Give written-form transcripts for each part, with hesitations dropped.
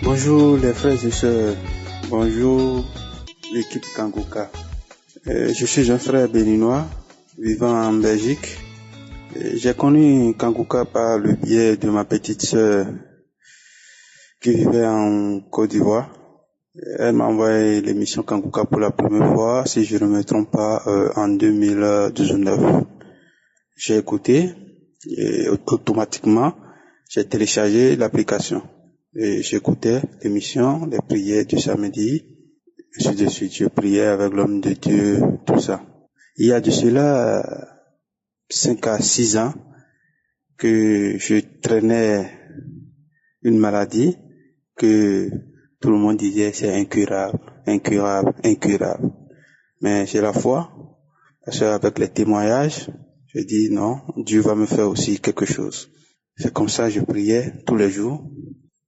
Bonjour les frères et sœurs, bonjour l'équipe Kanguka. Je suis un frère béninois vivant en Belgique. J'ai connu Kanguka par le biais de ma petite sœur qui vivait en Côte d'Ivoire. Elle m'a envoyé l'émission Kanguka pour la première fois, si je ne me trompe pas, en 2019. J'ai écouté et automatiquement j'ai téléchargé l'application. Et j'écoutais l'émission, les prières du samedi, ainsi de suite. Je priais avec l'homme de Dieu, tout ça. Il y a de cela 5 à 6 ans que je traînais une maladie que tout le monde disait c'est incurable, incurable, incurable. Mais j'ai la foi, parce qu'avec les témoignages, je dis non, Dieu va me faire aussi quelque chose. C'est comme ça que je priais tous les jours.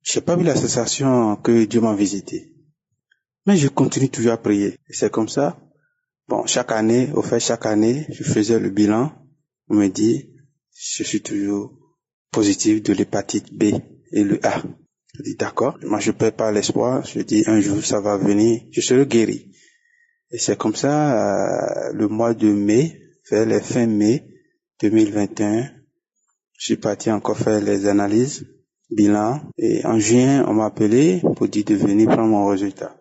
J'ai pas eu la sensation que Dieu m'a visité. Mais je continue toujours à prier. Et c'est comme ça. Bon, chaque année, je faisais le bilan. On me dit, je suis toujours positif de l'hépatite B et le A. Je dis d'accord. Moi, je perds pas l'espoir. Je dis un jour, ça va venir. Je serai guéri. Et c'est comme ça, le mois de mai, vers les fins mai 2021, je suis parti encore faire les analyses, bilan. Et en juin, on m'a appelé pour dire de venir prendre mon résultat.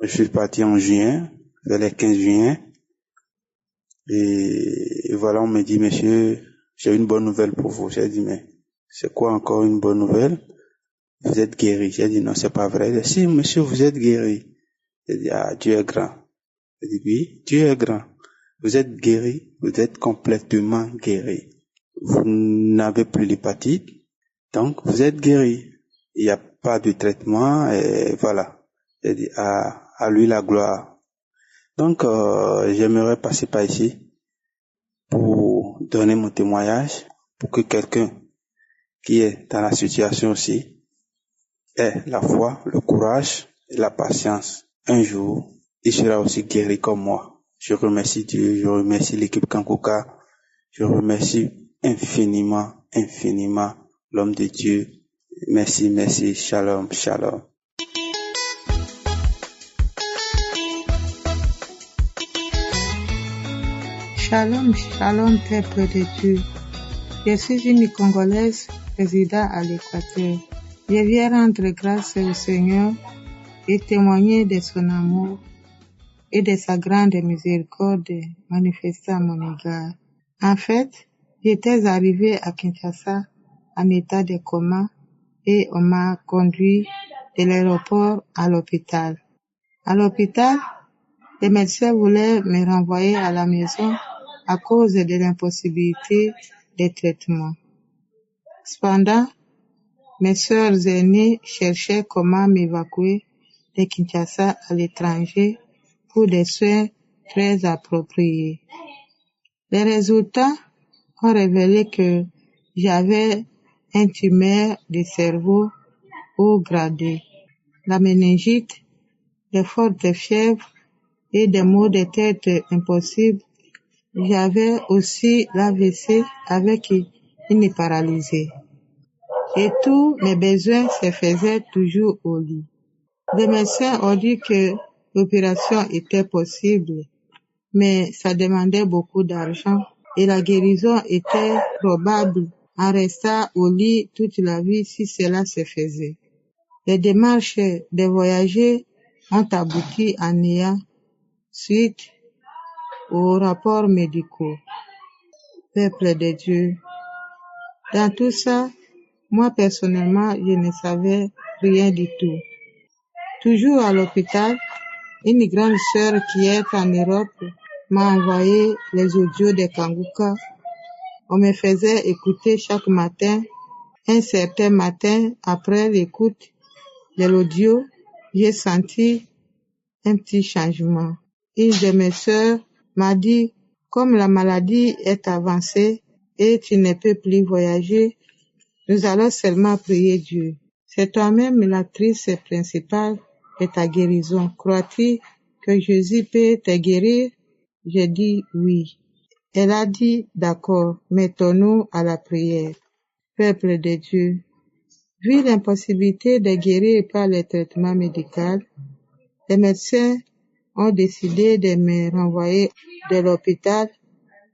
Je suis parti en juin, vers les 15 juin. Et voilà, on me dit, monsieur, j'ai une bonne nouvelle pour vous. J'ai dit, mais c'est quoi encore une bonne nouvelle? Vous êtes guéri. J'ai dit, non, c'est pas vrai. Il dit, si, monsieur, vous êtes guéri. J'ai dit, ah, Dieu est grand. J'ai dit, oui, Dieu est grand. Vous êtes guéri, vous êtes complètement guéri. Vous n'avez plus l'hépatite, donc vous êtes guéri. Il n'y a pas de traitement, et voilà. J'ai dit, à lui la gloire. Donc, j'aimerais passer par ici pour donner mon témoignage, pour que quelqu'un qui est dans la situation aussi ait la foi, le courage et la patience. Un jour, il sera aussi guéri comme moi. Je remercie Dieu, je remercie l'équipe Kanguka, je remercie infiniment, infiniment l'homme de Dieu. Merci, merci, shalom, shalom. Shalom, shalom, peuple de Dieu. Je suis une Congolaise résidant à l'Équateur. Je viens rendre grâce au Seigneur et témoigner de son amour et de sa grande miséricorde manifestée à mon égard. En fait, j'étais arrivée à Kinshasa en état de coma et on m'a conduit de l'aéroport à l'hôpital. À l'hôpital, les médecins voulaient me renvoyer à la maison à cause de l'impossibilité de traitement. Cependant, mes sœurs aînées cherchaient comment m'évacuer de Kinshasa à l'étranger pour des soins très appropriés. Les résultats ont révélé que j'avais un tumeur du cerveau haut gradé, la méningite, de fortes fièvres et des maux de tête impossibles. J'avais aussi l'AVC avec une paralysie. Et tous mes besoins se faisaient toujours au lit. Les médecins ont dit que l'opération était possible, mais ça demandait beaucoup d'argent et la guérison était probable en restant au lit toute la vie si cela se faisait. Les démarches de voyager ont abouti en néant suite aux rapports médicaux. Peuple de Dieu. Dans tout ça, moi personnellement, je ne savais rien du tout. Toujours à l'hôpital, une grande sœur qui est en Europe m'a envoyé les audios de Kanguka. On me faisait écouter chaque matin. Un certain matin, après l'écoute de l'audio, j'ai senti un petit changement. Une de mes sœurs m'a dit, comme la maladie est avancée et tu ne peux plus voyager, nous allons seulement prier Dieu. C'est toi-même l'actrice principale de ta guérison. Crois-tu que Jésus peut te guérir? J'ai dit oui. Elle a dit d'accord, mettons-nous à la prière. Peuple de Dieu, Vu l'impossibilité de guérir par le traitement médical, les médecins ont décidé de me renvoyer de l'hôpital,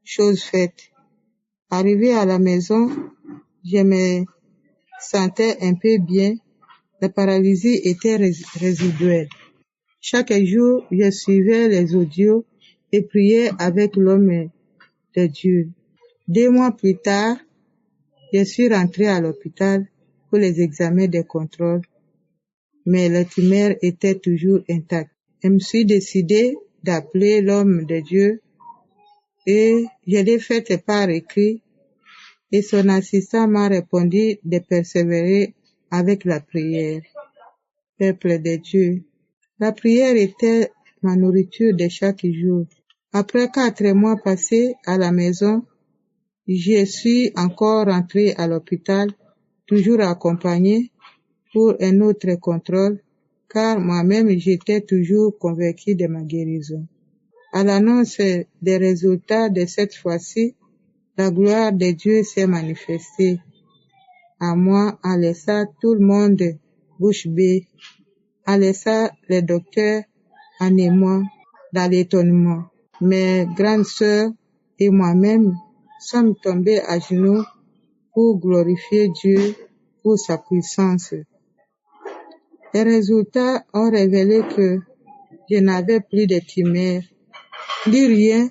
chose faite. Arrivé à la maison, je me sentais un peu bien. La paralysie était résiduelle. Chaque jour, je suivais les audios et priais avec l'homme de Dieu. 2 mois plus tard, je suis rentrée à l'hôpital pour les examens de contrôle, mais la tumeur était toujours intacte. Je me suis décidée d'appeler l'homme de Dieu et je l'ai fait par écrit et son assistant m'a répondu de persévérer avec la prière. Peuple de Dieu, la prière était ma nourriture de chaque jour. Après 4 mois passés à la maison, je suis encore rentrée à l'hôpital, toujours accompagnée pour un autre contrôle, car moi-même j'étais toujours convaincue de ma guérison. À l'annonce des résultats de cette fois-ci, la gloire de Dieu s'est manifestée à moi en laissant tout le monde bouche bée, en laissant les docteurs en émoi dans l'étonnement. Mes grandes sœurs et moi-même sommes tombés à genoux pour glorifier Dieu pour sa puissance. Les résultats ont révélé que je n'avais plus de tumeur, ni rien,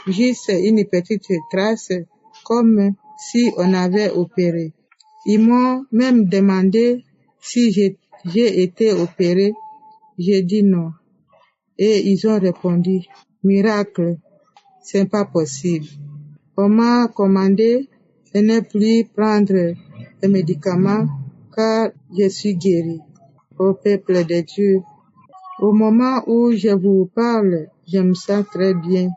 juste une petite trace comme si on avait opéré. Ils m'ont même demandé si j'ai été opéré. J'ai dit non. Et ils ont répondu, miracle, c'est pas possible. On m'a commandé de ne plus prendre les médicaments car je suis guéri. Ô peuple de Dieu, au moment où je vous parle, je me sens très bien.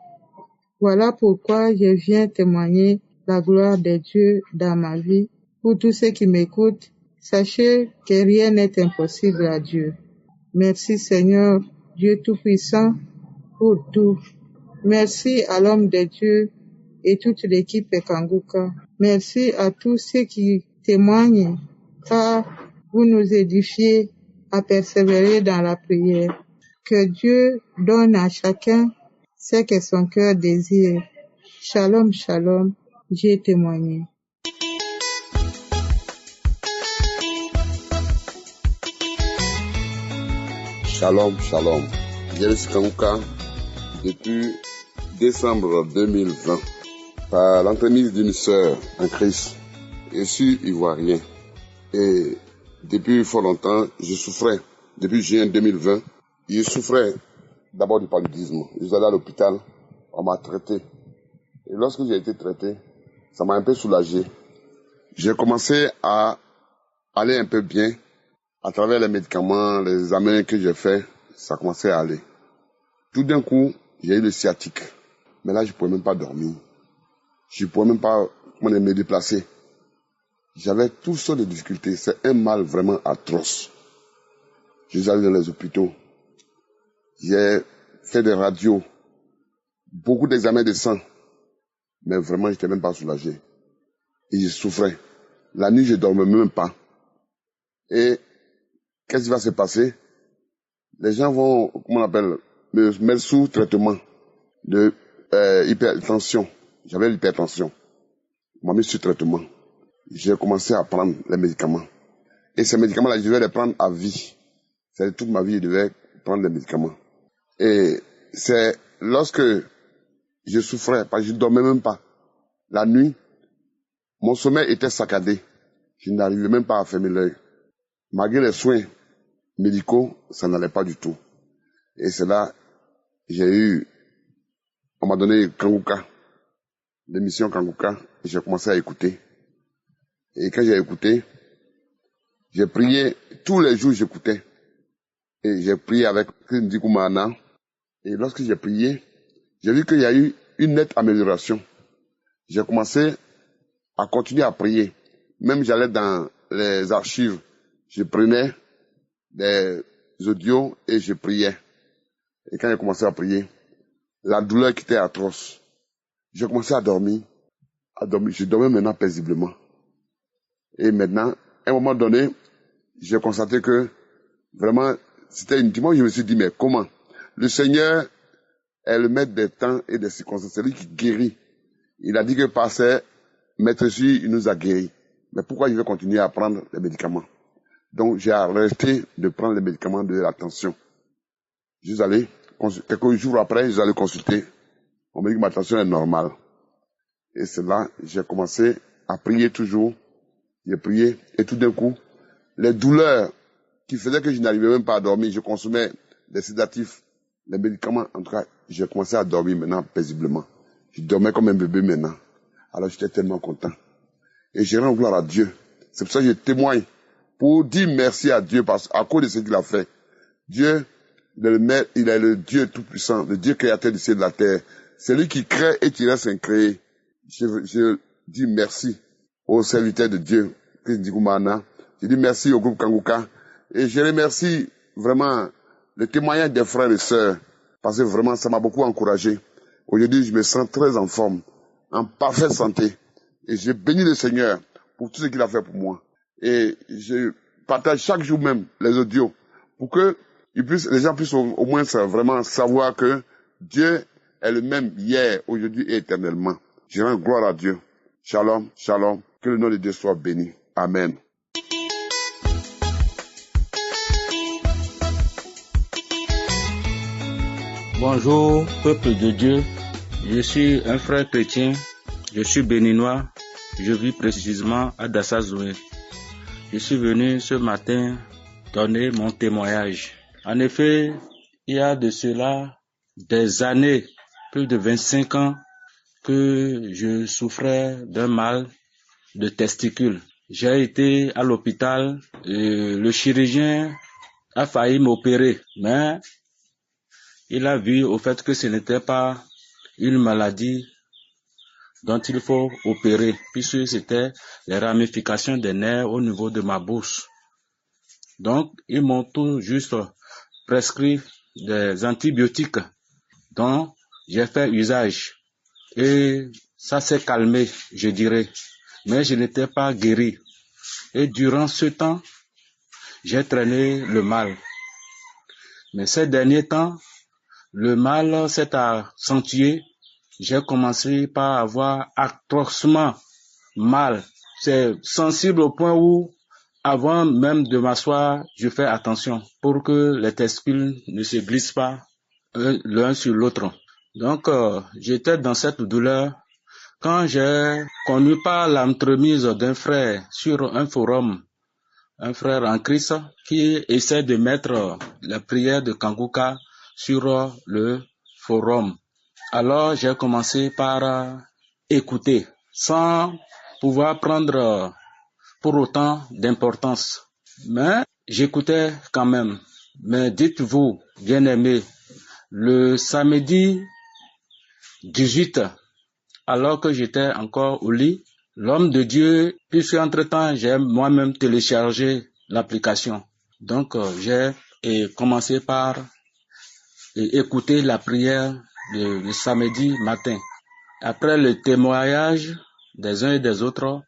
Voilà pourquoi je viens témoigner la gloire de Dieu dans ma vie. Pour tous ceux qui m'écoutent, sachez que rien n'est impossible à Dieu. Merci Seigneur, Dieu Tout-Puissant, pour tout. Merci à l'homme de Dieu et toute l'équipe Kanguka. Merci à tous ceux qui témoignent, car vous nous édifiez à persévérer dans la prière. Que Dieu donne à chacun ce que son cœur désire. Shalom, shalom, j'ai témoigné. Shalom, shalom. James Kanguka, depuis décembre 2020, par l'entremise d'une sœur en Christ, je suis ivoirien. Et depuis fort longtemps, je souffrais. Depuis juin 2020, je souffrais d'abord du paludisme. Je suis allé à l'hôpital, on m'a traité. Et lorsque j'ai été traité, ça m'a un peu soulagé. J'ai commencé à aller un peu bien. À travers les médicaments, les examens que j'ai faits, ça commençait à aller. Tout d'un coup, j'ai eu le sciatique. Mais là, je ne pouvais même pas dormir. Je ne pouvais même pas me déplacer. J'avais toutes sortes de difficultés. C'est un mal vraiment atroce. Je suis allé dans les hôpitaux. J'ai fait des radios. Beaucoup d'examens de sang. Mais vraiment, je n'étais même pas soulagé. Et je souffrais. La nuit, je ne dormais même pas. Et qu'est-ce qui va se passer? Les gens vont, comment on appelle, me mettre sous traitement de hypertension. J'avais l'hypertension. Ils m'ont mis sous traitement. J'ai commencé à prendre les médicaments. Et ces médicaments-là, je devais les prendre à vie. C'est toute ma vie, je devais prendre les médicaments. Et c'est lorsque je souffrais, parce que je ne dormais même pas. La nuit, mon sommeil était saccadé. Je n'arrivais même pas à fermer l'œil. Malgré les soins médicaux, ça n'allait pas du tout. Et c'est là, on m'a donné Kanguka, l'émission Kanguka, et j'ai commencé à écouter. Et quand j'ai écouté, j'ai prié, tous les jours j'écoutais. Et j'ai prié avec Ndiku Mahana. Et lorsque j'ai prié, j'ai vu qu'il y a eu une nette amélioration. J'ai commencé à continuer à prier. Même j'allais dans les archives, je prenais des audios et je priais. Et quand j'ai commencé à prier, la douleur qui était atroce, j'ai commencé à dormir. Je dormais maintenant paisiblement. Et maintenant, à un moment donné, j'ai constaté que vraiment, c'était une dimanche, je me suis dit, mais comment? Le Seigneur est le maître des temps et des circonstances, c'est lui qui guérit. Il a dit que par ses maîtres, il nous a guéris. Mais pourquoi je vais continuer à prendre les médicaments? Donc, j'ai arrêté de prendre les médicaments de la tension. Je suis allé, quelques jours après, je suis allé consulter. On me dit que ma tension est normale. Et c'est là, j'ai commencé à prier toujours. J'ai prié, et tout d'un coup, les douleurs qui faisaient que je n'arrivais même pas à dormir, je consommais des sédatifs, les médicaments, en tout cas, j'ai commencé à dormir maintenant paisiblement. Je dormais comme un bébé maintenant. Alors j'étais tellement content. Et j'ai rendu gloire à Dieu. C'est pour ça que je témoigne pour dire merci à Dieu à cause de ce qu'il a fait. Dieu, il est le Dieu tout-puissant, le Dieu créateur du ciel et de la terre. C'est lui qui crée et qui reste incréé. Je dis merci aux serviteurs de Dieu, Chris Ndikoumana. Je dis merci au groupe Kanguka. Et je remercie vraiment le témoignage des frères et sœurs, parce que vraiment ça m'a beaucoup encouragé. Aujourd'hui, je me sens très en forme, en parfaite santé. Et je bénis le Seigneur pour tout ce qu'il a fait pour moi. Et je partage chaque jour même les audios pour que les gens puissent au moins vraiment savoir que Dieu est le même hier, aujourd'hui et éternellement. Je rends gloire à Dieu. Shalom, shalom. Que le nom de Dieu soit béni. Amen. Bonjour, peuple de Dieu. Je suis un frère chrétien. Je suis béninois. Je vis précisément à Dassazoué. Je suis venu ce matin donner mon témoignage. En effet, il y a de cela des années, plus de 25 ans, que je souffrais d'un mal de testicules. J'ai été à l'hôpital et le chirurgien a failli m'opérer, mais il a vu au fait que ce n'était pas une maladie dont il faut opérer, puisque c'était les ramifications des nerfs au niveau de ma bouche. Donc, ils m'ont tout juste prescrit des antibiotiques dont j'ai fait usage. Et ça s'est calmé, je dirais. Mais je n'étais pas guéri. Et durant ce temps, j'ai traîné le mal. Mais ces derniers temps, le mal s'est accentué. J'ai commencé par avoir atrocement mal. C'est sensible au point où, avant même de m'asseoir, je fais attention pour que les testicules ne se glissent pas l'un sur l'autre. Donc, j'étais dans cette douleur quand j'ai connu par l'entremise d'un frère sur un forum, un frère en Christ qui essaie de mettre la prière de Kanguka sur le forum. Alors, j'ai commencé par écouter, sans pouvoir prendre pour autant d'importance. Mais j'écoutais quand même. Mais dites-vous, bien-aimés, le samedi 18, alors que j'étais encore au lit, l'homme de Dieu, puisque entre-temps, j'ai moi-même téléchargé l'application. Donc, j'ai commencé par écouter la prière le samedi matin. Après le témoignage des uns et des autres,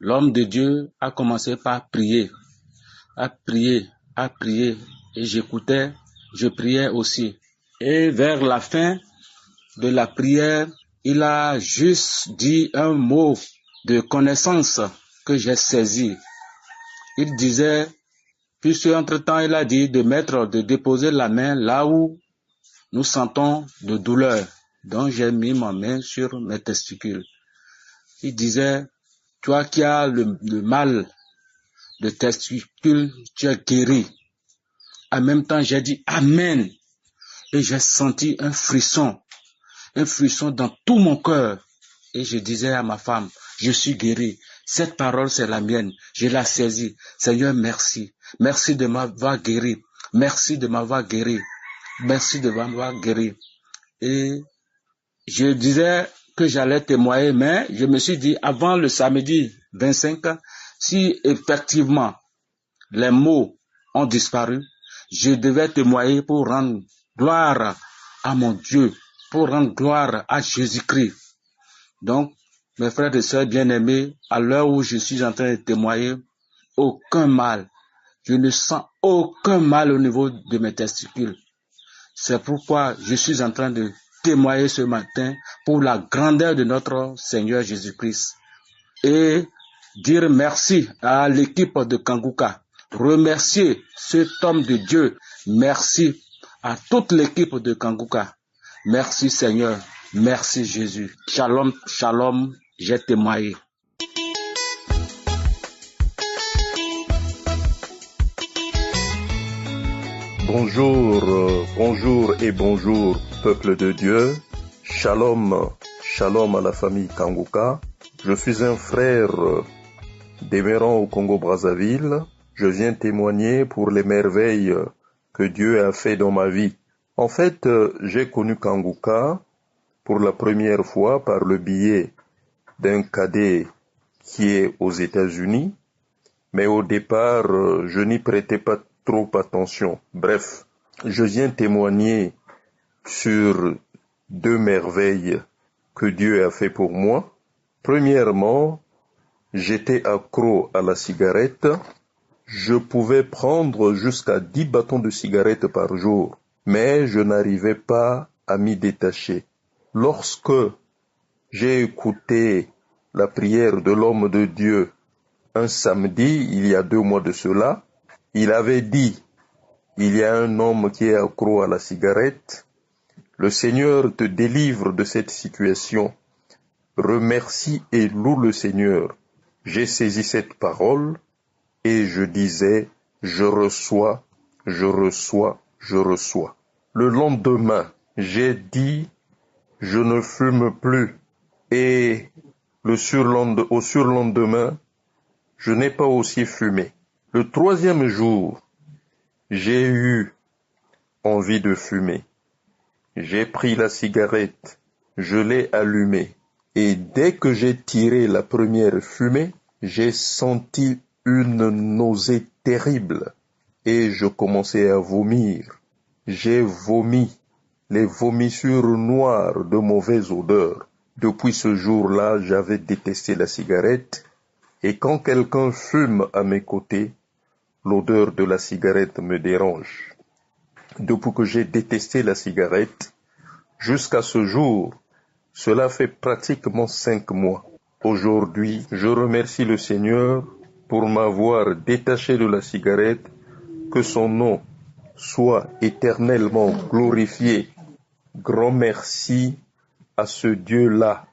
l'homme de Dieu a commencé par prier, à prier, et j'écoutais, je priais aussi. Et vers la fin de la prière, il a juste dit un mot de connaissance que j'ai saisi. Il disait, puisque entre-temps il a dit de déposer la main là où nous sentons de douleur. Donc j'ai mis ma main sur mes testicules. Il disait, toi qui as le mal de testicules, tu es guéri. En même temps, j'ai dit Amen. Et j'ai senti un frisson dans tout mon cœur. Et je disais à ma femme, je suis guéri. Cette parole, c'est la mienne. Je l'ai saisie. Seigneur, merci. Merci de m'avoir guéri. Merci de m'avoir guéri. Merci de m'avoir guéri. Et je disais que j'allais témoigner, mais je me suis dit, avant le samedi 25, si effectivement les mots ont disparu, je devais témoigner pour rendre gloire à mon Dieu, pour rendre gloire à Jésus-Christ. Donc, mes frères et sœurs bien-aimés, à l'heure où je suis en train de témoigner, aucun mal Je ne sens aucun mal au niveau de mes testicules. C'est pourquoi je suis en train de témoigner ce matin pour la grandeur de notre Seigneur Jésus-Christ et dire merci à l'équipe de Kanguka, remercier cet homme de Dieu, merci à toute l'équipe de Kanguka. Merci Seigneur, merci Jésus. Shalom, shalom, j'ai témoigné. Bonjour et bonjour, peuple de Dieu. Shalom, shalom à la famille Kanguka. Je suis un frère demeurant au Congo-Brazzaville. Je viens témoigner pour les merveilles que Dieu a fait dans ma vie. En fait, j'ai connu Kanguka pour la première fois par le biais d'un cadet qui est aux États-Unis. Mais au départ, je n'y prêtais pas trop attention. Bref, je viens témoigner sur 2 merveilles que Dieu a fait pour moi. Premièrement, j'étais accro à la cigarette. Je pouvais prendre jusqu'à 10 bâtons de cigarette par jour, mais je n'arrivais pas à m'y détacher. Lorsque j'ai écouté la prière de l'homme de Dieu un samedi, il y a 2 mois de cela, il avait dit, il y a un homme qui est accro à la cigarette, le Seigneur te délivre de cette situation. Remercie et loue le Seigneur. J'ai saisi cette parole et je disais, je reçois. Le lendemain, j'ai dit, je ne fume plus. Et au surlendemain, je n'ai pas aussi fumé. Le 3e jour, j'ai eu envie de fumer. J'ai pris la cigarette, je l'ai allumée. Et dès que j'ai tiré la première fumée, j'ai senti une nausée terrible. Et je commençais à vomir. J'ai vomi, les vomissures noires de mauvaise odeur. Depuis ce jour-là, j'avais détesté la cigarette. Et quand quelqu'un fume à mes côtés, l'odeur de la cigarette me dérange. Depuis que j'ai détesté la cigarette, jusqu'à ce jour, cela fait pratiquement 5 mois. Aujourd'hui, je remercie le Seigneur pour m'avoir détaché de la cigarette, que son nom soit éternellement glorifié. Grand merci à ce Dieu-là,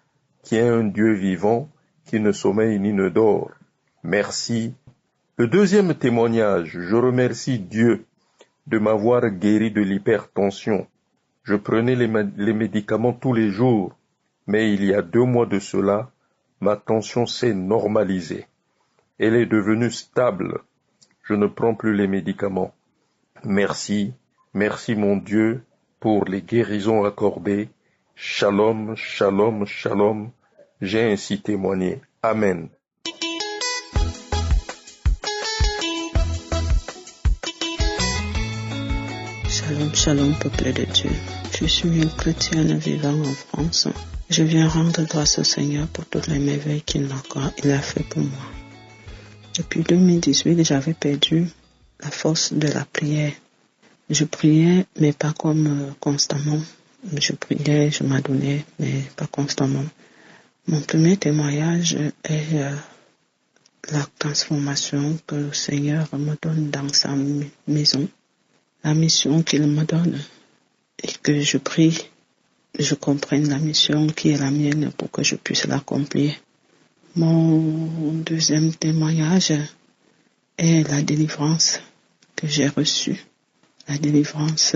qui est un Dieu vivant, qui ne sommeille ni ne dort. Merci. Le 2e témoignage, je remercie Dieu de m'avoir guéri de l'hypertension. Je prenais les médicaments tous les jours, mais il y a 2 mois de cela, ma tension s'est normalisée. Elle est devenue stable. Je ne prends plus les médicaments. Merci mon Dieu pour les guérisons accordées. Shalom, shalom, shalom. J'ai ainsi témoigné. Amen. Shalom, shalom, peuple de Dieu. Je suis une chrétienne vivant en France. Je viens rendre grâce au Seigneur pour toutes les merveilles qu'il a fait pour moi. Depuis 2018, j'avais perdu la force de la prière. Je priais, mais pas comme constamment. Je priais, je m'adonnais, mais pas constamment. Mon premier témoignage est la transformation que le Seigneur me donne dans sa maison. La mission qu'il me donne et que je prie, je comprenne la mission qui est la mienne pour que je puisse l'accomplir. Mon 2e témoignage est la délivrance que j'ai reçue, la délivrance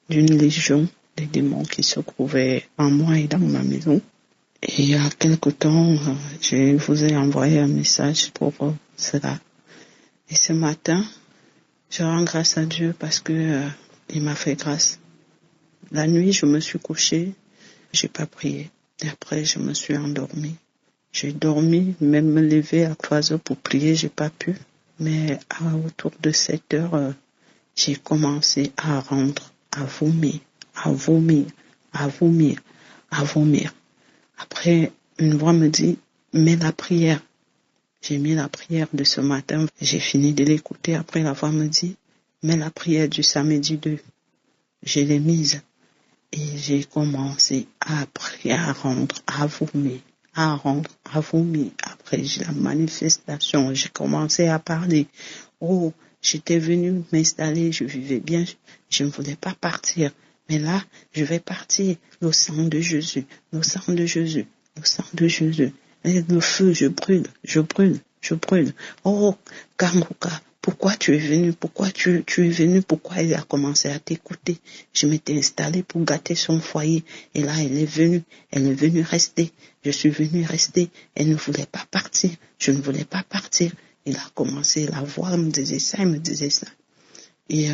d'une légion des démons qui se trouvaient en moi et dans ma maison. Et il y a quelque temps, je vous ai envoyé un message pour cela. Et ce matin, je rends grâce à Dieu parce que il m'a fait grâce. La nuit, je me suis couchée, j'ai pas prié. Et après, je me suis endormie. J'ai dormi, même me lever à 3 heures pour prier, j'ai pas pu. Mais autour de 7 heures, j'ai commencé à vomir. Après, une voix me dit, mets la prière. J'ai mis la prière de ce matin. J'ai fini de l'écouter. Après l'avoir me dit, mais la prière du samedi 2, je l'ai mise. Et j'ai commencé à prier, à rendre, à vomir, à rendre, à vomir. Après, j'ai la manifestation. J'ai commencé à parler. Oh, j'étais venue m'installer, je vivais bien. Je ne voulais pas partir. Mais là, je vais partir. Le sang de Jésus, le sang de Jésus, le sang de Jésus. Et le feu, je brûle, je brûle, je brûle. Oh, Kanguka, pourquoi tu es venu? Pourquoi tu es venu? Pourquoi il a commencé à t'écouter? Je m'étais installée pour gâter son foyer. Et là, elle est venue rester. Je suis venue rester. Elle ne voulait pas partir. Je ne voulais pas partir. Il a commencé, la voix me disait ça, il me disait ça. Et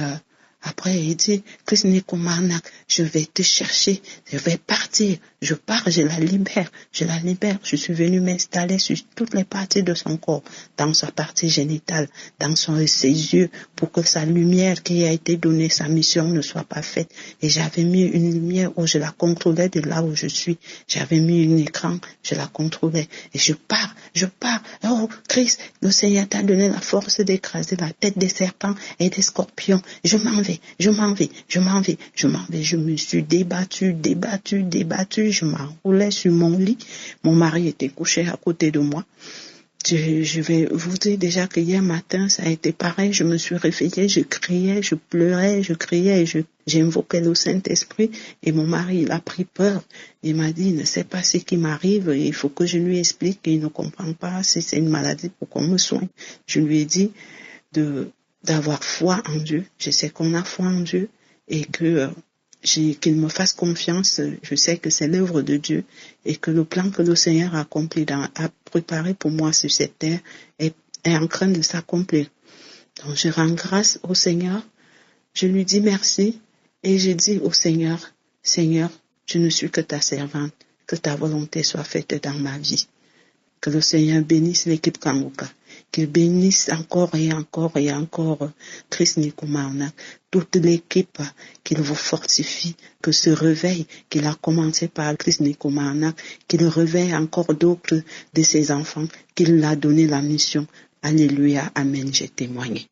après, il dit, Christine Koumarnak, je vais te chercher, je vais partir, je pars, je la libère. Je suis venue m'installer sur toutes les parties de son corps, dans sa partie génitale, dans ses yeux, pour que sa lumière qui a été donnée, sa mission ne soit pas faite. Et j'avais mis une lumière où je la contrôlais de là où je suis. J'avais mis un écran, je la contrôlais. Et je pars. Oh, Christ, le Seigneur t'a donné la force d'écraser la tête des serpents et des scorpions. Je m'en vais. Je me suis débattue. Je m'enroulais sur mon lit. Mon mari était couché à côté de moi. Je vais vous dire déjà que hier matin, ça a été pareil. Je me suis réveillée, je criais, je pleurais, je criais, j'ai invoqué le Saint-Esprit et mon mari, il a pris peur. Il m'a dit, il ne sait pas ce qui m'arrive, il faut que je lui explique qu'il ne comprend pas si c'est une maladie pour qu'on me soigne. Je lui ai dit d'avoir foi en Dieu. Je sais qu'on a foi en Dieu et qu'il me fasse confiance. Je sais que c'est l'œuvre de Dieu et que le plan que le Seigneur a préparé pour moi sur cette terre est en train de s'accomplir. Donc je rends grâce au Seigneur. Je lui dis merci et je dis au Seigneur, Seigneur, je ne suis que ta servante, que ta volonté soit faite dans ma vie. Que le Seigneur bénisse l'équipe Kanguka. Qu'il bénisse encore et encore et encore Christine Koumarnak, toute l'équipe, qu'il vous fortifie, que ce réveil qu'il a commencé par Christine Koumarnak, qu'il réveille encore d'autres de ses enfants, qu'il a donné la mission. Alléluia, amen, j'ai témoigné.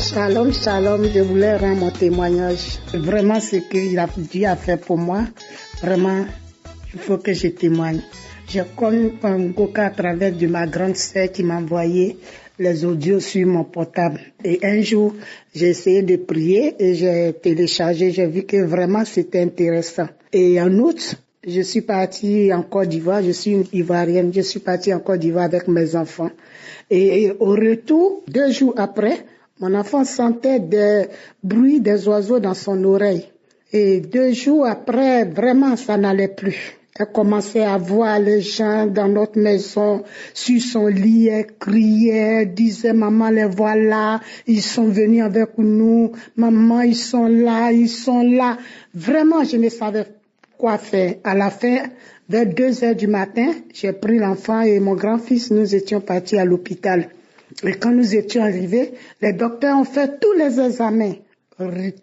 Shalom, shalom, je voulais rendre mon témoignage. Vraiment, ce que Dieu a fait pour moi, vraiment, il faut que je témoigne. J'ai connu Kanguka à travers de ma grande sœur qui m'a envoyé les audios sur mon portable. Et un jour, j'ai essayé de prier et j'ai téléchargé, j'ai vu que vraiment c'était intéressant. Et en août, je suis partie en Côte d'Ivoire, je suis une Ivoirienne, je suis partie en Côte d'Ivoire avec mes enfants. Et au retour, 2 jours après, mon enfant sentait des bruits des oiseaux dans son oreille. Et 2 jours après, vraiment, ça n'allait plus. Elle commençait à voir les gens dans notre maison, sur son lit, elle criait, disait, maman, les voilà, ils sont venus avec nous, maman, ils sont là. Vraiment, je ne savais quoi faire. À la fin, vers 2h du matin, j'ai pris l'enfant et mon grand-fils, nous étions partis à l'hôpital. Et quand nous étions arrivés, les docteurs ont fait tous les examens.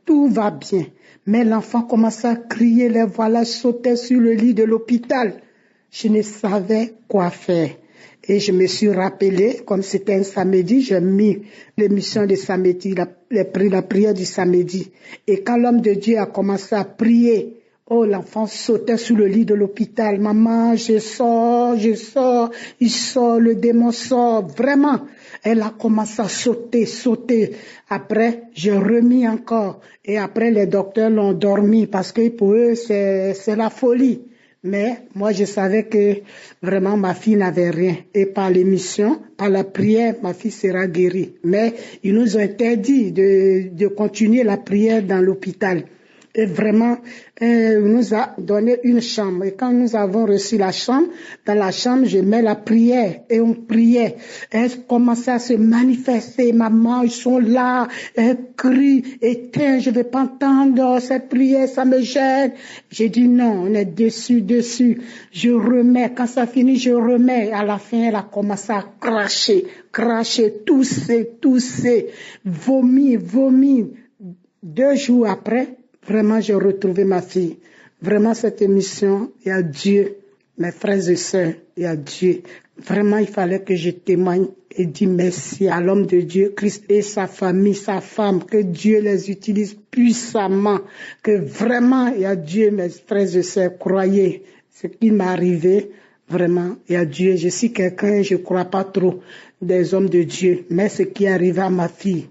Tout va bien. Mais l'enfant commençait à crier, les voilà sautaient sur le lit de l'hôpital. Je ne savais quoi faire. Et je me suis rappelé, comme c'était un samedi, j'ai mis l'émission de samedi, la prière du samedi. Et quand l'homme de Dieu a commencé à prier, oh, l'enfant sautait sur le lit de l'hôpital. Maman, je sors, il sort, le démon sort. Vraiment, elle a commencé à sauter. Après, j'ai remis encore. Et après, les docteurs l'ont dormi parce que pour eux, c'est la folie. Mais moi, je savais que vraiment ma fille n'avait rien. Et par l'émission, par la prière, ma fille sera guérie. Mais ils nous ont interdit de continuer la prière dans l'hôpital. Et vraiment, nous a donné une chambre. Et quand nous avons reçu la chambre, dans la chambre, je mets la prière. Et on priait. Elle commençait à se manifester. Maman, ils sont là. Elle crie. Éteins, je vais pas entendre cette prière, ça me gêne. J'ai dit non, on est dessus. Je remets. Quand ça finit, je remets. À la fin, elle a commencé à cracher, tousser, vomir. 2 jours après, vraiment, j'ai retrouvé ma fille. Vraiment, cette émission, il y a Dieu, mes frères et sœurs, il y a Dieu. Vraiment, il fallait que je témoigne et dis merci à l'homme de Dieu, Christ et sa famille, sa femme, que Dieu les utilise puissamment, que vraiment, il y a Dieu, mes frères et sœurs, croyez ce qui m'est arrivé. Vraiment, il y a Dieu. Je suis quelqu'un, je ne crois pas trop des hommes de Dieu. Mais ce qui est arrivé à ma fille,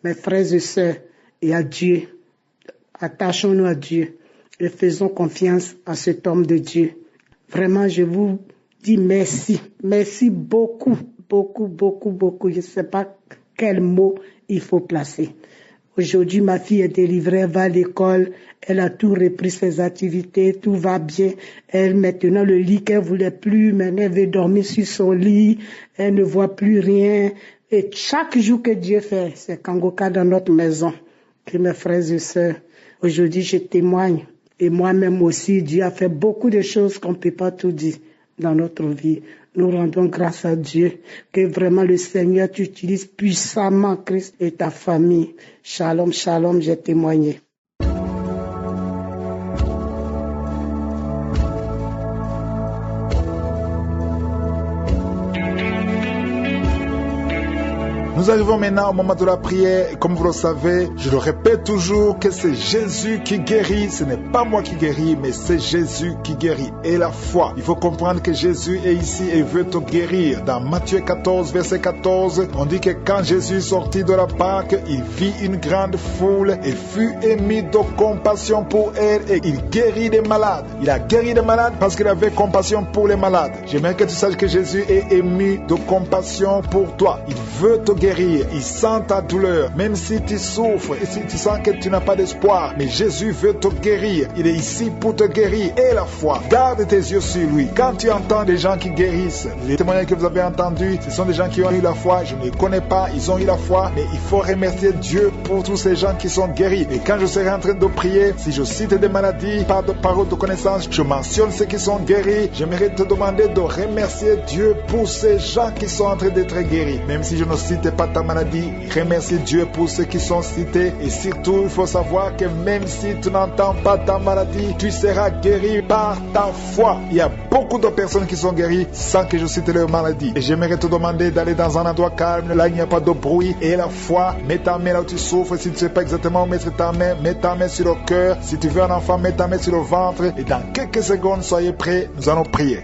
mes frères et sœurs, il y a Dieu. Attachons-nous à Dieu et faisons confiance à cet homme de Dieu. Vraiment, je vous dis merci. Merci beaucoup, beaucoup, beaucoup, beaucoup. Je ne sais pas quel mot il faut placer. Aujourd'hui, ma fille est délivrée, elle va à l'école, elle a tout repris ses activités, tout va bien. Elle, maintenant, le lit qu'elle voulait plus, maintenant, elle veut dormir sur son lit, elle ne voit plus rien. Et chaque jour que Dieu fait, c'est Kangoka dans notre maison. Que mes frères et sœurs, aujourd'hui, je témoigne. Et moi-même aussi, Dieu a fait beaucoup de choses qu'on ne peut pas tout dire dans notre vie. Nous rendons grâce à Dieu que vraiment le Seigneur t'utilise puissamment, Christ et ta famille. Shalom, shalom, j'ai témoigné. Nous arrivons maintenant au moment de la prière. Et comme vous le savez, je le répète toujours que c'est Jésus qui guérit. Ce n'est pas moi qui guéris, mais c'est Jésus qui guérit. Et la foi. Il faut comprendre que Jésus est ici et veut te guérir. Dans Matthieu 14, verset 14, on dit que quand Jésus sortit de la barque, il vit une grande foule. Il fut ému de compassion pour elle et il guérit des malades. Il a guéri des malades parce qu'il avait compassion pour les malades. J'aimerais que tu saches que Jésus est ému de compassion pour toi. Il veut te guérir. Il sent ta douleur, même si tu souffres et si tu sens que tu n'as pas d'espoir. Mais Jésus veut te guérir. Il est ici pour te guérir. Et la foi, garde tes yeux sur lui. Quand tu entends des gens qui guérissent, les témoignages que vous avez entendus, ce sont des gens qui ont eu la foi. Je ne les connais pas, ils ont eu la foi. Mais il faut remercier Dieu pour tous ces gens qui sont guéris. Et quand je serai en train de prier, si je cite des maladies, par de paroles de connaissance, je mentionne ceux qui sont guéris. J'aimerais te demander de remercier Dieu pour ces gens qui sont en train d'être guéris. Même si je ne cite pas ta maladie, remercie Dieu pour ceux qui sont cités. Et surtout, il faut savoir que même si tu n'entends pas ta maladie, tu seras guéri par ta foi. Il y a beaucoup de personnes qui sont guéries sans que je cite leur maladie. Et j'aimerais te demander d'aller dans un endroit calme, là il n'y a pas de bruit. Et la foi, mets ta main là où tu souffres. Si tu ne sais pas exactement où mettre ta main, mets ta main sur le cœur. Si tu veux un enfant, mets ta main sur le ventre. Et dans quelques secondes, soyez prêts, nous allons prier.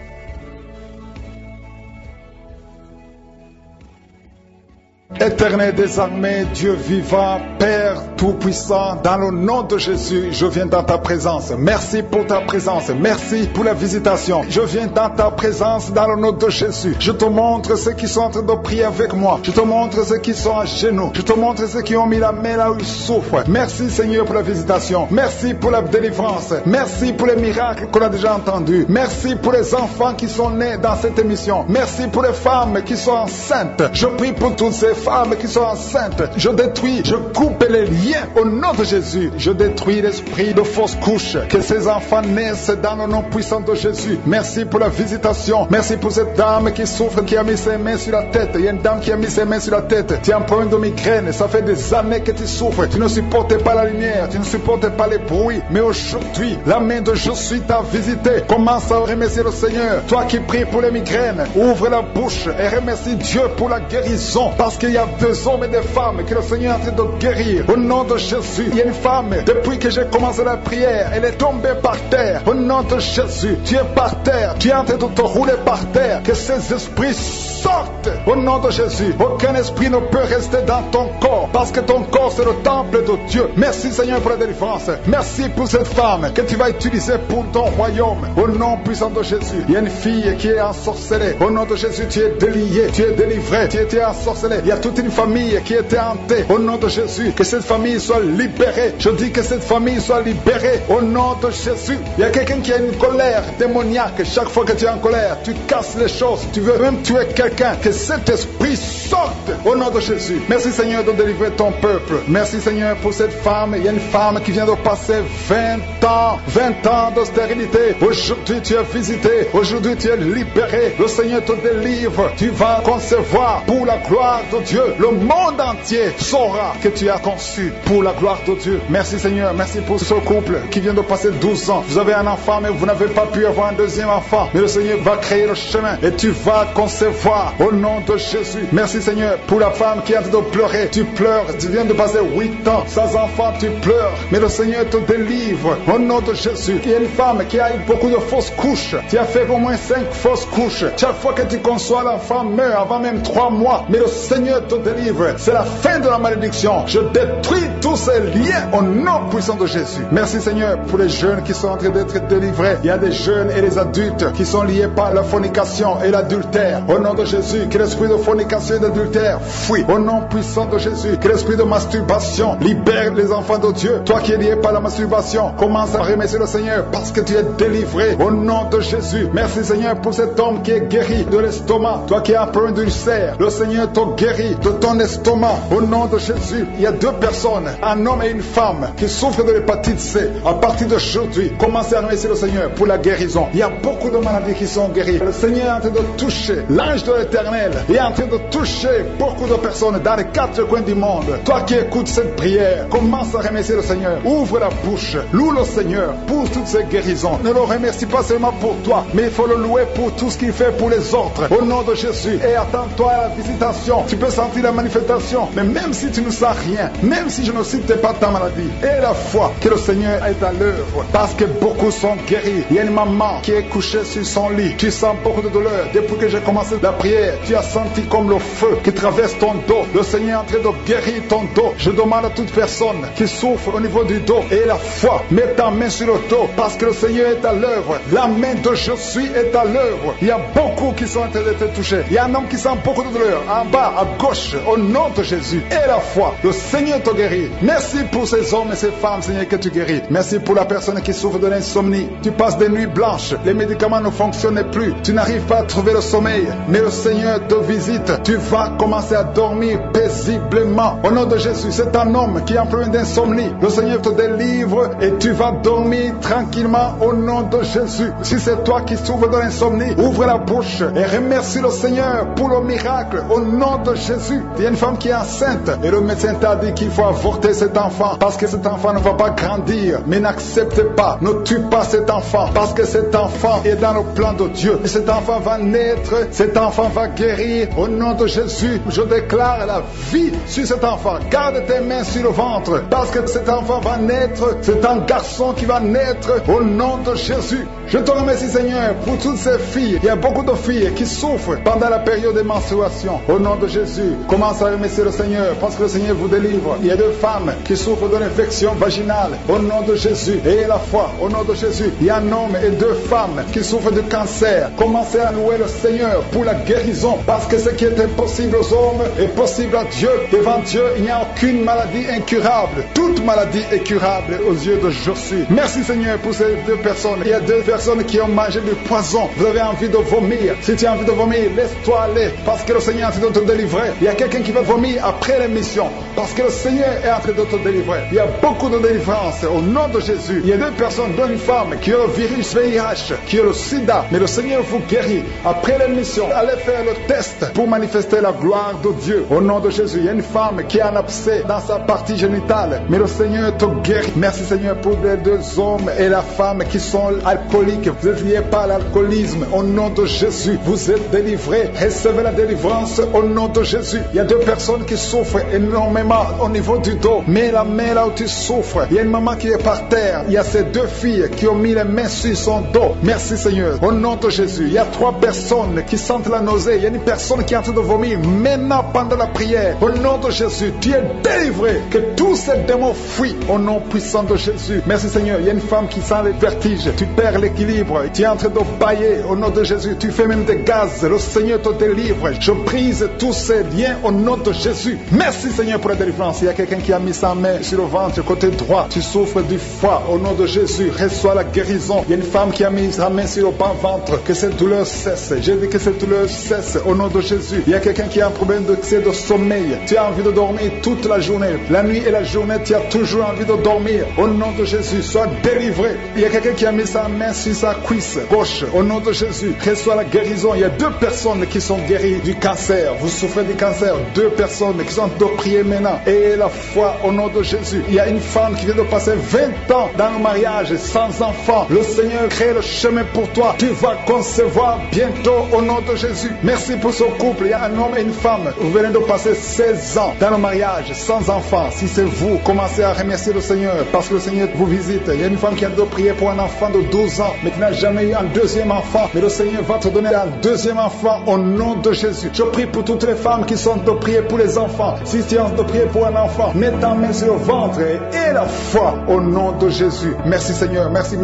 Éternel des armées, Dieu vivant, Père tout-puissant, dans le nom de Jésus, je viens dans ta présence. Merci pour ta présence. Merci pour la visitation. Je viens dans ta présence dans le nom de Jésus. Je te montre ceux qui sont en train de prier avec moi. Je te montre ceux qui sont à genoux. Je te montre ceux qui ont mis la main là où ils souffrent. Merci Seigneur pour la visitation. Merci pour la délivrance. Merci pour les miracles qu'on a déjà entendus. Merci pour les enfants qui sont nés dans cette émission. Merci pour les femmes qui sont enceintes. Je prie pour toutes ces femmes qui sont enceintes. Je détruis, je coupe les liens au nom de Jésus. Je détruis l'esprit de fausse couche. Que ces enfants naissent dans le nom puissant de Jésus. Merci pour la visitation. Merci pour cette dame qui souffre, qui a mis ses mains sur la tête. Il y a une dame qui a mis ses mains sur la tête. Tu as un problème de migraine. Ça fait des années que tu souffres. Tu ne supportes pas la lumière. Tu ne supportes pas les bruits. Mais aujourd'hui, la main de Jésus t'a visité. Commence à remercier le Seigneur. Toi qui pries pour les migraines, ouvre la bouche et remercie Dieu pour la guérison. Parce qu'il y a des hommes et des femmes que le Seigneur est en train de guérir. Au nom de Jésus, il y a une femme, depuis que j'ai commencé la prière, elle est tombée par terre. Au nom de Jésus, tu es par terre. Tu es en train de te rouler par terre. Que ces esprits sortent. Au nom de Jésus, aucun esprit ne peut rester dans ton corps. Parce que ton corps, c'est le temple de Dieu. Merci Seigneur pour la délivrance. Merci pour cette femme que tu vas utiliser pour ton royaume. Au nom puissant de Jésus, il y a une fille qui est ensorcelée. Au nom de Jésus, tu es délié, tu es délivré, tu étais ensorcelé. Il y a toute une famille qui était hantée. Au nom de Jésus, que cette famille soit libérée. Je dis que cette famille soit libérée. Au nom de Jésus, il y a quelqu'un qui a une colère démoniaque. Chaque fois que tu es en colère, tu casses les choses. Tu veux même tuer quelqu'un. Que cet esprit sorte sortent au nom de Jésus. Merci Seigneur de délivrer ton peuple. Merci Seigneur pour cette femme. Il y a une femme qui vient de passer 20 ans d'austérité. Aujourd'hui tu es visité. Aujourd'hui tu es libéré. Le Seigneur te délivre. Tu vas concevoir pour la gloire de Dieu. Le monde entier saura que tu as conçu pour la gloire de Dieu. Merci Seigneur. Merci pour ce couple qui vient de passer 12 ans. Vous avez un enfant mais vous n'avez pas pu avoir un deuxième enfant. Mais le Seigneur va créer le chemin et tu vas concevoir au nom de Jésus. Merci Seigneur pour la femme qui a de pleurer. Tu pleures. Tu viens de passer 8 ans sans enfant. Tu pleures. Mais le Seigneur te délivre au nom de Jésus. Il y a une femme qui a eu beaucoup de fausses couches. Tu as fait au moins 5 fausses couches. Chaque fois que tu conçois, l'enfant meurt avant même 3 mois. Mais le Seigneur te délivre. C'est la fin de la malédiction. Je détruis tous ces liens au nom puissant de Jésus. Merci Seigneur pour les jeunes qui sont en train d'être délivrés. Il y a des jeunes et des adultes qui sont liés par la fornication et l'adultère. Au nom de Jésus, que l'esprit de fornication et d'adultère fuit. Au nom puissant de Jésus, que l'esprit de masturbation libère les enfants de Dieu. Toi qui es lié par la masturbation, commence à remercier le Seigneur parce que tu es délivré. Au nom de Jésus, merci Seigneur pour cet homme qui est guéri de l'estomac. Toi qui as un problème d'ulcère, le Seigneur te guérit de ton estomac. Au nom de Jésus, il y a 2 personnes, un homme et une femme, qui souffrent de l'hépatite C. À partir d'aujourd'hui, commencez à remercier le Seigneur pour la guérison. Il y a beaucoup de maladies qui sont guéries. Le Seigneur est en train de toucher l'ange de l'Éternel. Il est en train de toucher beaucoup de personnes dans les 4 coins du monde. Toi qui écoutes cette prière, commence à remercier le Seigneur. Ouvre la bouche, loue le Seigneur pour toutes ces guérisons. Ne le remercie pas seulement pour toi, mais il faut le louer pour tout ce qu'il fait pour les autres. Au nom de Jésus. Et attends-toi à la visitation. Tu peux sentir la manifestation, mais même si tu ne sens rien, même si je ne cite pas ta maladie, et la foi que le Seigneur est à l'œuvre, parce que beaucoup sont guéris. Il y a une maman qui est couchée sur son lit. Tu sens beaucoup de douleur. Depuis que j'ai commencé la prière, tu as senti comme le feu qui traverse ton dos. Le Seigneur est en train de guérir ton dos. Je demande à toute personne qui souffre au niveau du dos et la foi, mets ta main sur le dos parce que le Seigneur est à l'œuvre. La main de je suis est à l'œuvre. Il y a beaucoup qui sont en train d'être touchés. Il y a un homme qui sent beaucoup de douleur en bas, à gauche, au nom de Jésus. Et la foi, le Seigneur te guérit. Merci pour ces hommes et ces femmes, Seigneur, que tu guéris. Merci pour la personne qui souffre de l'insomnie. Tu passes des nuits blanches. Les médicaments ne fonctionnent plus. Tu n'arrives pas à trouver le sommeil. Mais le Seigneur te visite. Tu vas commencer à dormir paisiblement. Au nom de Jésus, c'est un homme qui a un problème d'insomnie. Le Seigneur te délivre et tu vas dormir tranquillement au nom de Jésus. Si c'est toi qui souffres de l'insomnie, ouvre la bouche et remercie le Seigneur pour le miracle au nom de Jésus. Il y a une femme qui est enceinte et le médecin t'a dit qu'il faut avorter cet enfant parce que cet enfant ne va pas grandir. Mais n'accepte pas, ne tue pas cet enfant parce que cet enfant est dans le plan de Dieu. Et cet enfant va naître, cet enfant va guérir au nom de Jésus. Je déclare la vie sur cet enfant. Garde tes mains sur le ventre parce que cet enfant va naître. C'est un garçon qui va naître au nom de Jésus. Je te remercie Seigneur pour toutes ces filles. Il y a beaucoup de filles qui souffrent pendant la période de menstruation. Au nom de Jésus, commence à remercier le Seigneur parce que le Seigneur vous délivre. Il y a 2 femmes qui souffrent de l'infection vaginale. Au nom de Jésus, et la foi, au nom de Jésus. Il y a un homme et 2 femmes qui souffrent de cancer. Commencez à louer le Seigneur pour la guérison parce que ce qui est impossible aux hommes est possible à Dieu. Devant Dieu, il n'y a aucune maladie incurable. Toute maladie est curable aux yeux de Jésus. Merci Seigneur pour ces 2 personnes. Il y a 2 personnes qui ont mangé du poison. Vous avez envie de vomir. Si tu as envie de vomir, laisse-toi aller parce que le Seigneur est en train de te délivrer. Il y a quelqu'un qui va vomir après l'émission parce que le Seigneur est en train de te délivrer. Il y a beaucoup de délivrance au nom de Jésus. Il y a 2 personnes, dont une femme qui a le virus VIH, qui a le sida, mais le Seigneur vous guérit. Après l'émission, allez faire le test pour manifester la gloire de Dieu au nom de Jésus. Il y a une femme qui a un abcès dans sa partie génitale, mais le Seigneur te guérit. Merci Seigneur pour les 2 hommes et la femme qui sont alcooliques. Vous êtes liés par l'alcoolisme au nom de Jésus. Vous êtes délivrés. Recevez la délivrance au nom de Jésus. Il y a 2 personnes qui souffrent énormément au niveau du dos. Mets la main là où tu souffres. Il y a une maman qui est par terre. Il y a ces 2 filles qui ont mis les mains sur son dos. Merci Seigneur. Au nom de Jésus. Il y a 3 personnes qui sentent la nausée. Il y a une personne qui est en train de vomir maintenant pendant la prière. Au nom de Jésus, tu es délivré. Que tous ces démons fuit au nom puissant de Jésus. Merci Seigneur. Il y a une femme qui sent les vertiges. Tu perds l'équilibre. Tu es en train de bailler au nom de Jésus. Tu fais même des gaz. Le Seigneur te délivre. Je brise tous ces liens au nom de Jésus. Merci Seigneur pour la délivrance. Il y a quelqu'un qui a mis sa main sur le ventre côté droit. Tu souffres du foie au nom de Jésus. Reçois la guérison. Il y a une femme qui a mis sa main sur le bas ventre. Que cette douleur cesse. J'ai dit que cette douleur cesse au nom de Jésus. Il y a quelqu'un qui a un problème de sommeil. Tu as envie de dormir toute la journée. La nuit et la journée, tu as toujours envie de dormir. Au nom de Jésus, sois délivré. Il y a quelqu'un qui a mis sa main sur sa cuisse gauche. Au nom de Jésus, reçois la guérison. Il y a 2 personnes qui sont guéries du cancer. Vous souffrez du cancer. 2 personnes qui sont en train de prier maintenant. Et la foi au nom de Jésus. Il y a une femme qui vient de passer 20 ans dans le mariage sans enfant. Le Seigneur crée le chemin pour toi. Tu vas concevoir bientôt au nom de Jésus. Merci pour ce couple. Il y a un homme et une femme. Vous venez de passer 16 ans dans le mariage sans enfant. Si c'est vous, commencez à remercier le Seigneur parce que le Seigneur vous visite. Il y a une femme qui a de prier pour un enfant de 12 ans mais qui n'a jamais eu un deuxième enfant. Mais le Seigneur va te donner un deuxième enfant au nom de Jésus. Je prie pour toutes les femmes qui sont de prier pour les enfants. Si tu es en train de prier pour un enfant, mets ta main sur le ventre et la foi au nom de Jésus. Merci Seigneur. Merci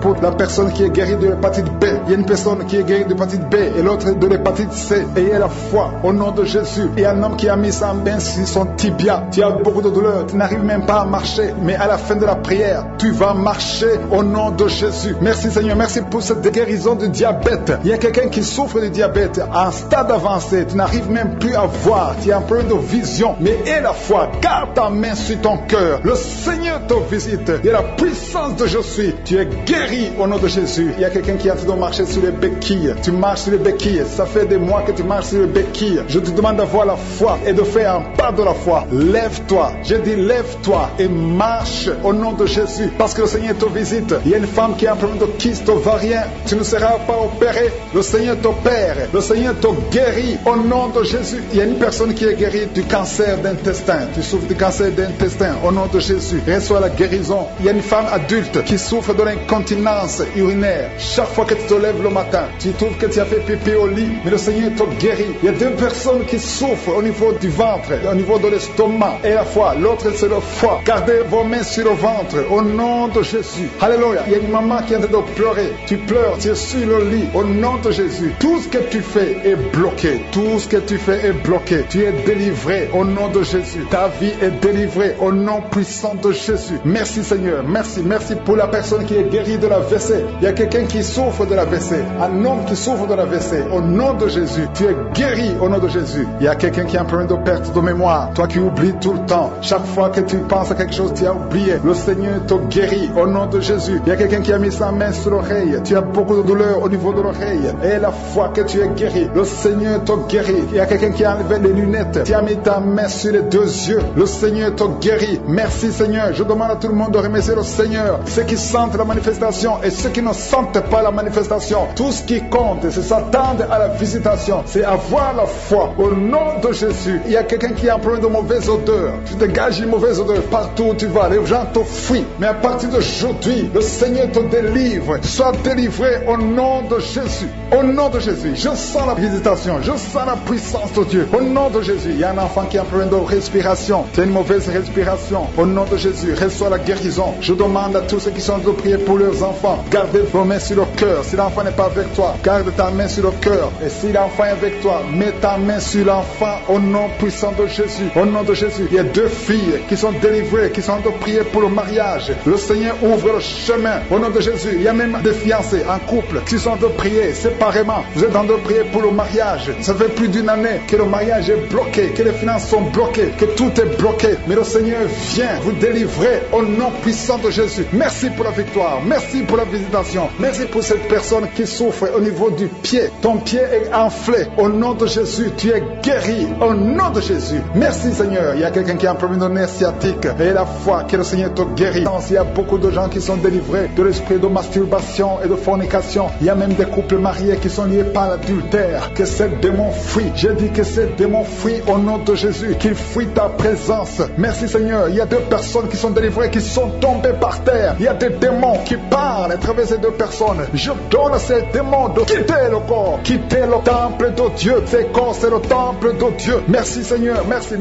pour la personne qui est guérie de l'hépatite B. Il y a une personne qui est guérie de l'hépatite B et l'autre de l'hépatite C. Ayez la foi au nom de Jésus. Il y a un homme qui a mis sa main sur son tibia. Tu as beaucoup de douleur. Tu n'arrives même pas à marcher. Mais à la fin de la prière, tu vas marcher au nom de Jésus. Merci Seigneur. Merci pour cette guérison du diabète. Il y a quelqu'un qui souffre du diabète à un stade avancé. Tu n'arrives même plus à voir. Tu as un problème de vision. Mais aie la foi. Garde ta main sur ton cœur. Le Seigneur te visite. Il y a la puissance de je suis. Tu es guéri au nom de Jésus. Il y a quelqu'un qui est en train de marcher sur les béquilles. Tu marches sur les béquilles. Ça fait des mois que tu marches sur les béquilles. Je te demande d'avoir la foi et de faire un pas de la foi. Lève-toi. J'ai dit lève-toi et marche au nom de Jésus. Parce que le Seigneur te visite. Il y a une femme qui a un problème de kyste ovarien. Tu ne seras pas opéré. Le Seigneur t'opère. Le Seigneur te guérit au nom de Jésus. Il y a une personne qui est guérie du cancer d'intestin. Tu souffres du cancer d'intestin au nom de Jésus. Reçois la guérison. Il y a une femme adulte qui souffre de l'incontinence urinaire. Chaque fois que tu te lèves le matin, tu trouves que tu as fait pipi au lit, mais le Seigneur te guérit. Il y a 2 personnes qui souffrent au niveau du ventre, au niveau de l'estomac et la foi. L'autre c'est le foie. Gardez vos mains sur le ventre au nom de Jésus. Alléluia. Il y a une maman qui est en train de pleurer. Tu pleures, tu es sur le lit au nom de Jésus. Tout ce que tu fais est bloqué. Tout ce que tu fais est bloqué. Tu es délivré au nom de Jésus. Ta vie est délivrée au nom puissant de Jésus. Merci Seigneur. Merci pour la personne qui est guérie de la WC. Il y a quelqu'un qui souffre de la WC. Un homme qui souffre de la WC. Au nom de Jésus. Tu es guéri au nom de Jésus. Il y a quelqu'un qui a un problème de perte de mémoire. Toi qui oublies tout le temps. Chaque fois que tu penses à quelque chose, tu as oublié. Le Seigneur te guérit au nom de Jésus. Il y a quelqu'un qui a mis sa main sur l'oreille. Tu as beaucoup de douleur au niveau de l'oreille. Et la fois que tu es guéri, le Seigneur te guérit. Il y a quelqu'un qui a enlevé les lunettes. Tu as mis ta main sur les 2 yeux. Le Seigneur te guérit. Merci Seigneur. Je demande à tout le monde de remercier le Seigneur. Ceux qui sentent la manifestation et ceux qui ne sentent pas la manifestation. Tout ce qui compte, c'est s'attendre à la visitation. C'est avoir la foi au nom de Jésus. Il y a quelqu'un qui a un problème de mauvaise odeur. Tu dégages une mauvaise odeur partout où tu vas. Les gens te fuient. Mais à partir d'aujourd'hui, le Seigneur te délivre. Sois délivré au nom de Jésus. Au nom de Jésus. Je sens la visitation. Je sens la puissance de Dieu. Au nom de Jésus. Il y a un enfant qui a un problème de respiration. Tu as une mauvaise respiration. Au nom de Jésus. Reçois la guérison. Je demande à tous ceux qui sont en train de prier pour leurs enfants. Gardez vos mains sur le cœur. Si l'enfant n'est pas avec toi, garde ta main sur le cœur. Et si l'enfant est avec toi, mets ta main sur l'enfant au nom puissant de Jésus. Au nom de Jésus. Il y a 2 filles qui sont délivrées, qui sont en train de prier pour le mariage. Le Seigneur ouvre le chemin. Au nom de Jésus. Il y a même des fiancés en couple qui sont en train de prier séparément. Vous êtes en train de prier pour le mariage. Ça fait plus d'1 année que le mariage est bloqué, que les finances sont bloquées, que tout est bloqué. Mais le Seigneur vient vous délivrer au nom puissant de Jésus. Merci pour la victoire. Merci pour la visitation. Merci pour cette personne qui souffre au niveau du pied. Ton pied est enflé. Au nom de Jésus, tu es guéri. Au nom de Jésus. Merci Seigneur. Il y a quelqu'un qui a un problème de nerf sciatique. Et la foi que le Seigneur te guérit. Il y a beaucoup de gens qui sont délivrés de l'esprit de masturbation et de fornication. Il y a même des couples mariés qui sont liés par l'adultère. Que ces démons fuient. J'ai dit que ces démons fuient au nom de Jésus. Qu'ils fuient ta présence. Merci Seigneur. Il y a 2 personnes qui sont délivrées, qui sont tombées par terre. Il y a des démons qui partent parle à travers ces deux personnes. Je donne à ces démons de quitter le corps, quitter le temple de Dieu. Ces corps, c'est le temple de Dieu. Merci Seigneur, merci.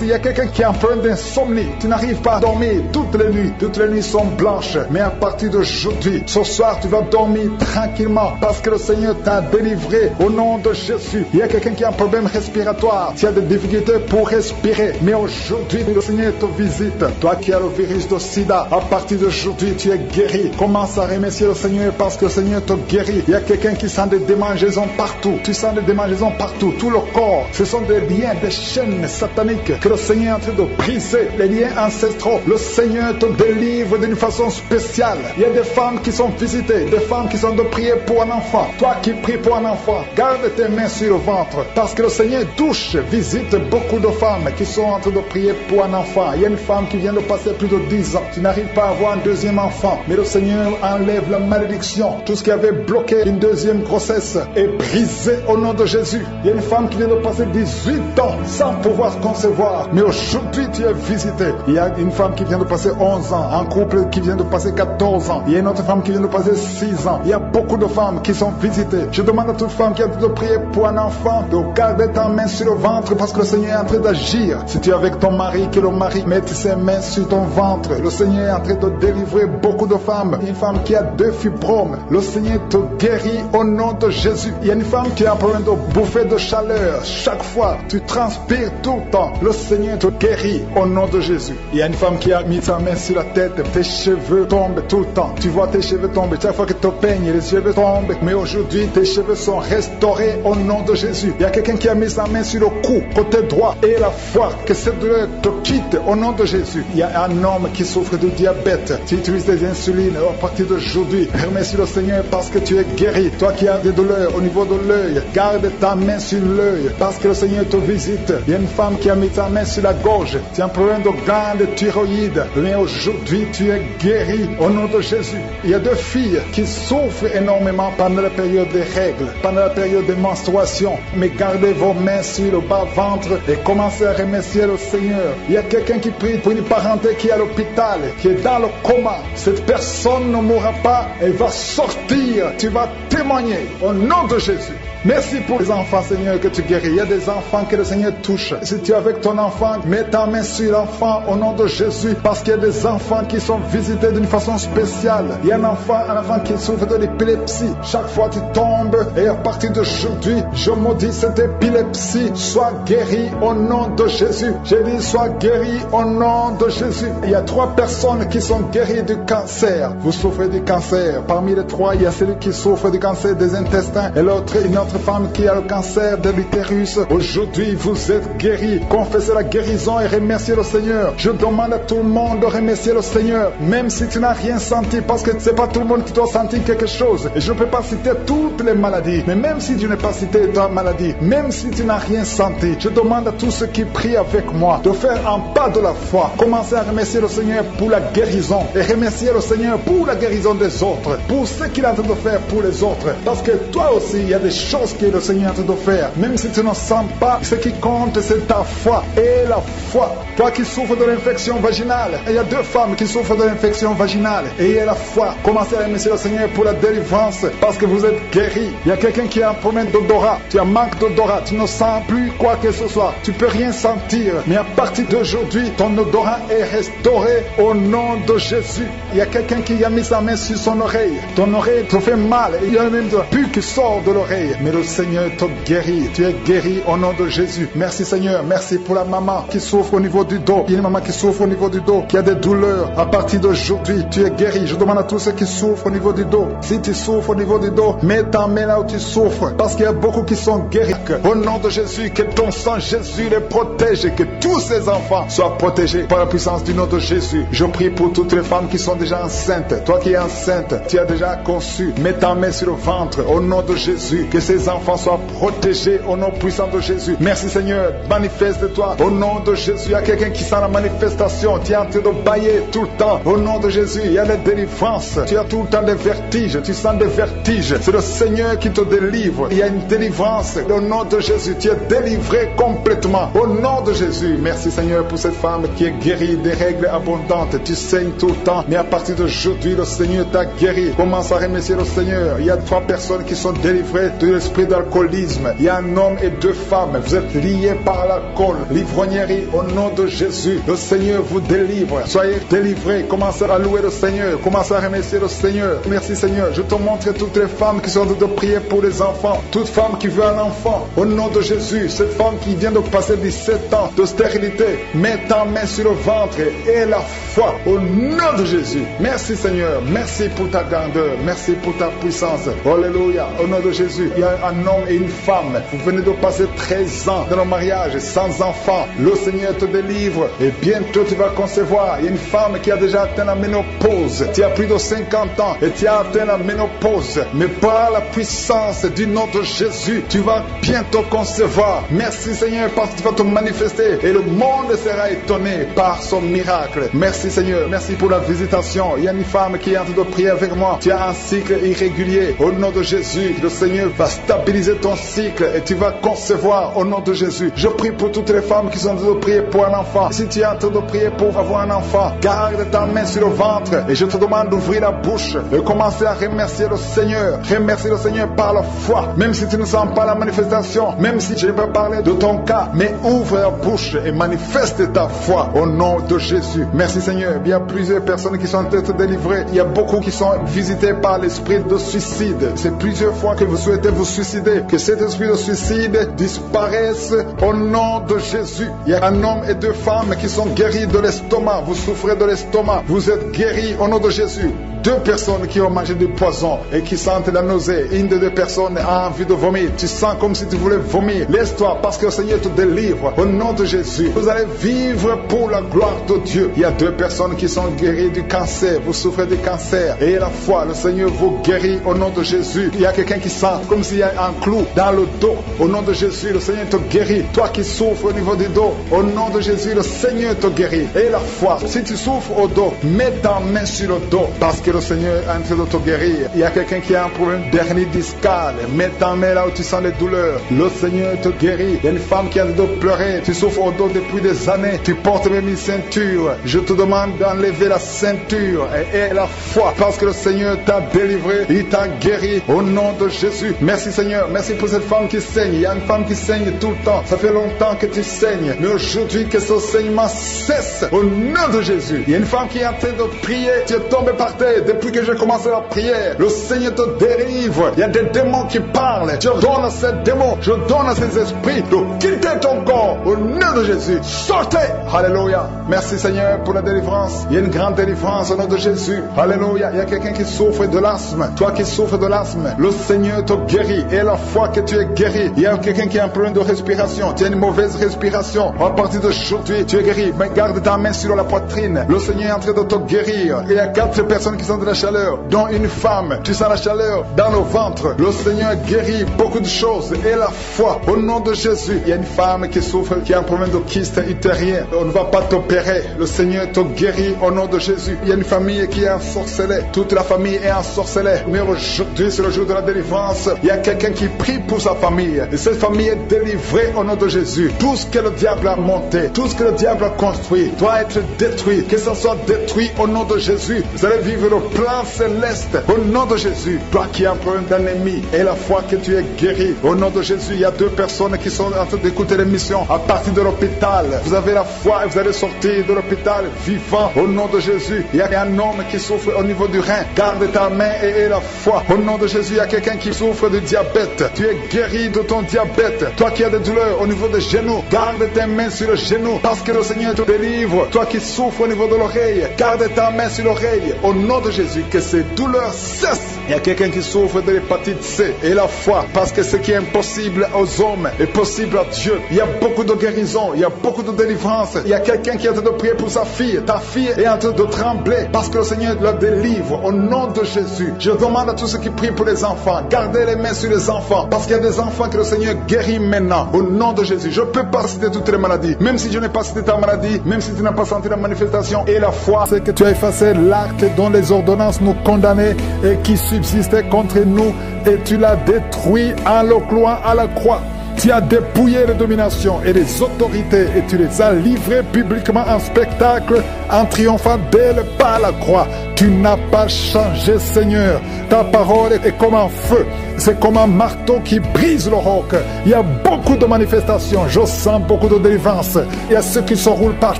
Il y a quelqu'un qui est en problème d'insomnie. Tu n'arrives pas à dormir toutes les nuits. Toutes les nuits sont blanches. Mais à partir d'aujourd'hui, ce soir, tu vas dormir tranquillement parce que le Seigneur t'a délivré au nom de Jésus. Il y a quelqu'un qui a un problème respiratoire. Tu as des difficultés pour respirer. Mais aujourd'hui, le Seigneur te visite. Toi qui as le virus de sida, à partir d'aujourd'hui, tu es guéri. Commence à remercier le Seigneur parce que le Seigneur te guérit. Il y a quelqu'un qui sent des démangeaisons partout. Tu sens des démangeaisons partout. Tout le corps. Ce sont des liens, des chaînes sataniques que le Seigneur est en train de briser. Les liens ancestraux. Le Seigneur te délivre d'une façon spéciale. Il y a des femmes qui sont visitées. Des femmes qui sont de prier pour un enfant. Toi qui pries pour un enfant, garde tes mains sur le ventre. Parce que le Seigneur touche, visite beaucoup de femmes qui sont en train de prier pour un enfant. Il y a une femme qui vient de passer plus de 10 ans. Tu n'arrives pas à avoir un deuxième enfant. Mais le Seigneur enlève la malédiction. Tout ce qui avait bloqué une deuxième grossesse est brisé au nom de Jésus. Il y a une femme qui vient de passer 18 ans sans pouvoir concevoir. Mais aujourd'hui, tu es visité. Il y a une femme qui vient de passer 11 ans. Un couple qui vient de passer 14 ans. Il y a une autre femme qui vient de passer 6 ans. Il y a beaucoup de femmes qui sont visitées. Je demande à toute femme qui a de prier pour un enfant de garder ta main sur le ventre parce que le Seigneur est en train d'agir. Si tu es avec ton mari, que le mari mette ses mains sur ton ventre. Le Seigneur est en train de délivrer beaucoup de femmes. Une femme qui a 2 fibromes. Le Seigneur te guérit au nom de Jésus. Il y a une femme qui a un problème de bouffée de chaleur. Chaque fois, tu transpires tout le temps. Le Seigneur te guérit au nom de Jésus. Il y a une femme qui a mis sa main sur la tête. Tes cheveux tombent tout le temps. Tu vois tes cheveux tomber. Chaque fois que tu peignes, les cheveux tombent. Mais aujourd'hui, tes cheveux sont restaurés au nom de Jésus. Il y a quelqu'un qui a mis sa main sur le cou, côté droit, et la foi, que cette douleur te quitte au nom de Jésus. Il y a un homme qui souffre de diabète. Tu utilises des insulines à partir d'aujourd'hui. Remercie le Seigneur parce que tu es guéri. Toi qui as des douleurs au niveau de l'œil, garde ta main sur l'œil parce que le Seigneur te visite. Il y a une femme qui a mis sa main sur la gorge. Tu as un problème de glande thyroïde. Mais aujourd'hui, tu es guéri au nom de Jésus. Il y a 2 filles qui souffrent énormément pendant la période des règles, pendant la période des menstruations. Mais gardez vos mains sur le bas-ventre et commencez à remercier le Seigneur. Il y a quelqu'un qui prie pour une parenté qui est à l'hôpital, qui est dans le coma. Cette personne ne mourra pas, elle va sortir. Tu vas témoigner au nom de Jésus. Merci pour les enfants, Seigneur, que tu guéris. Il y a des enfants que le Seigneur touche. Si tu es avec ton enfant, mets ta main sur l'enfant au nom de Jésus, parce qu'il y a des enfants qui sont visités d'une façon spéciale. Il y a un enfant qui souffre de l'épilepsie. Chaque fois tu tombes, et à partir d'aujourd'hui, je maudis cette épilepsie. Sois guéri au nom de Jésus. J'ai dit, sois guéri au nom de Jésus. Il y a 3 personnes qui sont guéries du cancer. Vous souffrez du cancer. Parmi les 3, il y a celui qui souffre du cancer des intestins, et l'autre, une autre femme qui a le cancer de l'utérus. Aujourd'hui, vous êtes guéris. Confessez la guérison et remerciez le Seigneur. Je demande à tout le monde de remercier le Seigneur, même si tu n'as rien senti, parce que c'est pas tout le monde qui doit sentir quelque chose. Et je ne peux pas citer toutes les maladies, mais même si tu n'as pas cité ta maladie, même si tu n'as rien senti, je demande à tous ceux qui prient avec moi de faire un pas de la foi. Commencez à remercier le Seigneur pour la guérison et remercier le Seigneur pour la guérison des autres, pour ce qu'il est en train de faire pour les autres. Parce que toi aussi, il y a des choses que le Seigneur est en train de faire. Même si tu ne sens pas, ce qui compte, c'est ta foi. Et la foi. Toi qui souffres de l'infection vaginale, il y a 2 femmes qui souffrent de l'infection vaginale. Et il y a la foi. Commencez à remercier le Seigneur pour la délivrance, parce que vous êtes guéris. Il y a quelqu'un qui a un problème d'odorat. Tu as un manque d'odorat. Tu ne sens plus quoi que ce soit. Tu peux rien sentir. Mais à partir d'aujourd'hui, ton odorat est restauré au nom de Jésus. Il y a quelqu'un qui a mis sa main sur son oreille. Ton oreille te fait mal. Il y a même de la pus qui sort de l'oreille. Mais le Seigneur te guérit. Tu es guéri au nom de Jésus. Merci Seigneur. Merci pour la maman qui souffre au niveau du dos. Il y a une maman qui souffre au niveau du dos, qui a des douleurs. À partir d'aujourd'hui, tu es guéri. Je demande à tous ceux qui souffrent au niveau du dos. Si tu souffres au niveau du dos, mets ta main là où tu souffres. Parce qu'il y a beaucoup qui sont guéris. Au nom de Jésus, que ton sang Jésus les protège et que tous ces enfants soient protégés par la puissance du nom de Jésus. Je prie pour toutes les femmes qui sont déjà enceintes. Toi qui es enceinte, tu as déjà conçu. Mets ta main sur le ventre. Au nom de Jésus, que ces ces enfants soient protégés au nom puissant de Jésus. Merci Seigneur, manifeste-toi au nom de Jésus. Il y a quelqu'un qui sent la manifestation, tu es en train de bailler tout le temps. Au nom de Jésus, il y a la délivrance. Tu as tout le temps des vertiges, tu sens des vertiges. C'est le Seigneur qui te délivre. Il y a une délivrance. Au nom de Jésus, tu es délivré complètement. Au nom de Jésus, merci Seigneur pour cette femme qui est guérie des règles abondantes. Tu saignes tout le temps, mais à partir d'aujourd'hui, le Seigneur t'a guéri. Commence à remercier le Seigneur. Il y a 3 personnes qui sont délivrées de l'esprit d'alcoolisme. Il y a un homme et 2 femmes. Vous êtes liés par l'alcool, l'ivrognerie. Au nom de Jésus, le Seigneur vous délivre. Soyez délivrés. Commencez à louer le Seigneur. Commencez à remercier le Seigneur. Merci Seigneur. Je te montre toutes les femmes qui sont en train de prier pour les enfants. Toute femme qui veut un enfant. Au nom de Jésus, cette femme qui vient de passer 17 ans de stérilité, mets ta main sur le ventre et la foi. Au nom de Jésus. Merci Seigneur. Merci pour ta grandeur. Merci pour ta puissance. Alléluia. Au nom de Jésus, il y a un homme et une femme. Vous venez de passer 13 ans dans le mariage sans enfant. Le Seigneur te délivre et bientôt tu vas concevoir. Il y a une femme qui a déjà atteint la ménopause. Tu as plus de 50 ans et tu as atteint la ménopause. Mais par la puissance du nom de Jésus, tu vas bientôt concevoir. Merci Seigneur parce que tu vas te manifester et le monde sera étonné par son miracle. Merci Seigneur. Merci pour la visitation. Il y a une femme qui est en train de prier avec moi. Tu as un cycle irrégulier. Au nom de Jésus, le Seigneur va stabiliser ton cycle et tu vas concevoir au nom de Jésus. Je prie pour toutes les femmes qui sont en train de prier pour un enfant. Si tu es en train de prier pour avoir un enfant, garde ta main sur le ventre et je te demande d'ouvrir la bouche et commencer à remercier le Seigneur. Remercier le Seigneur par la foi. Même si tu ne sens pas la manifestation, même si je vais parler de ton cas, mais ouvre la bouche et manifeste ta foi au nom de Jésus. Merci Seigneur. Il y a plusieurs personnes qui sont en train de délivrer. Il y a beaucoup qui sont visités par l'esprit de suicide. C'est plusieurs fois que vous souhaitez vous suicider. Que cet esprit de suicide disparaisse au nom de Jésus. Il y a un homme et 2 femmes qui sont guéris de l'estomac. Vous souffrez de l'estomac. Vous êtes guéris au nom de Jésus. 2 personnes qui ont mangé du poison et qui sentent la nausée. Une des 2 personnes a envie de vomir. Tu sens comme si tu voulais vomir. Laisse-toi parce que le Seigneur te délivre. Au nom de Jésus, vous allez vivre pour la gloire de Dieu. Il y a 2 personnes qui sont guéries du cancer. Vous souffrez du cancer. Et la foi, le Seigneur vous guérit au nom de Jésus. Il y a quelqu'un qui sent comme s'il y a un clou dans le dos. Au nom de Jésus, le Seigneur te guérit. Toi qui souffres au niveau du dos, au nom de Jésus, le Seigneur te guérit. Et la foi, si tu souffres au dos, mets ta main sur le dos parce que le Seigneur est en train de te guérir. Il y a quelqu'un qui a un problème d'hernie discale. Mets ta main là où tu sens les douleurs. Le Seigneur te guérit. Il y a une femme qui a le dos pleurer. Tu souffres au dos depuis des années. Tu portes même une ceinture. Je te demande d'enlever la ceinture et la foi parce que le Seigneur t'a délivré. Il t'a guéri au nom de Jésus. Merci Seigneur. Merci pour cette femme qui saigne. Il y a une femme qui saigne tout le temps. Ça fait longtemps que tu saignes. Mais aujourd'hui que ce saignement cesse au nom de Jésus. Il y a une femme qui est en train de prier. Tu es tombé par terre depuis que j'ai commencé la prière. Le Seigneur te délivre. Il y a des démons qui parlent. Je donne à ces démons, je donne à ces esprits de quitter ton corps au nom de Jésus. Sortez. Alléluia. Merci Seigneur pour la délivrance. Il y a une grande délivrance au nom de Jésus. Alléluia. Il y a quelqu'un qui souffre de l'asthme. Toi qui souffres de l'asthme, le Seigneur te guérit. Et la foi que tu es guéri. Il y a quelqu'un qui a un problème de respiration. Tu as une mauvaise respiration. À partir d'aujourd'hui, tu es guéri. Mais garde ta main sur la poitrine. Le Seigneur est en train de te guérir. Il y a 4 personnes qui sont de la chaleur, dont une femme. Tu sens la chaleur dans le ventre. Le Seigneur guérit beaucoup de choses. Et la foi, au nom de Jésus. Il y a une femme qui souffre, qui a un problème de kyste utérien. On ne va pas t'opérer. Le Seigneur te guérit au nom de Jésus. Il y a une famille qui est ensorcelée. Toute la famille est ensorcelée. Mais aujourd'hui, c'est le jour de la délivrance. Il y a quelqu'un qui prie pour sa famille. Et cette famille est délivrée au nom de Jésus. Tout ce que le diable a monté, tout ce que le diable a construit, doit être détruit. Que ça soit détruit au nom de Jésus. Vous allez vivre le plan céleste au nom de Jésus. Toi qui as un problème d'ennemi et la foi que tu es guéri. Au nom de Jésus, il y a 2 personnes qui sont en train d'écouter l'émission à partir de l'hôpital. Vous avez la foi et vous allez sortir de l'hôpital vivant. Au nom de Jésus, il y a un homme qui souffre au niveau du rein. Garde ta main et la foi. Au nom de Jésus, il y a quelqu'un qui souffre de diabète. Tu es guéri de ton diabète. Toi qui as des douleurs au niveau des genoux, garde tes mains sur le genou parce que le Seigneur te délivre. Toi qui souffres au niveau de l'oreille, garde ta main sur l'oreille. Au nom de Jésus, que ces douleurs cessent. Il y a quelqu'un qui souffre de l'hépatite C et la foi, parce que ce qui est impossible aux hommes est possible à Dieu. Il y a beaucoup de guérison, il y a beaucoup de délivrance. Il y a quelqu'un qui est en train de prier pour sa fille. Ta fille est en train de trembler parce que le Seigneur la délivre au nom de Jésus. Je demande à tous ceux qui prient pour les enfants, gardez les mains sur les enfants, parce qu'il y a des enfants que le Seigneur guérit maintenant au nom de Jésus. Je ne peux pas citer toutes les maladies, même si je n'ai pas cité ta maladie, même si tu n'as pas senti la manifestation. Et la foi, c'est que tu as effacé l'acte dont les ordonnances nous condamnaient et qui subsistait contre nous, et tu l'as détruit en le clouant à la croix. Tu as dépouillé les dominations et les autorités et tu les as livrées publiquement en spectacle en triomphant d'elles par la croix. Tu n'as pas changé, Seigneur. Ta parole est comme un feu. C'est comme un marteau qui brise le roc. Il y a beaucoup de manifestations. Je sens beaucoup de délivrance. Il y a ceux qui se roulent par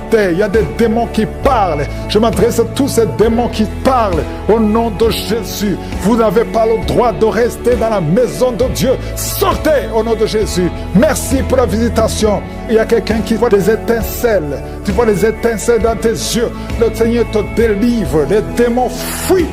terre. Il y a des démons qui parlent. Je m'adresse à tous ces démons qui parlent. Au nom de Jésus, vous n'avez pas le droit de rester dans la maison de Dieu. Sortez au nom de Jésus. Merci pour la visitation. Il y a quelqu'un qui voit des étincelles. Tu vois les étincelles dans tes yeux. Le Seigneur te délivre. Les démons fuient.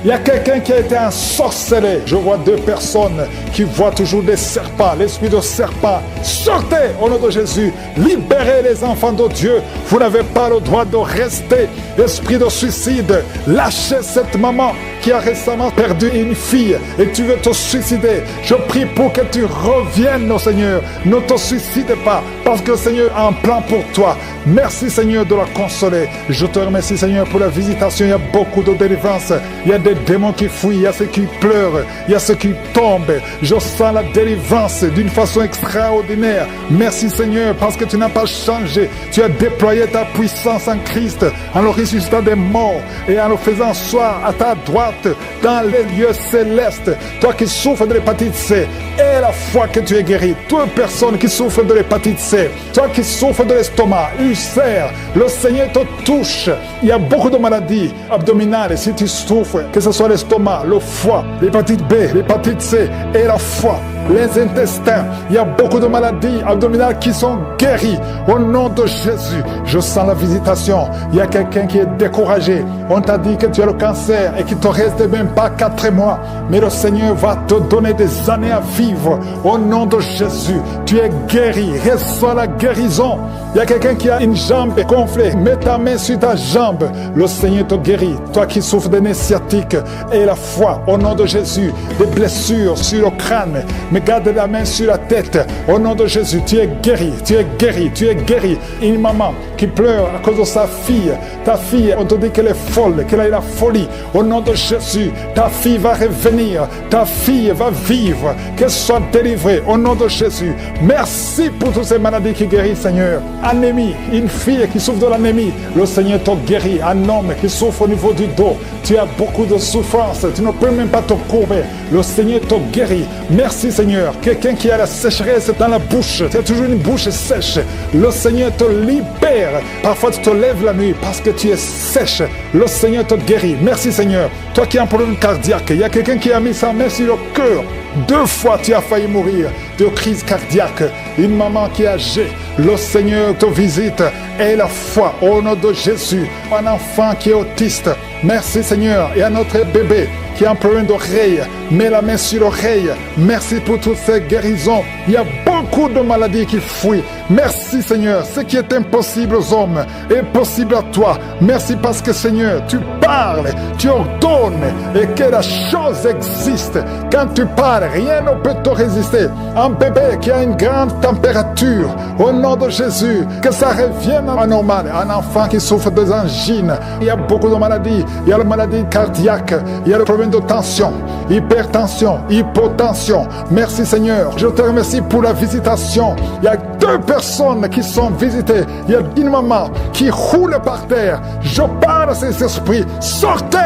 Il y a quelqu'un qui a été ensorcelé. Je vois deux personnes qui voient toujours des serpents, l'esprit de serpent. Sortez au nom de Jésus. Libérez les enfants de Dieu. Vous n'avez pas le droit de rester. Esprit de suicide, lâchez cette maman qui a récemment perdu une fille et tu veux te suicider. Je prie pour que tu reviennes au Seigneur. Ne te suicide pas parce que le Seigneur a un plan pour toi. Merci Seigneur de la consoler. Je te remercie Seigneur pour la visitation. Il y a beaucoup de délivrance. Il y a des démons qui fuient, il y a ceux qui pleurent, il y a ceux qui tombent. Je sens la délivrance d'une façon extraordinaire. Merci Seigneur parce que tu n'as pas changé. Tu as déployé ta puissance en Christ en le ressuscitant des morts et en le faisant asseoir à ta droite dans les lieux célestes. Toi qui souffres de l'hépatite C, et la foi que tu es guéri. Toi personne qui souffre de l'hépatite C, toi qui souffres de l'estomac, ulcère, le Seigneur te touche. Il y a beaucoup de maladies abdominales. Si tu souffres, que ce soit l'estomac, le foie, l'hépatite B, l'hépatite C et la foi, les intestins, il y a beaucoup de maladies abdominales qui sont guéries au nom de Jésus. Je sens la visitation. Il y a quelqu'un qui est découragé. On t'a dit que tu as le cancer et qu'il te reste même pas 4 mois, mais le Seigneur va te donner des années à vivre au nom de Jésus. Tu es guéri. Reçois la guérison. Il y a quelqu'un qui a une jambe gonflée. Mets ta main sur ta jambe. Le Seigneur te guérit. Toi qui souffres de nez sciatique et la foi au nom de Jésus. Des blessures sur le crâne. Mais garde la main sur la tête. Au nom de Jésus, tu es guéri. Tu es guéri. Tu es guéri. Une maman qui pleure à cause de sa fille. Ta fille, on te dit qu'elle est folle, qu'elle a eu la folie. Au nom de Jésus, ta fille va revenir. Ta fille va vivre. Qu'elle soit délivrée au nom de Jésus. Merci pour toutes ces maladies qui guérissent, Seigneur. Anémie, une fille qui souffre de l'anémie, le Seigneur te guérit. Un homme qui souffre au niveau du dos, tu as beaucoup de souffrance, tu ne peux même pas te courber, le Seigneur te guérit. Merci Seigneur. Quelqu'un qui a la sécheresse dans la bouche, tu as toujours une bouche sèche, le Seigneur te libère. Parfois tu te lèves la nuit parce que tu es sèche, le Seigneur te guérit. Merci Seigneur. Toi qui as un problème cardiaque, il y a quelqu'un qui a mis sa main sur le cœur. 2 fois tu as failli mourir de crise cardiaque. Une maman qui est âgée, le Seigneur te visite. Et la foi au nom de Jésus. Un enfant qui est autiste, merci Seigneur. Et un autre bébé qui a un problème d'oreille, mets la main sur l'oreille. Merci pour toutes ces guérisons. Il y a beaucoup de maladies qui fuient. Merci Seigneur. Ce qui est impossible aux hommes est possible à toi. Merci parce que Seigneur, tu parles, tu ordonnes et que la chose existe. Quand tu parles, rien ne peut te résister. Un bébé qui a une grande température, au nom de Jésus, que ça revienne à normal. Un enfant qui souffre des angines. Il y a beaucoup de maladies. Il y a la maladie cardiaque. Il y a le problème de tension, hypertension, hypotension. Merci Seigneur. Je te remercie pour la visitation. Il y a 2 personnes qui sont visitées. Il y a une maman qui roule par terre. Je parle à ces esprits. Sortez!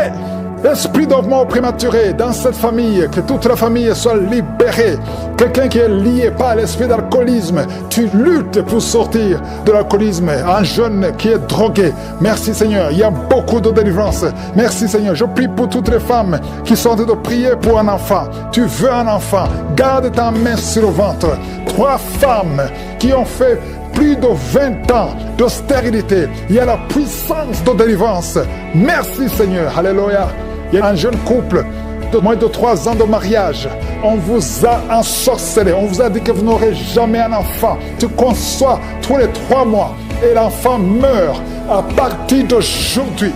Esprit de mort prématuré dans cette famille, que toute la famille soit libérée. Quelqu'un qui est lié par l'esprit d'alcoolisme, tu luttes pour sortir de l'alcoolisme. Un jeune qui est drogué, merci Seigneur, il y a beaucoup de délivrance. Merci Seigneur, je prie pour toutes les femmes qui sont en train de prier pour un enfant. Tu veux un enfant, garde ta main sur le ventre. 3 femmes qui ont fait plus de 20 ans de stérilité. Il y a la puissance de délivrance. Merci Seigneur, alléluia. Il y a un jeune couple de moins de 3 ans de mariage, on vous a ensorcelé, on vous a dit que vous n'aurez jamais un enfant. Tu conçois tous les 3 mois et l'enfant meurt. À partir d'aujourd'hui,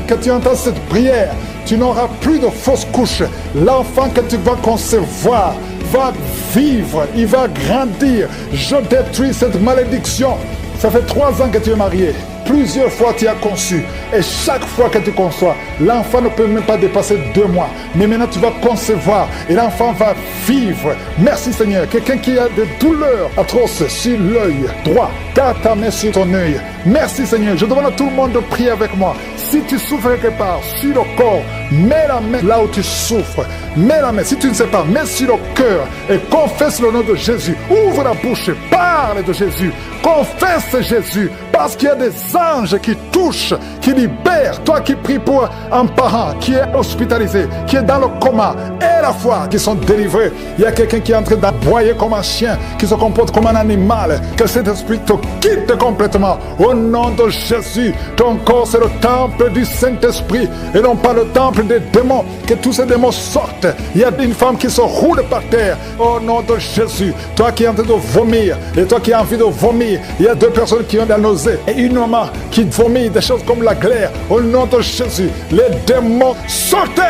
que tu entends cette prière, tu n'auras plus de fausses couches. L'enfant que tu vas concevoir va vivre, il va grandir. Je détruis cette malédiction. Ça fait 3 ans que tu es marié. Plusieurs fois tu as conçu. Et chaque fois que tu conçois, l'enfant ne peut même pas dépasser 2 mois. Mais maintenant tu vas concevoir et l'enfant va vivre. Merci Seigneur. Quelqu'un qui a des douleurs atroces sur l'œil droit, garde ta main sur ton œil. Merci Seigneur. Je demande à tout le monde de prier avec moi. Si tu souffres quelque part sur le corps, mets la main là où tu souffres. Mets la main, si tu ne sais pas, mets sur le cœur et confesse le nom de Jésus. Ouvre la bouche et parle de Jésus. Confesse Jésus, parce qu'il y a des anges qui touchent, qui libèrent. Toi qui pries pour un parent qui est hospitalisé, qui est dans le coma, et la foi, qui sont délivrés. Il y a quelqu'un qui est en train d'aboyer comme un chien, qui se comporte comme un animal. Que cet esprit te quitte complètement. Au nom de Jésus, ton corps c'est le temple du Saint-Esprit et non pas le temple des démons. Que tous ces démons sortent. Il y a une femme qui se roule par terre. Au nom de Jésus, toi qui es en train de vomir et toi qui as envie de vomir, il y a 2 personnes qui ont la nausée et une maman qui vomit des choses comme la glaire. Au nom de Jésus, les démons sortez.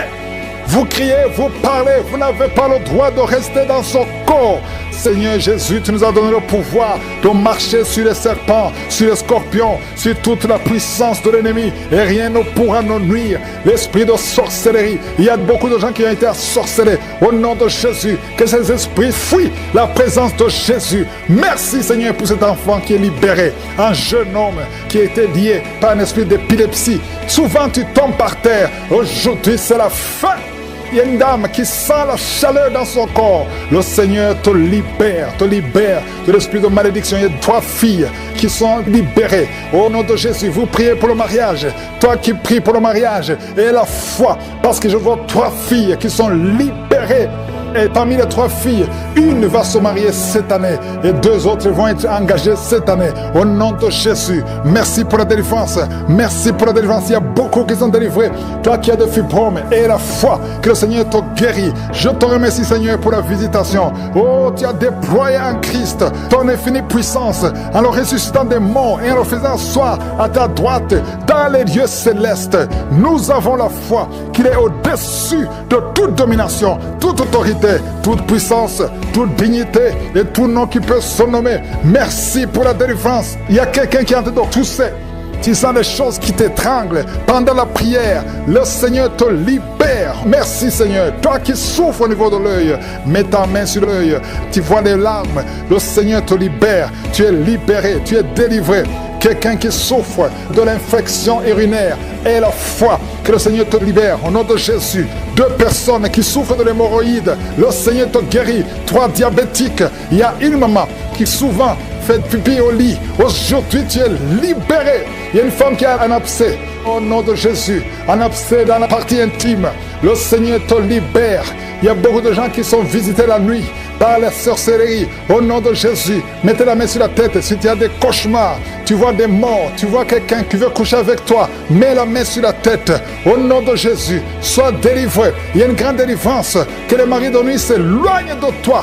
Vous criez, vous parlez, vous n'avez pas le droit de rester dans son corps. Seigneur Jésus, tu nous as donné le pouvoir de marcher sur les serpents, sur les scorpions, sur toute la puissance de l'ennemi et rien ne pourra nous nuire. L'esprit de sorcellerie, il y a beaucoup de gens qui ont été ensorcelés. Au nom de Jésus, que ces esprits fuient la présence de Jésus. Merci Seigneur pour cet enfant qui est libéré, un jeune homme qui a été lié par un esprit d'épilepsie. Souvent tu tombes par terre, aujourd'hui c'est la fin. Il y a une dame qui sent la chaleur dans son corps. Le Seigneur te libère de l'esprit de malédiction. Il y a 3 filles qui sont libérées. Au nom de Jésus, vous priez pour le mariage. Toi qui pries pour le mariage, et la foi, parce que je vois 3 filles qui sont libérées. Et parmi les 3 filles, une va se marier cette année et 2 autres vont être engagées cette année. Au nom de Jésus, merci pour la délivrance. Merci pour la délivrance. Il y a beaucoup qui sont délivrés. Toi qui as des fibromes et la foi que le Seigneur te guérit. Je te remercie Seigneur pour la visitation. Oh, tu as déployé en Christ ton infinie puissance en le ressuscitant des morts et en le faisant asseoir à ta droite dans les lieux célestes. Nous avons la foi qu'il est au-dessus de toute domination, toute autorité, toute puissance, toute dignité et tout nom qui peut se nommer. Merci pour la délivrance. Il y a quelqu'un qui est en train de tousser. Tu sens des choses qui t'étranglent pendant la prière. Le Seigneur te libère. Merci Seigneur. Toi qui souffres au niveau de l'œil, mets ta main sur l'œil. Tu vois les larmes. Le Seigneur te libère. Tu es libéré. Tu es délivré. Quelqu'un qui souffre de l'infection urinaire, et la foi que le Seigneur te libère au nom de Jésus. 2 personnes qui souffrent de l'hémorroïde, le Seigneur te guérit. 3 diabétiques, il y a une maman qui souvent fait pipi au lit. Aujourd'hui tu es libéré. Il y a une femme qui a un abcès. Au nom de Jésus, un abcès dans la partie intime, le Seigneur te libère. Il y a beaucoup de gens qui sont visités la nuit par la sorcellerie. Au nom de Jésus, mettez la main sur la tête. Si tu as des cauchemars, tu vois des morts, tu vois quelqu'un qui veut coucher avec toi, mets la main sur la tête. Au nom de Jésus, sois délivré. Il y a une grande délivrance. Que les maris de nuit s'éloignent de toi.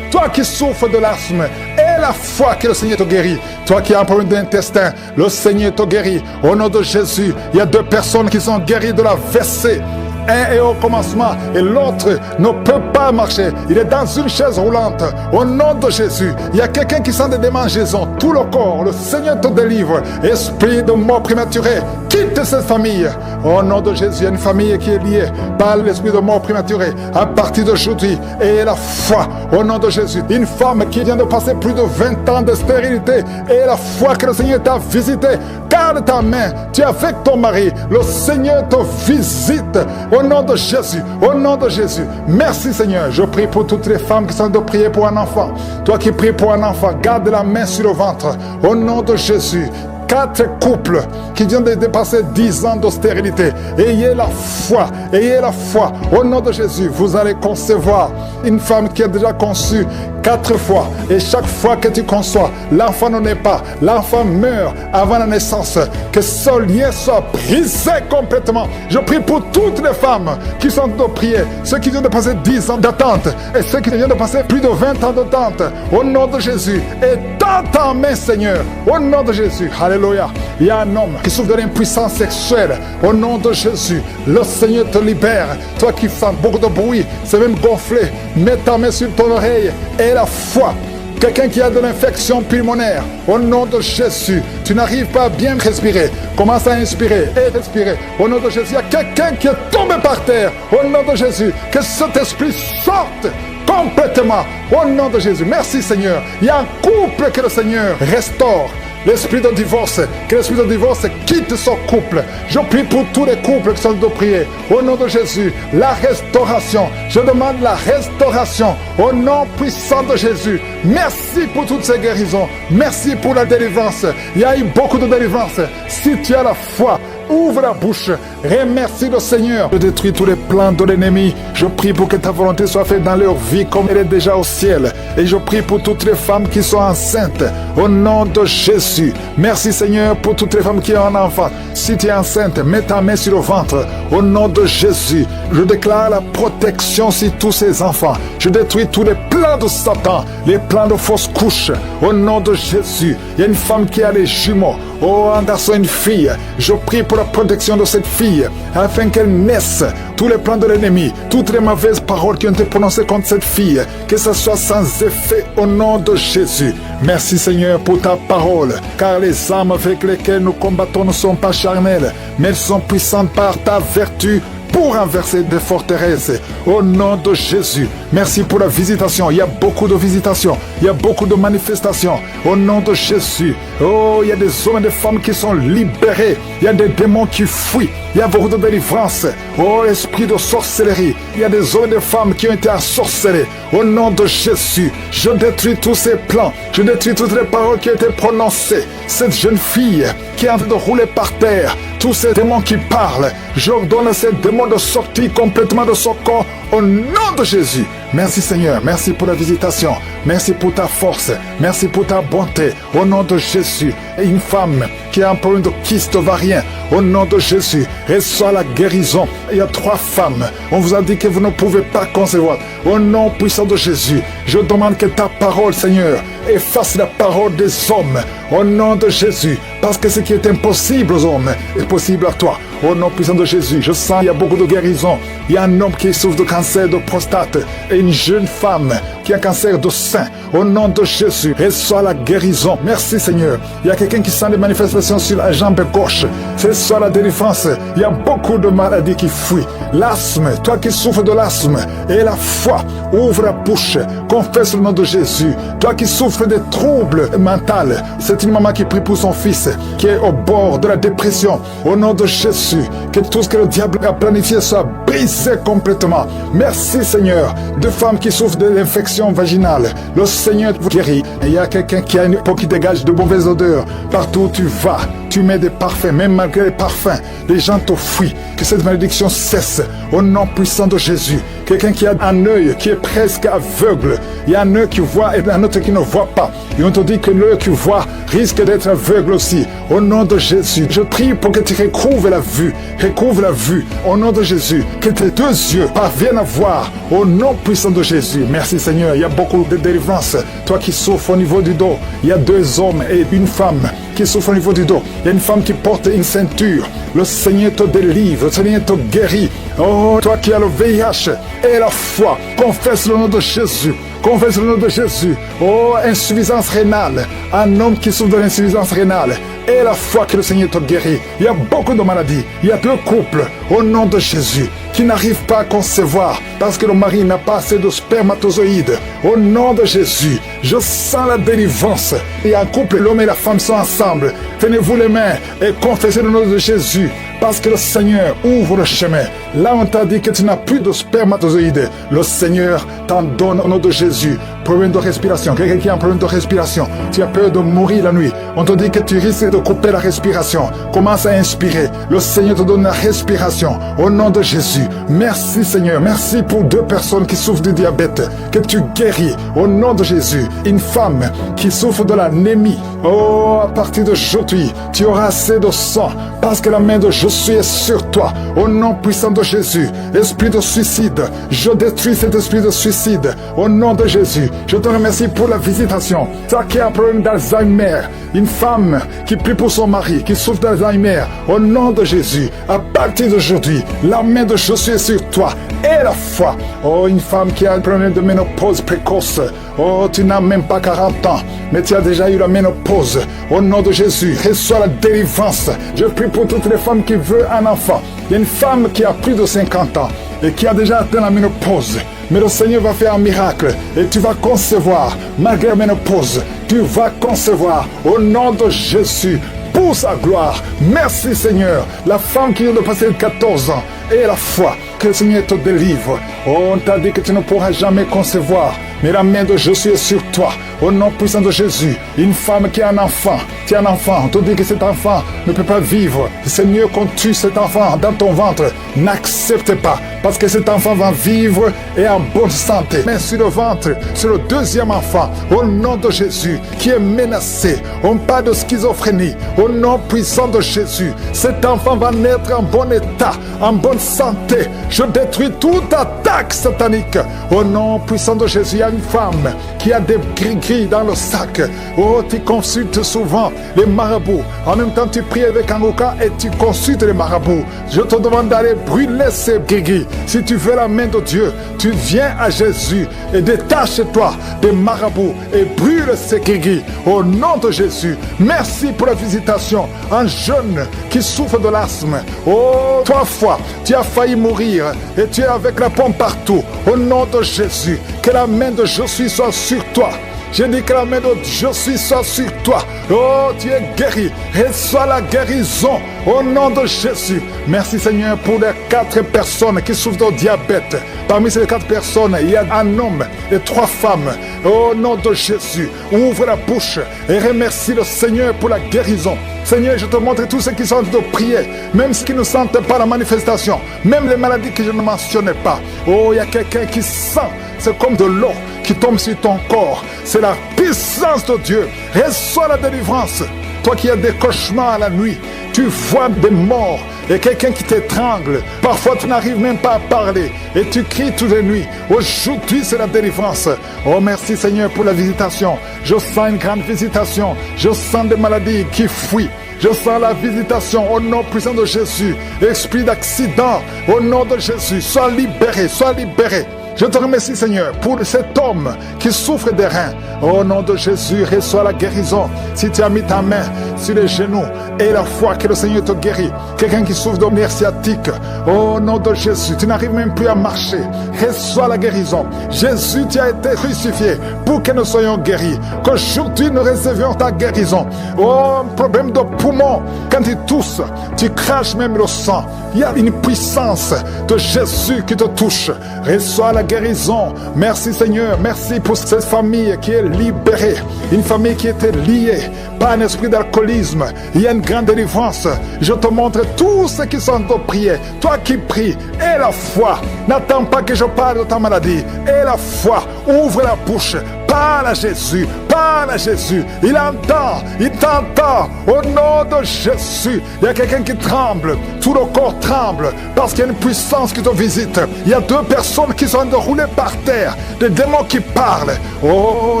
Toi qui souffres de l'asthme, et la foi que le Seigneur te guérit. Toi qui as un problème d'intestin, le Seigneur te guérit. Au nom de Jésus, il y a 2 personnes qui sont guéries de la WC. Un est au commencement et l'autre ne peut pas marcher. Il est dans une chaise roulante. Au nom de Jésus, il y a quelqu'un qui sent des démangeaisons. Tout le corps, le Seigneur te délivre. Esprit de mort prématurée, quitte cette famille. Au nom de Jésus, il y a une famille qui est liée par l'esprit de mort prématurée. À partir d'aujourd'hui, et la foi. Au nom de Jésus, une femme qui vient de passer plus de 20 ans de stérilité. Et la foi que le Seigneur t'a visité. Garde ta main. Tu es avec ton mari. Le Seigneur te visite. Au nom de Jésus, au nom de Jésus. Merci Seigneur. Je prie pour toutes les femmes qui sont de prier pour un enfant. Toi qui pries pour un enfant, garde la main sur le ventre. Au nom de Jésus. 4 couples qui viennent de dépasser 10 ans de stérilité. Ayez la foi, ayez la foi. Au nom de Jésus, vous allez concevoir une femme qui a déjà conçu 4 fois. Et chaque fois que tu conçois, l'enfant ne naît pas, l'enfant meurt avant la naissance. Que ce lien soit brisé complètement. Je prie pour toutes les femmes qui sont de prier, ceux qui viennent de passer 10 ans d'attente et ceux qui viennent de passer plus de 20 ans d'attente. Au nom de Jésus, et dans ta main, Seigneur, au nom de Jésus, alléluia. Il y a un homme qui souffre de l'impuissance sexuelle. Au nom de Jésus, le Seigneur te libère. Toi qui fais beaucoup de bruit, c'est même gonflé, mets ta main sur ton oreille et la foi. Quelqu'un qui a de l'infection pulmonaire, au nom de Jésus, tu n'arrives pas à bien respirer. Commence à inspirer et respirer. Au nom de Jésus, il y a quelqu'un qui est tombé par terre. Au nom de Jésus, que cet esprit sorte complètement. Au nom de Jésus, merci Seigneur. Il y a un couple que le Seigneur restaure. L'esprit de divorce, que l'esprit de divorce quitte son couple. Je prie pour tous les couples qui sont de prier. Au nom de Jésus, la restauration. Je demande la restauration. Au nom puissant de Jésus. Merci pour toutes ces guérisons. Merci pour la délivrance. Il y a eu beaucoup de délivrance. Si tu as la foi, ouvre la bouche, remercie le Seigneur. Je détruis tous les plans de l'ennemi. Je prie pour que ta volonté soit faite dans leur vie comme elle est déjà au ciel. Et je prie pour toutes les femmes qui sont enceintes. Au nom de Jésus. Merci Seigneur pour toutes les femmes qui ont un enfant. Si tu es enceinte, mets ta main sur le ventre. Au nom de Jésus. Je déclare la protection sur tous ces enfants. Je détruis tous les plans de Satan, les plans de fausses couches. Au nom de Jésus. Il y a une femme qui a les jumeaux. Oh, un garçon, une fille. Je prie pour la protection de cette fille, afin qu'elle naisse. Tous les plans de l'ennemi, toutes les mauvaises paroles qui ont été prononcées contre cette fille, que ce soit sans effet au nom de Jésus. Merci Seigneur pour ta parole, car les armes avec lesquelles nous combattons ne sont pas charnelles, mais elles sont puissantes par ta vertu pour renverser des forteresses. Au nom de Jésus, merci pour la visitation. Il y a beaucoup de visitations, il y a beaucoup de manifestations. Au nom de Jésus, oh, il y a des hommes et des femmes qui sont libérés. Il y a des démons qui fuient. Il y a beaucoup de délivrance. Oh, esprit de sorcellerie. Il y a des hommes et des femmes qui ont été ensorcelés. Au nom de Jésus, je détruis tous ces plans. Je détruis toutes les paroles qui ont été prononcées. Cette jeune fille qui est en train de rouler par terre, tous ces démons qui parlent, j'ordonne à ces démons de sortir complètement de son corps au nom de Jésus. Merci Seigneur, merci pour la visitation, merci pour ta force, merci pour ta bonté, au nom de Jésus. Et une femme qui a un problème de kyste ovarien, au nom de Jésus, reçoit la guérison. Il y a 3 femmes, on vous a dit que vous ne pouvez pas concevoir. Au nom puissant de Jésus, je demande que ta parole Seigneur efface la parole des hommes, au nom de Jésus, parce que ce qui est impossible aux hommes est possible à toi. Au nom puissant de Jésus, je sens qu'il y a beaucoup de guérisons. Il y a un homme qui souffre de cancer de prostate et une jeune femme qui a un cancer de sein. Au nom de Jésus, reçois la guérison. Merci Seigneur. Il y a quelqu'un qui sent des manifestations sur la jambe gauche. Reçois la délivrance. Il y a beaucoup de maladies qui fuient. L'asthme, toi qui souffres de l'asthme, et la foi, ouvre la bouche, confesse le nom de Jésus. Toi qui souffres des troubles mentaux, c'est une maman qui prie pour son fils qui est au bord de la dépression. Au nom de Jésus, que tout ce que le diable a planifié soit brisé complètement. Merci Seigneur. De femmes qui souffrent de l'infection vaginale, le Seigneur vous guérit. Et il y a quelqu'un qui a une peau qui dégage de mauvaises odeurs. Partout où tu vas, tu mets des parfums, même malgré les parfums, les gens te fuient. Que cette malédiction cesse au nom puissant de Jésus. Quelqu'un qui a un œil qui est presque aveugle. Il y a un œil qui voit et un autre qui ne voit pas. Et on te dit que l'œil qui voit risque d'être aveugle aussi. Au nom de Jésus, je prie pour que tu recouvres la vue. Recouvre la vue. Au nom de Jésus, que tes 2 yeux parviennent à voir. Au nom puissant de Jésus. Merci Seigneur. Il y a beaucoup de délivrance. Toi qui souffres au niveau du dos, il y a 2 hommes et une femme qui souffrent au niveau du dos. Il y a une femme qui porte une ceinture. Le Seigneur te délivre. Le Seigneur te guérit. Oh, toi qui as le VIH et la foi, confesse le nom de Jésus. Confesse le nom de Jésus. Oh, insuffisance rénale. Un homme qui souffre de l'insuffisance rénale. Et la foi que le Seigneur te guérit. Il y a beaucoup de maladies. Il y a 2 couples, au nom de Jésus, qui n'arrivent pas à concevoir parce que le mari n'a pas assez de spermatozoïdes. Au nom de Jésus, Je sens la délivrance. Et en couple, l'homme et la femme sont ensemble. Tenez-vous les mains et confessez le nom de Jésus. Parce que le Seigneur ouvre le chemin. Là, on t'a dit que tu n'as plus de spermatozoïdes. Le Seigneur t'en donne au nom de Jésus. Problème de respiration. Quelqu'un qui a un problème de respiration. Tu as peur de mourir la nuit. On te dit que tu risques de couper la respiration. Commence à inspirer. Le Seigneur te donne la respiration. Au nom de Jésus. Merci Seigneur. Merci pour 2 personnes qui souffrent du diabète. Que tu guéris. Au nom de Jésus. Une femme qui souffre de l'anémie. Oh, à partir d'aujourd'hui, tu auras assez de sang. Parce que la main de Jésus est sur toi. Au nom puissant de Jésus. Esprit de suicide. Je détruis cet esprit de suicide. Au nom de Jésus. Je te remercie pour la visitation. Toi qui as un problème d'Alzheimer, une femme qui prie pour son mari, qui souffre d'Alzheimer, au nom de Jésus, à partir d'aujourd'hui, la main de Jésus est sur toi et la foi. Oh, une femme qui a un problème de ménopause précoce. Oh, tu n'as même pas 40 ans, mais tu as déjà eu la ménopause. Au nom de Jésus, reçois la délivrance. Je prie pour toutes les femmes qui veulent un enfant. Il y a une femme qui a plus de 50 ans et qui a déjà atteint la ménopause. Mais le Seigneur va faire un miracle et tu vas concevoir, malgré la ménopause, tu vas concevoir au nom de Jésus pour sa gloire. Merci Seigneur. La femme qui vient de passer 14 ans et la foi, que le Seigneur te délivre. Oh, on t'a dit que tu ne pourras jamais concevoir, mais la main de Jésus est sur toi. Au nom puissant de Jésus, une femme qui a un enfant, tu as un enfant, on te dit que cet enfant ne peut pas vivre. C'est mieux qu'on tue cet enfant dans ton ventre. N'accepte pas, parce que cet enfant va vivre et en bonne santé. Mais sur le ventre, sur le 2e enfant, au nom de Jésus, qui est menacé. On parle de schizophrénie. Au nom puissant de Jésus, cet enfant va naître en bon état, en bonne santé. Je détruis toute attaque satanique. Au nom puissant de Jésus, il y a une femme qui a des gris-gris dans le sac. Oh, tu consultes souvent les marabouts. En même temps, tu pries avec Kangoka et tu consultes les marabouts. Je te demande d'aller brûler ces gris-gris. Si tu veux la main de Dieu, tu viens à Jésus et détache-toi des marabouts et brûle ces gris-gris. Au nom de Jésus, merci pour la visitation. Un jeune qui souffre de l'asthme. Oh, 3 fois, tu as failli mourir et tu es avec la pompe partout. Au nom de Jésus, que la main de Jésus soit sur toi. J'ai dit que la main de Jésus soit sur toi. Oh, tu es guéri. Reçois la guérison au nom de Jésus. Merci Seigneur pour les 4 personnes qui souffrent de diabète. Parmi ces 4 personnes, il y a un homme et 3 femmes. Au nom de Jésus, ouvre la bouche et remercie le Seigneur pour la guérison. Seigneur, je te montre tous ceux qui sont de prier, même ceux qui ne sentent pas la manifestation, même les maladies que je ne mentionnais pas. Oh, il y a quelqu'un qui sent, c'est comme de l'eau qui tombe sur ton corps. C'est la puissance de Dieu. Reçois la délivrance. Toi qui as des cauchemars la nuit, tu vois des morts et quelqu'un qui t'étrangle. Parfois, tu n'arrives même pas à parler et tu cries toutes les nuits. Aujourd'hui, c'est la délivrance. Oh, merci Seigneur pour la visitation. Je sens une grande visitation. Je sens des maladies qui fuient. Je sens la visitation au nom puissant de Jésus. Esprit d'accident, au nom de Jésus, sois libéré, sois libéré. Je te remercie Seigneur pour cet homme qui souffre des reins. Au nom de Jésus, reçois la guérison. Si tu as mis ta main sur les genoux et la foi que le Seigneur te guérit. Quelqu'un qui souffre de nerfs sciatiques. Au nom de Jésus, tu n'arrives même plus à marcher. Reçois la guérison. Jésus, tu as été crucifié pour que nous soyons guéris. Qu'aujourd'hui nous recevions ta guérison. Oh, un problème de poumon. Quand tu tousses, tu craches même le sang. Il y a une puissance de Jésus qui te touche. Reçois la guérison. Merci Seigneur. Merci pour cette famille qui est libérée. Une famille qui était liée par un esprit d'alcoolisme. Il y a une grande délivrance. Je te montre tous ceux qui sont de prier. Toi qui pries, et la foi. N'attends pas que je parle de ta maladie. Et la foi. Ouvre la bouche. Parle à Jésus. Parle à Jésus. Il entend. Il t'entend. Au nom de Jésus. Il y a quelqu'un qui tremble. Tout le corps tremble. Parce qu'il y a une puissance qui te visite. Il y a 2 personnes qui sont roulées par terre. Des démons qui parlent. Oh,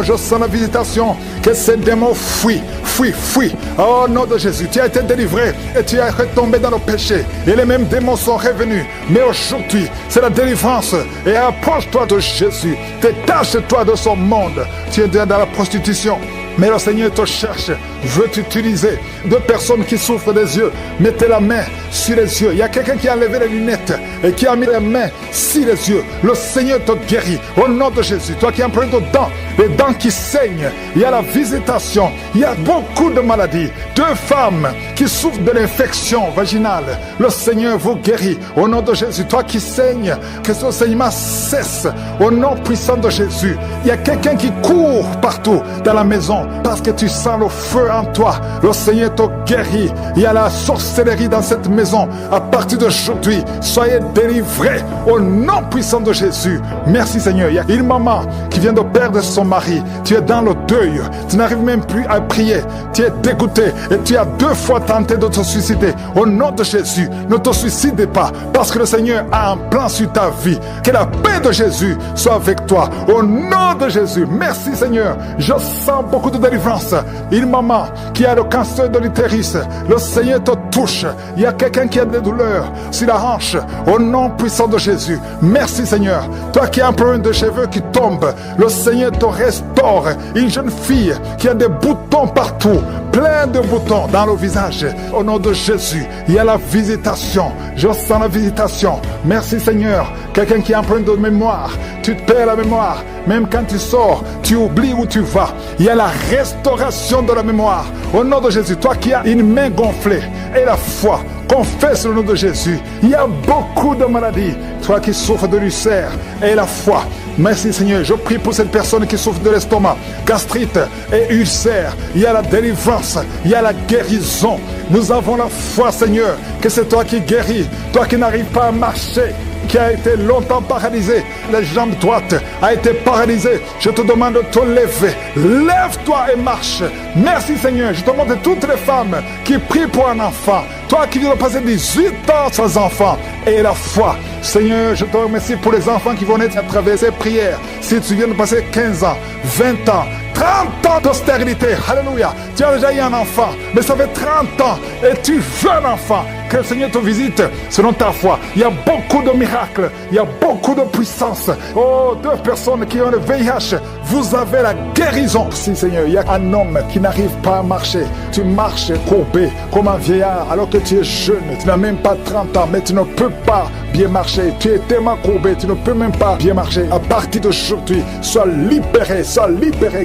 je sens la visitation. Que ces démons fuient. Fuis. Oh, au nom de Jésus, tu as été délivré et tu es retombé dans le péché. Et les mêmes démons sont revenus. Mais aujourd'hui, c'est la délivrance. Et approche-toi de Jésus. Détache-toi de son monde. Tu es dans la prostitution. mais le Seigneur te cherche, veut t'utiliser. Deux personnes qui souffrent des yeux, mettez la main sur les yeux. Il y a quelqu'un qui a enlevé les lunettes et qui a mis les mains sur les yeux. Le Seigneur te guérit au nom de Jésus. Toi qui as un problème de dents, les dents qui saignent, il y a la visitation, il y a beaucoup de maladies. Deux femmes qui souffrent de l'infection vaginale, le Seigneur vous guérit au nom de Jésus. Toi qui saignes, que ce saignement cesse au nom puissant de Jésus. Il y a quelqu'un qui court partout dans la maison parce que tu sens le feu en toi. Le Seigneur te guérit. Il y a la sorcellerie dans cette maison. À partir d'aujourd'hui, soyez délivrés au nom puissant de Jésus. Merci Seigneur. Il y a une maman qui vient de perdre son mari. Tu es dans le deuil. Tu n'arrives même plus à prier. Tu es dégoûté et tu as 2 fois tenté de te suicider. Au nom de Jésus, ne te suicide pas parce que le Seigneur a un plan sur ta vie. Que la paix de Jésus soit avec toi. Au nom de Jésus. Merci Seigneur. Je sens beaucoup de délivrance. Une maman qui a le cancer de l'utérus, le Seigneur te touche. Il y a quelqu'un qui a des douleurs sur la hanche. Au nom puissant de Jésus. Merci Seigneur. Toi qui as un problème de cheveux qui tombe, le Seigneur te restaure. Une jeune fille qui a des boutons partout, plein de boutons dans le visage. Au nom de Jésus, il y a la visitation. Je sens la visitation. Merci Seigneur. Quelqu'un qui a un problème de mémoire, tu te perds la mémoire. Même quand tu sors, tu oublies où tu vas. Il y a la restauration de la mémoire. Au nom de Jésus, toi qui as une main gonflée et la foi, confesse le nom de Jésus. Il y a beaucoup de maladies. Toi qui souffres de l'ulcère et la foi. Merci Seigneur. Je prie pour cette personne qui souffre de l'estomac, gastrite et ulcère. Il y a la délivrance. Il y a la guérison. Nous avons la foi Seigneur que c'est toi qui guéris. Toi qui n'arrives pas à marcher, qui a été longtemps paralysé, la jambe droite a été paralysée. Je te demande de te lever. Lève-toi et marche. Merci Seigneur. Je te demande toutes les femmes qui prient pour un enfant. Toi qui viens de passer 18 ans sans enfant et la foi. Seigneur, je te remercie pour les enfants qui vont naître à travers ces prières. Si tu viens de passer 15 ans, 20 ans, 30 ans d'austérité, alléluia. Tu as déjà eu un enfant, mais ça fait 30 ans et tu veux un enfant. Que le Seigneur te visite selon ta foi. Il y a beaucoup de miracles, il y a beaucoup de puissance. Oh, 2 personnes qui ont le VIH, vous avez la guérison. Si Seigneur, il y a un homme qui n'arrive pas à marcher. Tu marches courbé comme un vieillard alors que tu es jeune. Tu n'as même pas 30 ans, mais tu ne peux pas bien marcher. Tu es tellement courbé, tu ne peux même pas bien marcher. À partir d'aujourd'hui, sois libéré,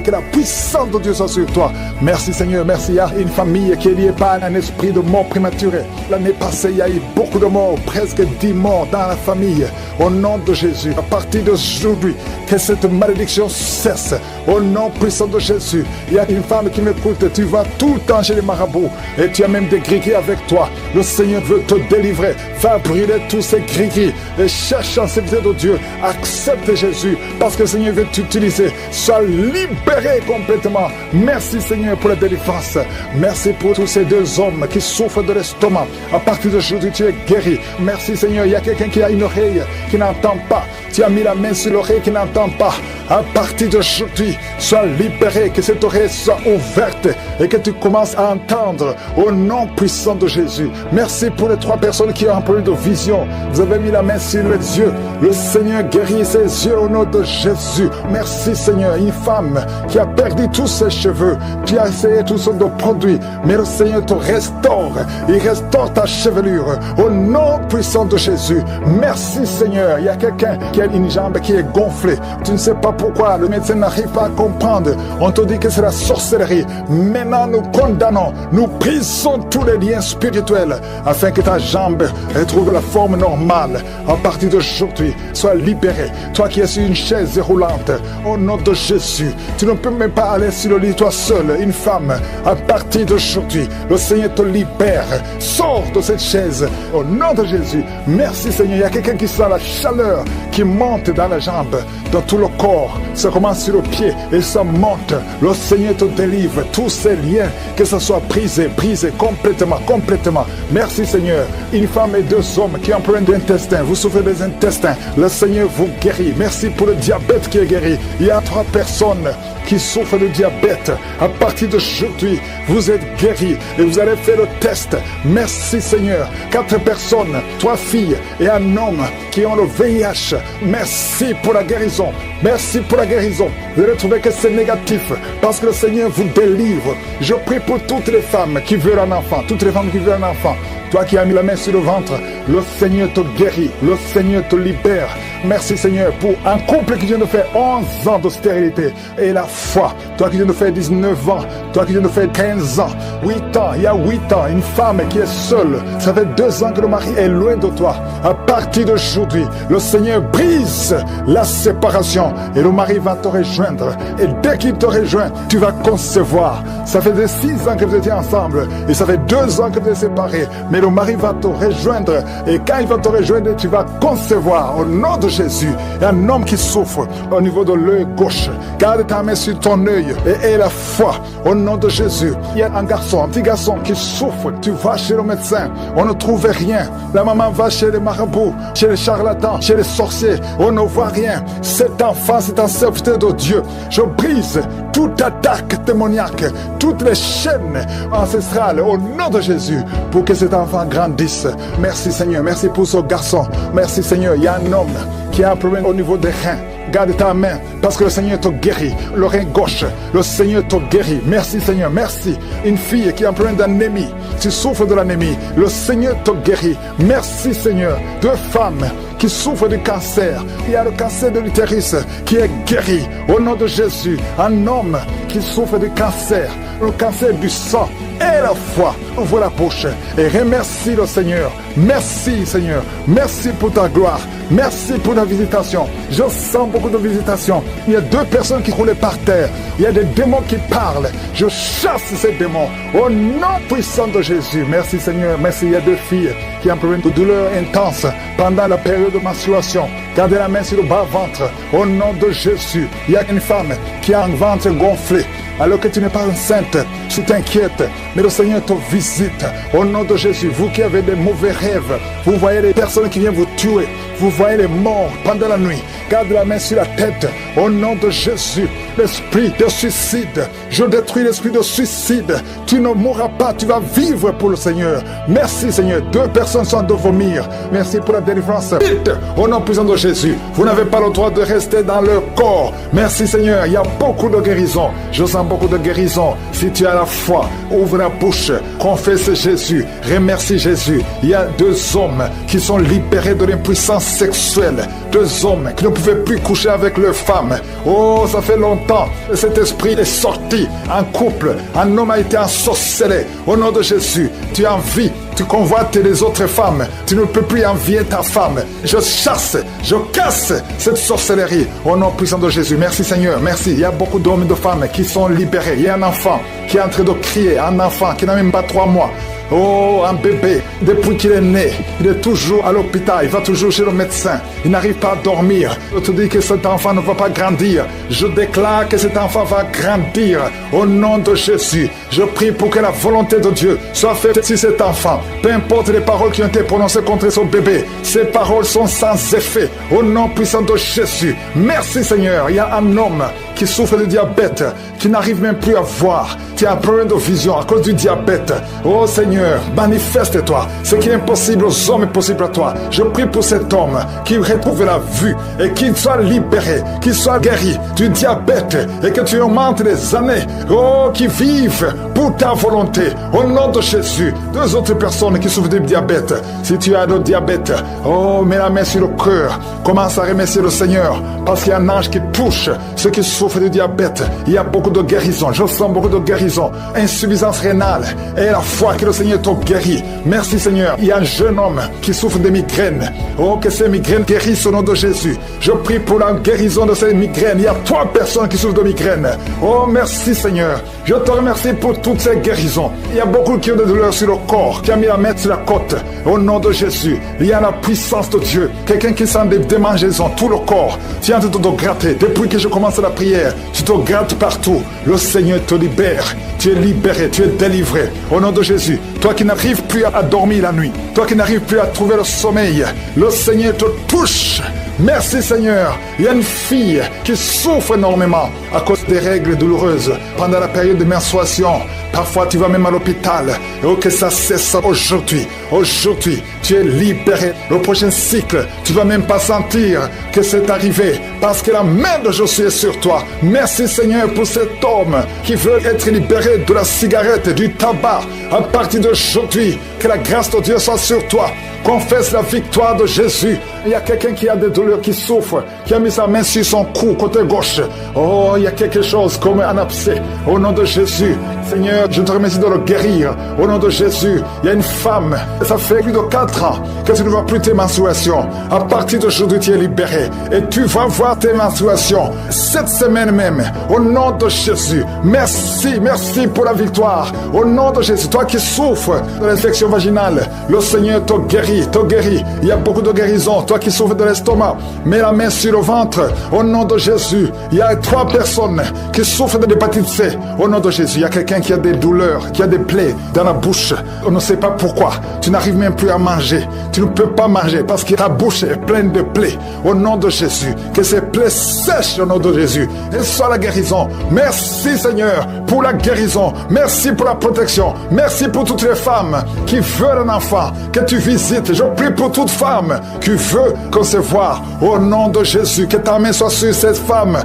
que la puissance de Dieu soit sur toi. Merci Seigneur, merci. Il y a une famille qui est liée par un esprit de mort prématurée. L'année passée, il y a eu beaucoup de morts, presque 10 morts dans la famille. Au nom de Jésus, à partir d'aujourd'hui, que cette malédiction cesse. Au nom puissant de Jésus, il y a une femme qui m'écoute. Tu vas tout le temps chez les marabouts et tu as même des gris-gris avec toi. Le Seigneur veut te délivrer. Va brûler tous ces gris-gris et cherche en sécurité de Dieu. Accepte Jésus parce que le Seigneur veut t'utiliser. Sois libéré complètement. Merci Seigneur pour la délivrance. Merci pour tous ces 2 hommes qui souffrent de l'estomac. À partir d'aujourd'hui, tu es guéri. Merci Seigneur. Il y a quelqu'un qui a une oreille qui n'entend pas. Tu as mis la main sur l'oreille qui n'entend pas. À partir d'aujourd'hui, sois libéré, que cette oreille soit ouverte et que tu commences à entendre au nom puissant de Jésus. Merci pour les 3 personnes qui ont un problème de vision. Vous avez mis la main sur les yeux. Le Seigneur guérit ses yeux au nom de Jésus. Merci Seigneur. Une femme qui a perdu tous ses cheveux. Tu as essayé toutes sortes de produits, mais le Seigneur te restaure. Il restaure ta chevelure au nom puissant de Jésus. Merci Seigneur. Il y a quelqu'un qui a une jambe qui est gonflée. Tu ne sais pas pourquoi. Le médecin n'arrive pas à comprendre. On te dit que c'est la sorcellerie. Maintenant, nous condamnons. Nous brisons tous les liens spirituels afin que ta jambe retrouve la forme normale. À partir d'aujourd'hui, sois libéré. Toi qui es sur une chaise roulante, au nom de Jésus, tu ne peux même pas aller sur le lit toi seul. Une femme, à partir d'aujourd'hui, le Seigneur te libère. Sors de cette chaise au nom de Jésus. Merci Seigneur. Il y a quelqu'un qui sent la chaleur qui monte dans la jambe, dans tout le corps. Ça commence sur le pied et ça monte. Le Seigneur te délivre. Tous ces liens, que ce soit brisé complètement. Merci Seigneur. Une femme et 2 hommes qui ont un problème d'intestin. Vous souffrez des intestins. Le Seigneur vous guérit. Merci pour le diabète qui est guéri. Il y a 3 personnes qui souffrent de diabète, à partir d'aujourd'hui, vous êtes guéris et vous allez faire le test. Merci Seigneur. 4 personnes, 3 filles et un homme qui ont le VIH. Merci pour la guérison. Merci pour la guérison. Vous allez trouver que c'est négatif parce que le Seigneur vous délivre. Je prie pour toutes les femmes qui veulent un enfant, toutes les femmes qui veulent un enfant. Toi qui as mis la main sur le ventre, le Seigneur te guérit, le Seigneur te libère. Merci Seigneur pour un couple qui vient de faire 11 ans de stérilité et la foi. Toi qui viens de faire 19 ans, toi qui viens de faire 15 ans, 8 ans, il y a 8 ans, une femme qui est seule. Ça fait 2 ans que le mari est loin de toi. À partir d'aujourd'hui, le Seigneur brise la séparation et le mari va te rejoindre. Et dès qu'il te rejoint, tu vas concevoir. Ça fait 6 ans que vous étiez ensemble et ça fait 2 ans que vous êtes séparés. Mais le mari va te rejoindre et quand il va te rejoindre, tu vas concevoir au nom de Jésus. Il y a un homme qui souffre au niveau de l'œil gauche. Garde ta main sur ton œil et aie la foi au nom de Jésus. Il y a un garçon, un petit garçon qui souffre. Tu vas chez le médecin, on ne trouve rien. La maman va chez les marabouts, chez les charlatans, chez les sorciers, on ne voit rien. Cet enfant, c'est un serviteur de Dieu. Je brise toute attaque démoniaque, toutes les chaînes ancestrales au nom de Jésus pour que cet enfant grandisse. Merci Seigneur, merci pour ce garçon. Merci Seigneur, il y a un homme qui a un problème au niveau des reins. Garde ta main parce que le Seigneur te guérit. Le rein gauche, le Seigneur te guérit. Merci Seigneur, merci. Une fille qui a un problème d'anémie, tu souffres de l'anémie, le Seigneur te guérit. Merci Seigneur. 2 femmes qui souffrent de cancer. Il y a le cancer de l'utérus qui est guéri au nom de Jésus. Un homme qui souffre de cancer, le cancer du sang. Et la foi, ouvre la bouche et remercie le Seigneur. Merci Seigneur, merci pour ta gloire, merci pour ta visitation. Je sens beaucoup de visitations. Il y a 2 personnes qui roulent par terre. Il y a des démons qui parlent. Je chasse ces démons au nom puissant de Jésus. Merci Seigneur, merci. Il y a 2 filles qui ont un problème de douleur intense pendant la période de menstruation. Gardez la main sur le bas-ventre au nom de Jésus. Il y a une femme qui a un ventre gonflé. Alors que tu n'es pas enceinte, tu t'inquiètes, mais le Seigneur te visite au nom de Jésus. Vous qui avez des mauvais rêves, vous voyez les personnes qui viennent vous tuer, vous voyez les morts pendant la nuit. Garde la main sur la tête au nom de Jésus. L'esprit de suicide, je détruis l'esprit de suicide. Tu ne mourras pas, tu vas vivre pour le Seigneur. Merci Seigneur. 2 personnes sont de vomir. Merci pour la délivrance. Vite, au nom puissant de Jésus. Vous n'avez pas le droit de rester dans leur corps. Merci Seigneur. Il y a beaucoup de guérison. Je sens beaucoup de guérison. Si tu as la foi, ouvre la bouche, confesse Jésus, remercie Jésus. Il y a 2 hommes qui sont libérés de l'impuissance sexuelle. 2 hommes qui ne pouvaient plus coucher avec leurs femmes. Oh, ça fait longtemps que cet esprit est sorti en couple. Un homme a été ensorcelé. Au nom de Jésus, tu envies, tu convoites les autres femmes. Tu ne peux plus envier ta femme. Je chasse, je casse cette sorcellerie. Au nom puissant de Jésus. Merci Seigneur, merci. Il y a beaucoup d'hommes et de femmes qui sont libérés. Il y a un enfant qui est en train de crier, un enfant qui n'a même pas 3 mois. Oh, un bébé, depuis qu'il est né, il est toujours à l'hôpital, il va toujours chez le médecin, il n'arrive pas à dormir. Je te dis que cet enfant ne va pas grandir. Je déclare que cet enfant va grandir au nom de Jésus. Je prie pour que la volonté de Dieu soit faite sur cet enfant. Peu importe les paroles qui ont été prononcées contre son bébé, ces paroles sont sans effet au nom puissant de Jésus. Merci Seigneur. Il y a un homme qui souffre de diabète, qui n'arrive même plus à voir, qui a un problème de vision à cause du diabète. Oh Seigneur, manifeste-toi. Ce qui est impossible aux hommes est possible à toi. Je prie pour cet homme qui retrouve la vue et qu'il soit libéré, qu'il soit guéri du diabète et que tu augmentes les années. Oh, qui vivent pour ta volonté. Au nom de Jésus. 2 autres personnes qui souffrent de diabète. Si tu as le diabète, oh, mets la main sur le cœur. Commence à remercier le Seigneur parce qu'il y a un ange qui touche ceux qui souffrent de diabète. Il y a beaucoup de guérison. Je sens beaucoup de guérison. Insuffisance rénale. Et la foi que le Seigneur te guérit. Merci Seigneur. Il y a un jeune homme qui souffre de migraines. Oh, que ces migraines guérissent au nom de Jésus. Je prie pour la guérison de ces migraines. Il y a 3 personnes qui souffrent de migraines. Oh, merci Seigneur. Je te remercie pour toutes ces guérisons. Il y a beaucoup qui ont des douleurs sur le corps, qui a mis la main sur la côte. Au nom de Jésus, il y a la puissance de Dieu. Quelqu'un qui sent des démangeaisons, tout le corps. Tu es en train de te gratter. Depuis que je commence la prière, tu te grattes partout. Le Seigneur te libère. Tu es libéré, tu es délivré. Au nom de Jésus, toi qui n'arrives plus à dormir la nuit, toi qui n'arrives plus à trouver le sommeil, le Seigneur te touche. Merci Seigneur. Il y a une fille qui souffre énormément à cause des règles douloureuses pendant la période de menstruation. Parfois tu vas même à l'hôpital. Oh, que ça cesse aujourd'hui. Aujourd'hui, tu es libéré. Le prochain cycle, tu vas même pas sentir que c'est arrivé parce que la main de Josué est sur toi. Merci Seigneur pour cet homme qui veut être libéré de la cigarette, du tabac. À partir d'aujourd'hui, que la grâce de Dieu soit sur toi. Confesse la victoire de Jésus. Il y a quelqu'un qui a des douleurs, qui souffre, qui a mis sa main sur son cou, côté gauche. Oh, il y a quelque chose comme un abcès. Au nom de Jésus, Seigneur, je te remercie de le guérir. Au nom de Jésus, il y a une femme, ça fait plus de 4 ans que tu ne vois plus tes menstruations. À partir d'aujourd'hui, tu es libéré. Et tu vas voir tes menstruations cette semaine même. Au nom de Jésus, merci, merci pour la victoire. Au nom de Jésus, toi qui souffres de l'infection vaginale, le Seigneur te guérit, te guérit. Il y a beaucoup de guérisons. Toi qui souffres de l'estomac, mets la main sur le ventre. Au nom de Jésus, il y a 3 personnes qui souffrent de l'hépatite C. Au nom de Jésus, il y a quelqu'un qui a des douleurs, qui a des plaies dans la bouche. On ne sait pas pourquoi. Tu n'arrives même plus à manger. Tu ne peux pas manger parce que ta bouche est pleine de plaies. Au nom de Jésus, que ces plaies sèchent au nom de Jésus. Et soit la guérison. Merci Seigneur pour la guérison. Merci pour la protection. Merci pour toutes les femmes qui veulent un enfant, que tu visites. Je prie pour toute femme qui veut concevoir. Au nom de Jésus, que ta main soit sur cette femme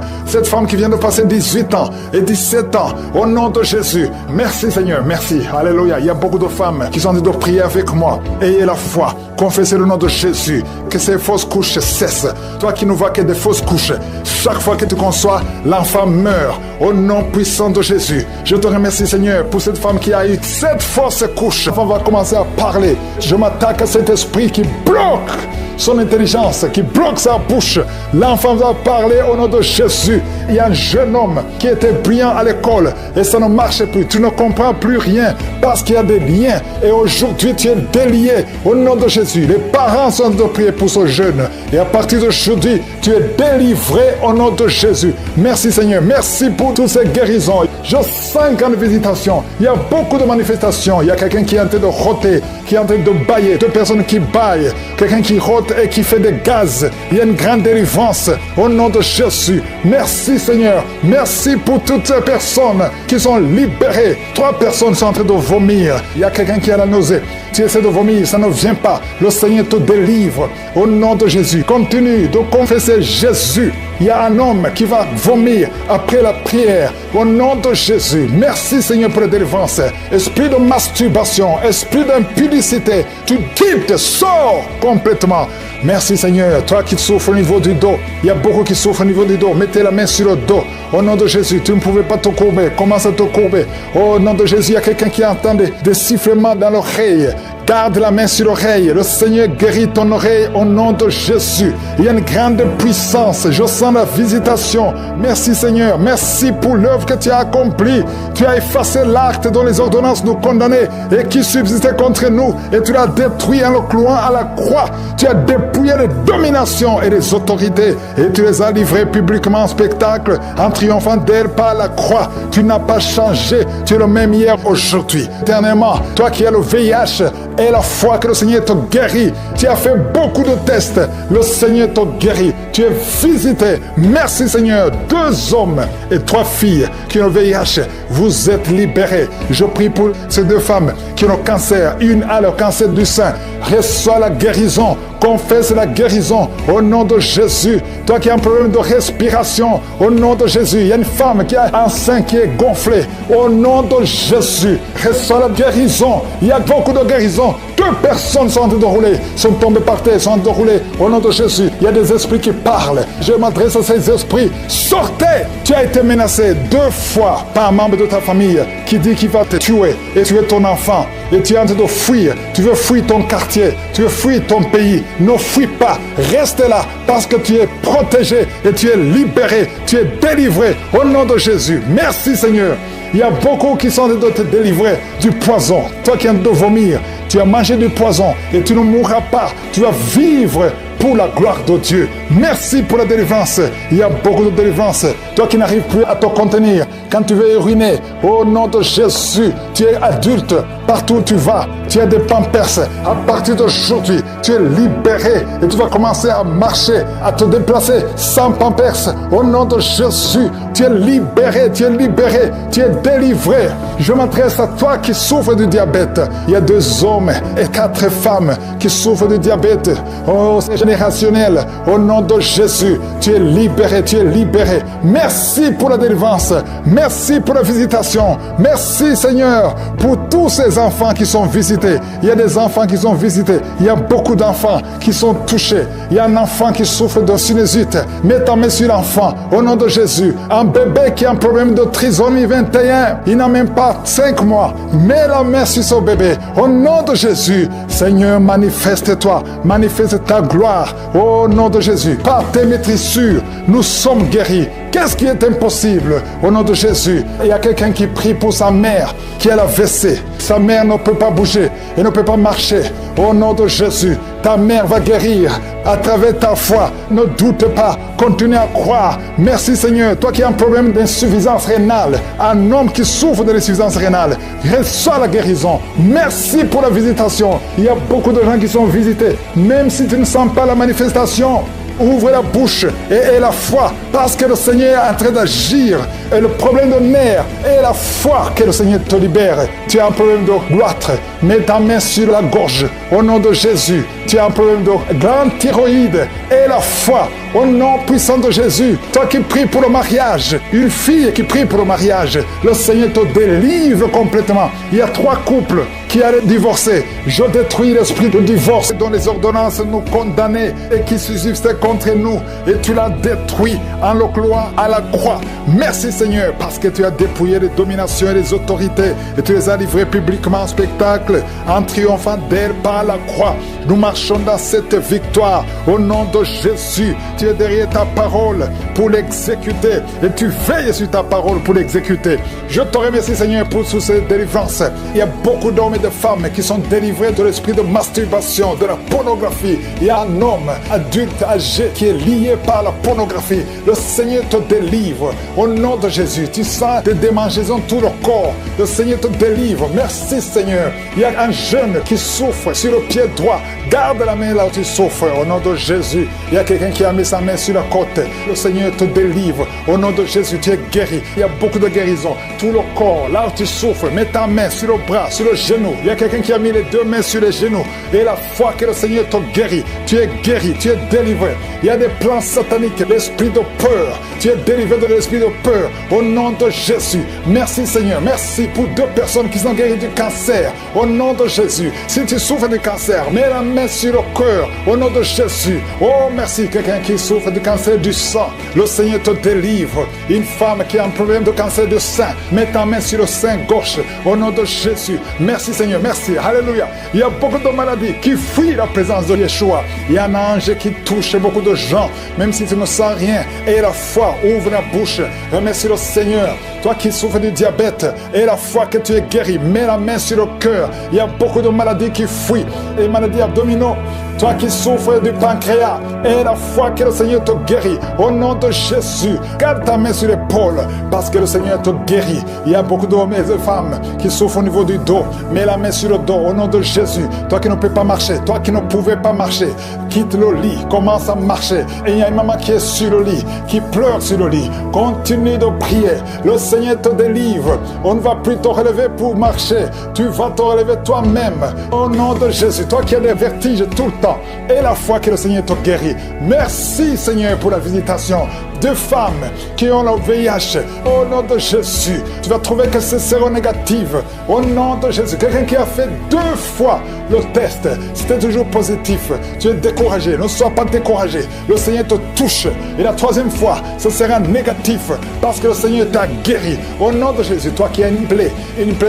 qui vient de passer 18 ans et 17 ans. Au nom de Jésus, merci Seigneur, merci. Alléluia. Il y a beaucoup de femmes qui sont en train de prier avec moi. Ayez la foi. Confessez le nom de Jésus. Que ces fausses couches cessent. Toi qui ne vois que des fausses couches, chaque fois que tu conçois, l'enfant meurt. Au nom puissant de Jésus, je te remercie Seigneur pour cette femme qui a eu cette fausse couche. L'enfant va commencer à parler. Je m'attaque à cet esprit qui bloque son intelligence, qui bloque sa bouche. L'enfant va parler au nom de Jésus. Il y a un jeune homme qui était brillant à l'école et ça ne marche plus. Tu ne comprends plus rien parce qu'il y a des liens. Et aujourd'hui, tu es délié au nom de Jésus. Les parents sont de prier pour ce jeune. Et à partir d'aujourd'hui, tu es délivré au nom de Jésus. Merci Seigneur. Merci pour toutes ces guérisons. Je sens une visitation. Il y a beaucoup de manifestations. Il y a quelqu'un qui est en train de rôter, qui est en train de bailler. 2 personnes qui baillent. Quelqu'un qui rôte et qui fait des gaz. Il y a une grande délivrance au nom de Jésus. Merci Seigneur. Merci pour toutes ces personnes qui sont libérées. 3 personnes sont en train de vomir. Il y a quelqu'un qui a la nausée. Tu essaies de vomir, ça ne vient pas. Le Seigneur te délivre au nom de Jésus. Continue de confesser Jésus. Il y a un homme qui va vomir après la prière. Au nom de Jésus. Merci Seigneur pour la délivrance. Esprit de masturbation, esprit d'impudicité, tu quittes, sors complètement. Merci Seigneur. Toi qui souffres au niveau du dos, il y a beaucoup qui souffrent au niveau du dos. Mettez la main sur le dos. Au nom de Jésus, tu ne pouvais pas te courber. Commence à te courber. Au nom de Jésus, il y a quelqu'un qui entend des sifflements dans l'oreille. Garde la main sur l'oreille. Le Seigneur guérit ton oreille au nom de Jésus. Il y a une grande puissance. Je sens la visitation. Merci Seigneur. Merci pour l'œuvre que tu as accomplie. Tu as effacé l'acte dont les ordonnances nous condamnaient et qui subsistait contre nous. Et tu l'as détruit en le clouant à la croix. Tu as dépouillé les dominations et les autorités. Et tu les as livrées publiquement en spectacle en triomphant d'elles par la croix. Tu n'as pas changé. Tu es le même hier, aujourd'hui. Éternellement, toi qui as le VIH, et la foi que le Seigneur te guérit. Tu as fait beaucoup de tests. Le Seigneur te guérit. Tu es visité. Merci Seigneur. 2 hommes et 3 filles qui ont le VIH. Vous êtes libérés. Je prie pour ces 2 femmes qui ont le cancer. Une a le cancer du sein. Reçois la guérison. Confesse la guérison au nom de Jésus. Toi qui as un problème de respiration, au nom de Jésus. Il y a une femme qui a un sein qui est gonflé. Au nom de Jésus. Reçois la guérison. Il y a beaucoup de guérisons. 2 personnes sont en train de rouler, sont tombées par terre, sont en train de rouler. Au nom de Jésus, il y a des esprits qui parlent. Je m'adresse à ces esprits. Sortez! Tu as été menacé 2 fois par un membre de ta famille qui dit qu'il va te tuer et tuer ton enfant. Et tu es en train de fuir. Tu veux fuir ton quartier. Tu veux fuir ton pays. Ne fuis pas. Reste là parce que tu es protégé et tu es libéré. Tu es délivré au nom de Jésus. Merci Seigneur. Il y a beaucoup qui sont en train de te délivrer du poison. Toi qui es en train de vomir, tu as mangé du poison et tu ne mourras pas. Tu vas vivre pour la gloire de Dieu. Merci pour la délivrance. Il y a beaucoup de délivrance. Toi qui n'arrives plus à te contenir, quand tu veux uriner, au nom de Jésus, tu es adulte. Partout où tu vas, tu as des pampers. À partir d'aujourd'hui, tu es libéré et tu vas commencer à marcher, à te déplacer sans pampers. Au nom de Jésus, tu es libéré, tu es libéré, tu es délivré. Je m'adresse à toi qui souffres du diabète. Il y a 2 hommes et 4 femmes qui souffrent du diabète. Oh, c'est générationnel. Au nom de Jésus, tu es libéré, tu es libéré. Merci pour la délivrance. Merci pour la visitation. Merci Seigneur pour tous ces enfants qui sont visités. Il y a des enfants qui sont visités. Il y a beaucoup d'enfants qui sont touchés. Il y a un enfant qui souffre de sinusite. Mets ta main sur l'enfant. Au nom de Jésus. Un bébé qui a un problème de trisomie 21. Il n'a même pas 5 mois. Mets la main sur ce bébé. Au nom de Jésus. Seigneur, manifeste-toi. Manifeste ta gloire. Au nom de Jésus. Par tes maîtrissures, nous sommes guéris. Qu'est-ce qui est impossible? Au nom de Jésus, il y a quelqu'un qui prie pour sa mère qui a la WC. Sa mère ne peut pas bouger et ne peut pas marcher. Au nom de Jésus, ta mère va guérir à travers ta foi. Ne doute pas, continue à croire. Merci Seigneur, toi qui as un problème d'insuffisance rénale, un homme qui souffre de l'insuffisance rénale, reçois la guérison. Merci pour la visitation. Il y a beaucoup de gens qui sont visités, même si tu ne sens pas la manifestation. Ouvre la bouche et aie la foi parce que le Seigneur est en train d'agir. Et le problème de nerfs est la foi que le Seigneur te libère. Tu as un problème de goitre, mets ta main sur la gorge au nom de Jésus. Tu as un problème de grande thyroïde et la foi au nom puissant de Jésus. Toi qui pries pour le mariage, une fille qui prie pour le mariage, le Seigneur te délivre complètement. Il y a 3 couples qui allaient divorcer. Je détruis l'esprit de divorce dont les ordonnances nous condamnaient et qui subsistait contre nous. Et tu l'as détruit en le clouant à la croix. Merci Seigneur parce que tu as dépouillé les dominations et les autorités et tu les as livrées publiquement en spectacle en triomphant d'elles par la croix. Nous marchons dans cette victoire au nom de Jésus. Tu es derrière ta parole pour l'exécuter et tu veilles sur ta parole pour l'exécuter. Je te remercie Seigneur pour toutes ces délivrances. Il y a beaucoup d'hommes et de femmes qui sont délivrés de l'esprit de masturbation, de la pornographie. Il y a un homme adulte âgé qui est lié par la pornographie. Le Seigneur te délivre au nom de Jésus. Tu sens des démangeaisons tout le corps. Le Seigneur te délivre. Merci Seigneur. Il y a un jeune qui souffre sur le pied droit. Garde la main là où tu souffres au nom de Jésus. Il y a quelqu'un qui a mis sa main sur la côte. Le Seigneur te délivre au nom de Jésus. Tu es guéri. Il y a beaucoup de guérison. Tout le corps, là où tu souffres, mets ta main sur le bras, sur le genou. Il y a quelqu'un qui a mis les 2 mains sur les genoux. Et la foi que le Seigneur te guérit. Tu es guéri, tu es délivré. Il y a des plans sataniques, l'esprit de peur. Tu es délivré de l'esprit de peur au nom de Jésus. Merci Seigneur. Merci pour 2 personnes qui sont guéries du cancer au nom de Jésus. Si tu souffres du cancer, mets la main sur le cœur au nom de Jésus. Oh merci. Quelqu'un qui souffre du cancer du sang, le Seigneur te délivre. Une femme qui a un problème de cancer du sein, mets ta main sur le sein gauche au nom de Jésus. Merci Seigneur, merci, alléluia. Il y a beaucoup de maladies qui fuient la présence de Yeshua. Il y a un ange qui touche beaucoup de gens, même si tu ne sens rien. Et la foi, ouvre la bouche, remercie le Seigneur. Toi qui souffres du diabète, et la foi que tu es guéri, mets la main sur le cœur. Il y a beaucoup de maladies qui fuient, et maladies abdominaux. Toi qui souffres du pancréas, et la foi que le Seigneur te guérit, au nom de Jésus, garde ta main sur l'épaule, parce que le Seigneur te guérit. Il y a beaucoup d'hommes et de femmes qui souffrent au niveau du dos. Mets la main sur le dos, au nom de Jésus. Toi qui ne peux pas marcher, toi qui ne pouvais pas marcher, quitte le lit, commence à marcher. Et il y a une maman qui est sur le lit, qui pleure sur le lit. Continue de prier. Le Seigneur te délivre. On ne va plus te relever pour marcher. Tu vas te relever toi-même. Au nom de Jésus, toi qui as des vertiges tout le temps, et la foi que le Seigneur te guérit. Merci Seigneur pour la visitation. 2 femmes qui ont le VIH, au nom de Jésus, tu vas trouver que c'est séronégatif. Au nom de Jésus, quelqu'un qui a fait 2 fois le test, c'était toujours positif. Tu es découragé, ne sois pas découragé. Le Seigneur te touche. Et la 3e fois, ce sera négatif parce que le Seigneur t'a guéri. Au nom de Jésus, toi qui as une plaie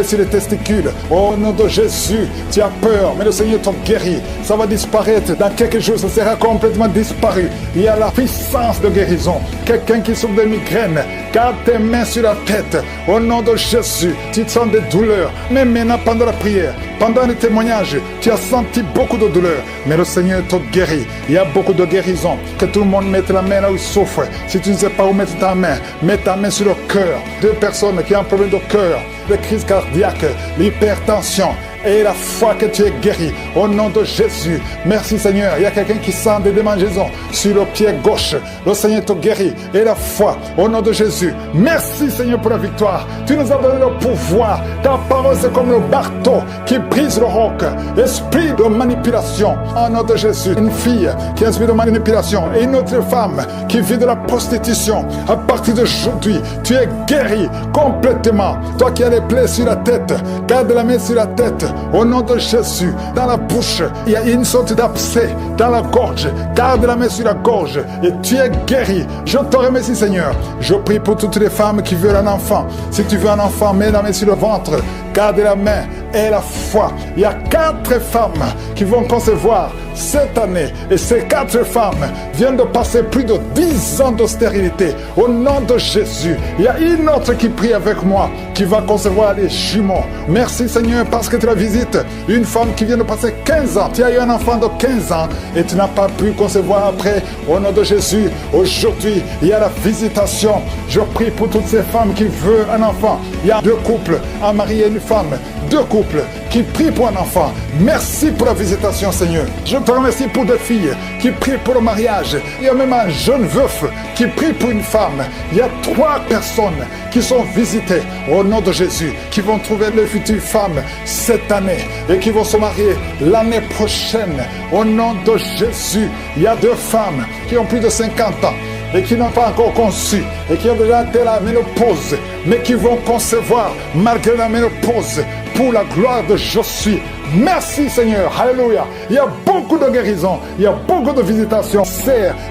sur les testicules, au nom de Jésus, tu as peur, mais le Seigneur te guérit. Ça va disparaître. Dans quelques jours, ça sera complètement disparu. Il y a la puissance de guérison. quelqu'un qui souffre de migraine, garde tes mains sur la tête. Au nom de Jésus, tu sens des douleurs. Même maintenant, pendant la prière, pendant le témoignage, tu as senti beaucoup de douleurs. Mais le Seigneur te guérit. Il y a beaucoup de guérisons. Que tout le monde mette la main là où il souffre. Si tu ne sais pas où mettre ta main, mets ta main sur le cœur. 2 personnes qui ont un problème de cœur, de crise cardiaque, l'hypertension, et la foi que tu es guéri au nom de Jésus. Merci Seigneur. Il y a quelqu'un qui sent des démangeaisons sur le pied gauche. Le Seigneur te guérit et la foi au nom de Jésus. Merci Seigneur pour la victoire. Tu nous as donné le pouvoir. Ta parole c'est comme le marteau qui brise le roc. Esprit de manipulation au nom de Jésus. Une fille qui a esprit de manipulation et une autre femme qui vit de la prostitution. À partir d'aujourd'hui, tu es guéri complètement. Toi qui as les plaies sur la tête, garde la main sur la tête. Au nom de Jésus, dans la bouche, il y a une sorte d'abcès dans la gorge. Garde la main sur la gorge et tu es guéri. Je te remercie Seigneur. Je prie pour toutes les femmes qui veulent un enfant. Si tu veux un enfant, mets la main sur le ventre. Garde la main et la foi. Il y a 4 femmes qui vont concevoir cette année. Et ces 4 femmes viennent de passer plus de 10 ans de stérilité. Au nom de Jésus, il y a une autre qui prie avec moi, qui va concevoir les jumeaux. Merci Seigneur parce que tu la visites. Une femme qui vient de passer 15 ans. Tu as eu un enfant de 15 ans et tu n'as pas pu concevoir après. Au nom de Jésus, aujourd'hui, il y a la visitation. Je prie pour toutes ces femmes qui veulent un enfant. Il y a 2 couples, un mari et une femme. 2 couples qui prient pour un enfant. Merci pour la visitation Seigneur. Je te remercie pour 2 filles qui prient pour le mariage. Il y a même un jeune veuf qui prie pour une femme. Il y a 3 personnes qui sont visitées au nom de Jésus, qui vont trouver leur future femme cette année et qui vont se marier l'année prochaine au nom de Jésus. Il y a 2 femmes qui ont plus de 50 ans et qui n'ont pas encore conçu et qui ont déjà atteint la ménopause, mais qui vont concevoir malgré la ménopause pour la gloire de Je suis. Merci Seigneur, alléluia. Il y a beaucoup de guérisons, il y a beaucoup de visitations.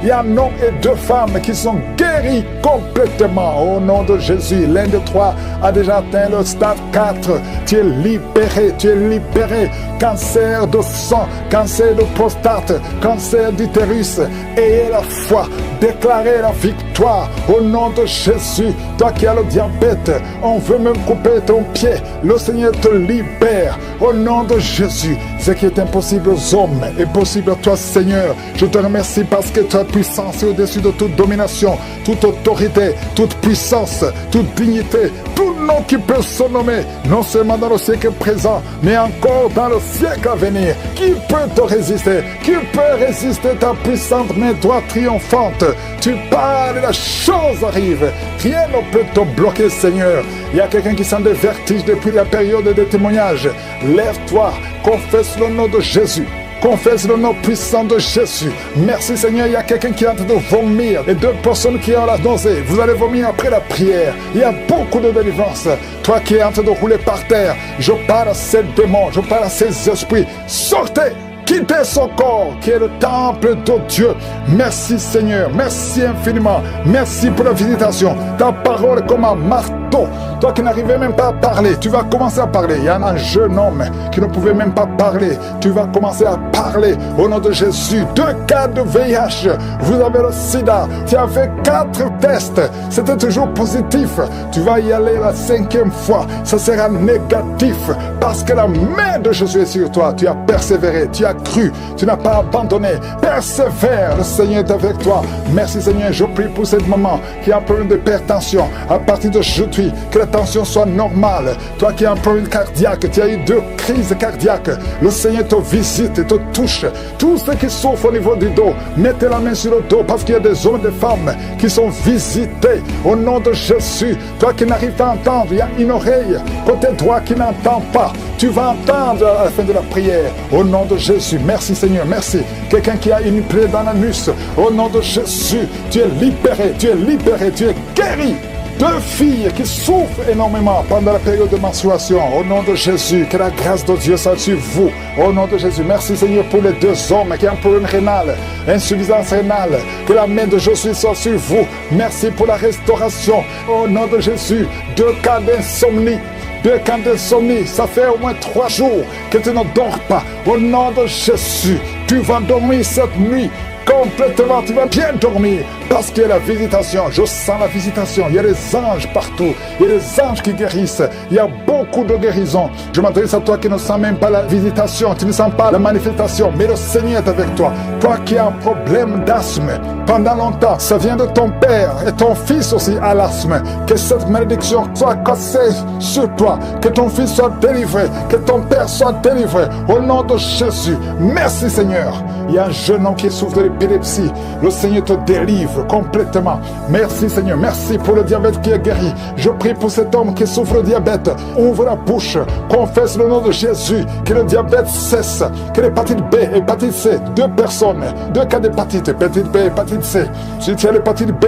Il y a un homme et 2 femmes qui sont guéris complètement au nom de Jésus. L'un des 3 a déjà atteint le stade 4. Tu es libéré, tu es libéré. Cancer de sang, cancer de prostate, cancer d'utérus. Ayez la foi, déclarez la victoire au nom de Jésus. Toi qui as le diabète, on veut même couper ton pied. Le Seigneur te libère au nom de Jésus. Ce qui est impossible aux hommes est possible à toi Seigneur. Je te remercie parce que ta puissance est au-dessus de toute domination, toute autorité, toute puissance, toute dignité, tout nom qui peut se nommer, non seulement dans le siècle présent, mais encore dans le siècle à venir. Qui peut te résister? Qui peut résister ta puissante main droite triomphante? Tu parles et la chose arrive. Rien ne peut te bloquer Seigneur. Il y a quelqu'un qui sent des vertiges depuis la période des témoignages. Lève-toi, confesse le nom de Jésus. Confesse le nom puissant de Jésus. Merci Seigneur, il y a quelqu'un qui est en train de vomir et 2 personnes qui ont la nausée. Vous allez vomir après la prière. Il y a beaucoup de délivrance. Toi qui es en train de rouler par terre, je parle à ces démons, je parle à ces esprits. Sortez! Quittez son corps qui est le temple de Dieu. Merci Seigneur, merci infiniment. Merci pour la visitation. Ta parole est comme un marteau. Toi qui n'arrivais même pas à parler, tu vas commencer à parler. Il y a un jeune homme qui ne pouvait même pas parler. Tu vas commencer à parler au nom de Jésus. 2 cas de VIH. Vous avez le sida. Tu as fait 4 tests. C'était toujours positif. Tu vas y aller la 5e fois. Ça sera négatif parce que la main de Jésus est sur toi. Tu as persévéré. Tu as cru. Tu n'as pas abandonné. Persévère. Le Seigneur est avec toi. Merci Seigneur. Je prie pour ce moment qui a un problème d'hypertension. À partir d'aujourd'hui, que la tension soit normale. Toi qui as un problème cardiaque, tu as eu 2 crises cardiaques. Le Seigneur te visite et te touche. Tous ceux qui souffrent au niveau du dos, mettez la main sur le dos parce qu'il y a des hommes et des femmes qui sont visités au nom de Jésus. Toi qui n'arrives pas à entendre, il y a une oreille côté droit qui n'entend pas. Tu vas entendre à la fin de la prière au nom de Jésus. Merci Seigneur, merci. Quelqu'un qui a une plaie dans l'anus, au nom de Jésus, tu es libéré, tu es libéré, tu es guéri. 2 filles qui souffrent énormément pendant la période de menstruation. Au nom de Jésus, que la grâce de Dieu soit sur vous. Au nom de Jésus, merci Seigneur pour les 2 hommes qui ont un problème rénal, insuffisance rénale. Que la main de Jésus soit sur vous. Merci pour la restauration. Au nom de Jésus, 2 cas d'insomnie. 2 cas d'insomnie, ça fait au moins 3 jours que tu ne dors pas. Au nom de Jésus, tu vas dormir cette nuit. complètement, tu vas bien dormir parce qu'il y a la visitation. Je sens la visitation. Il y a des anges partout. Il y a des anges qui guérissent. Il y a beaucoup de guérisons. Je m'adresse à toi qui ne sens même pas la visitation, tu ne sens pas la manifestation, mais le Seigneur est avec toi. Toi qui as un problème d'asthme, pendant longtemps, ça vient de ton père et ton fils aussi a l'asthme. Que cette malédiction soit cassée sur toi, que ton fils soit délivré, que ton père soit délivré, au nom de Jésus. Merci Seigneur. Il y a un jeune homme qui souffre de l'épilepsie. Le Seigneur te délivre complètement. Merci Seigneur. Merci pour le diabète qui est guéri. Je prie pour cet homme qui souffre de diabète. Ouvre la bouche. Confesse le nom de Jésus. Que le diabète cesse. Que l'hépatite B, hépatite C, 2 personnes, 2 cas d'hépatite. Hépatite B, hépatite C. Si tu as l'hépatite B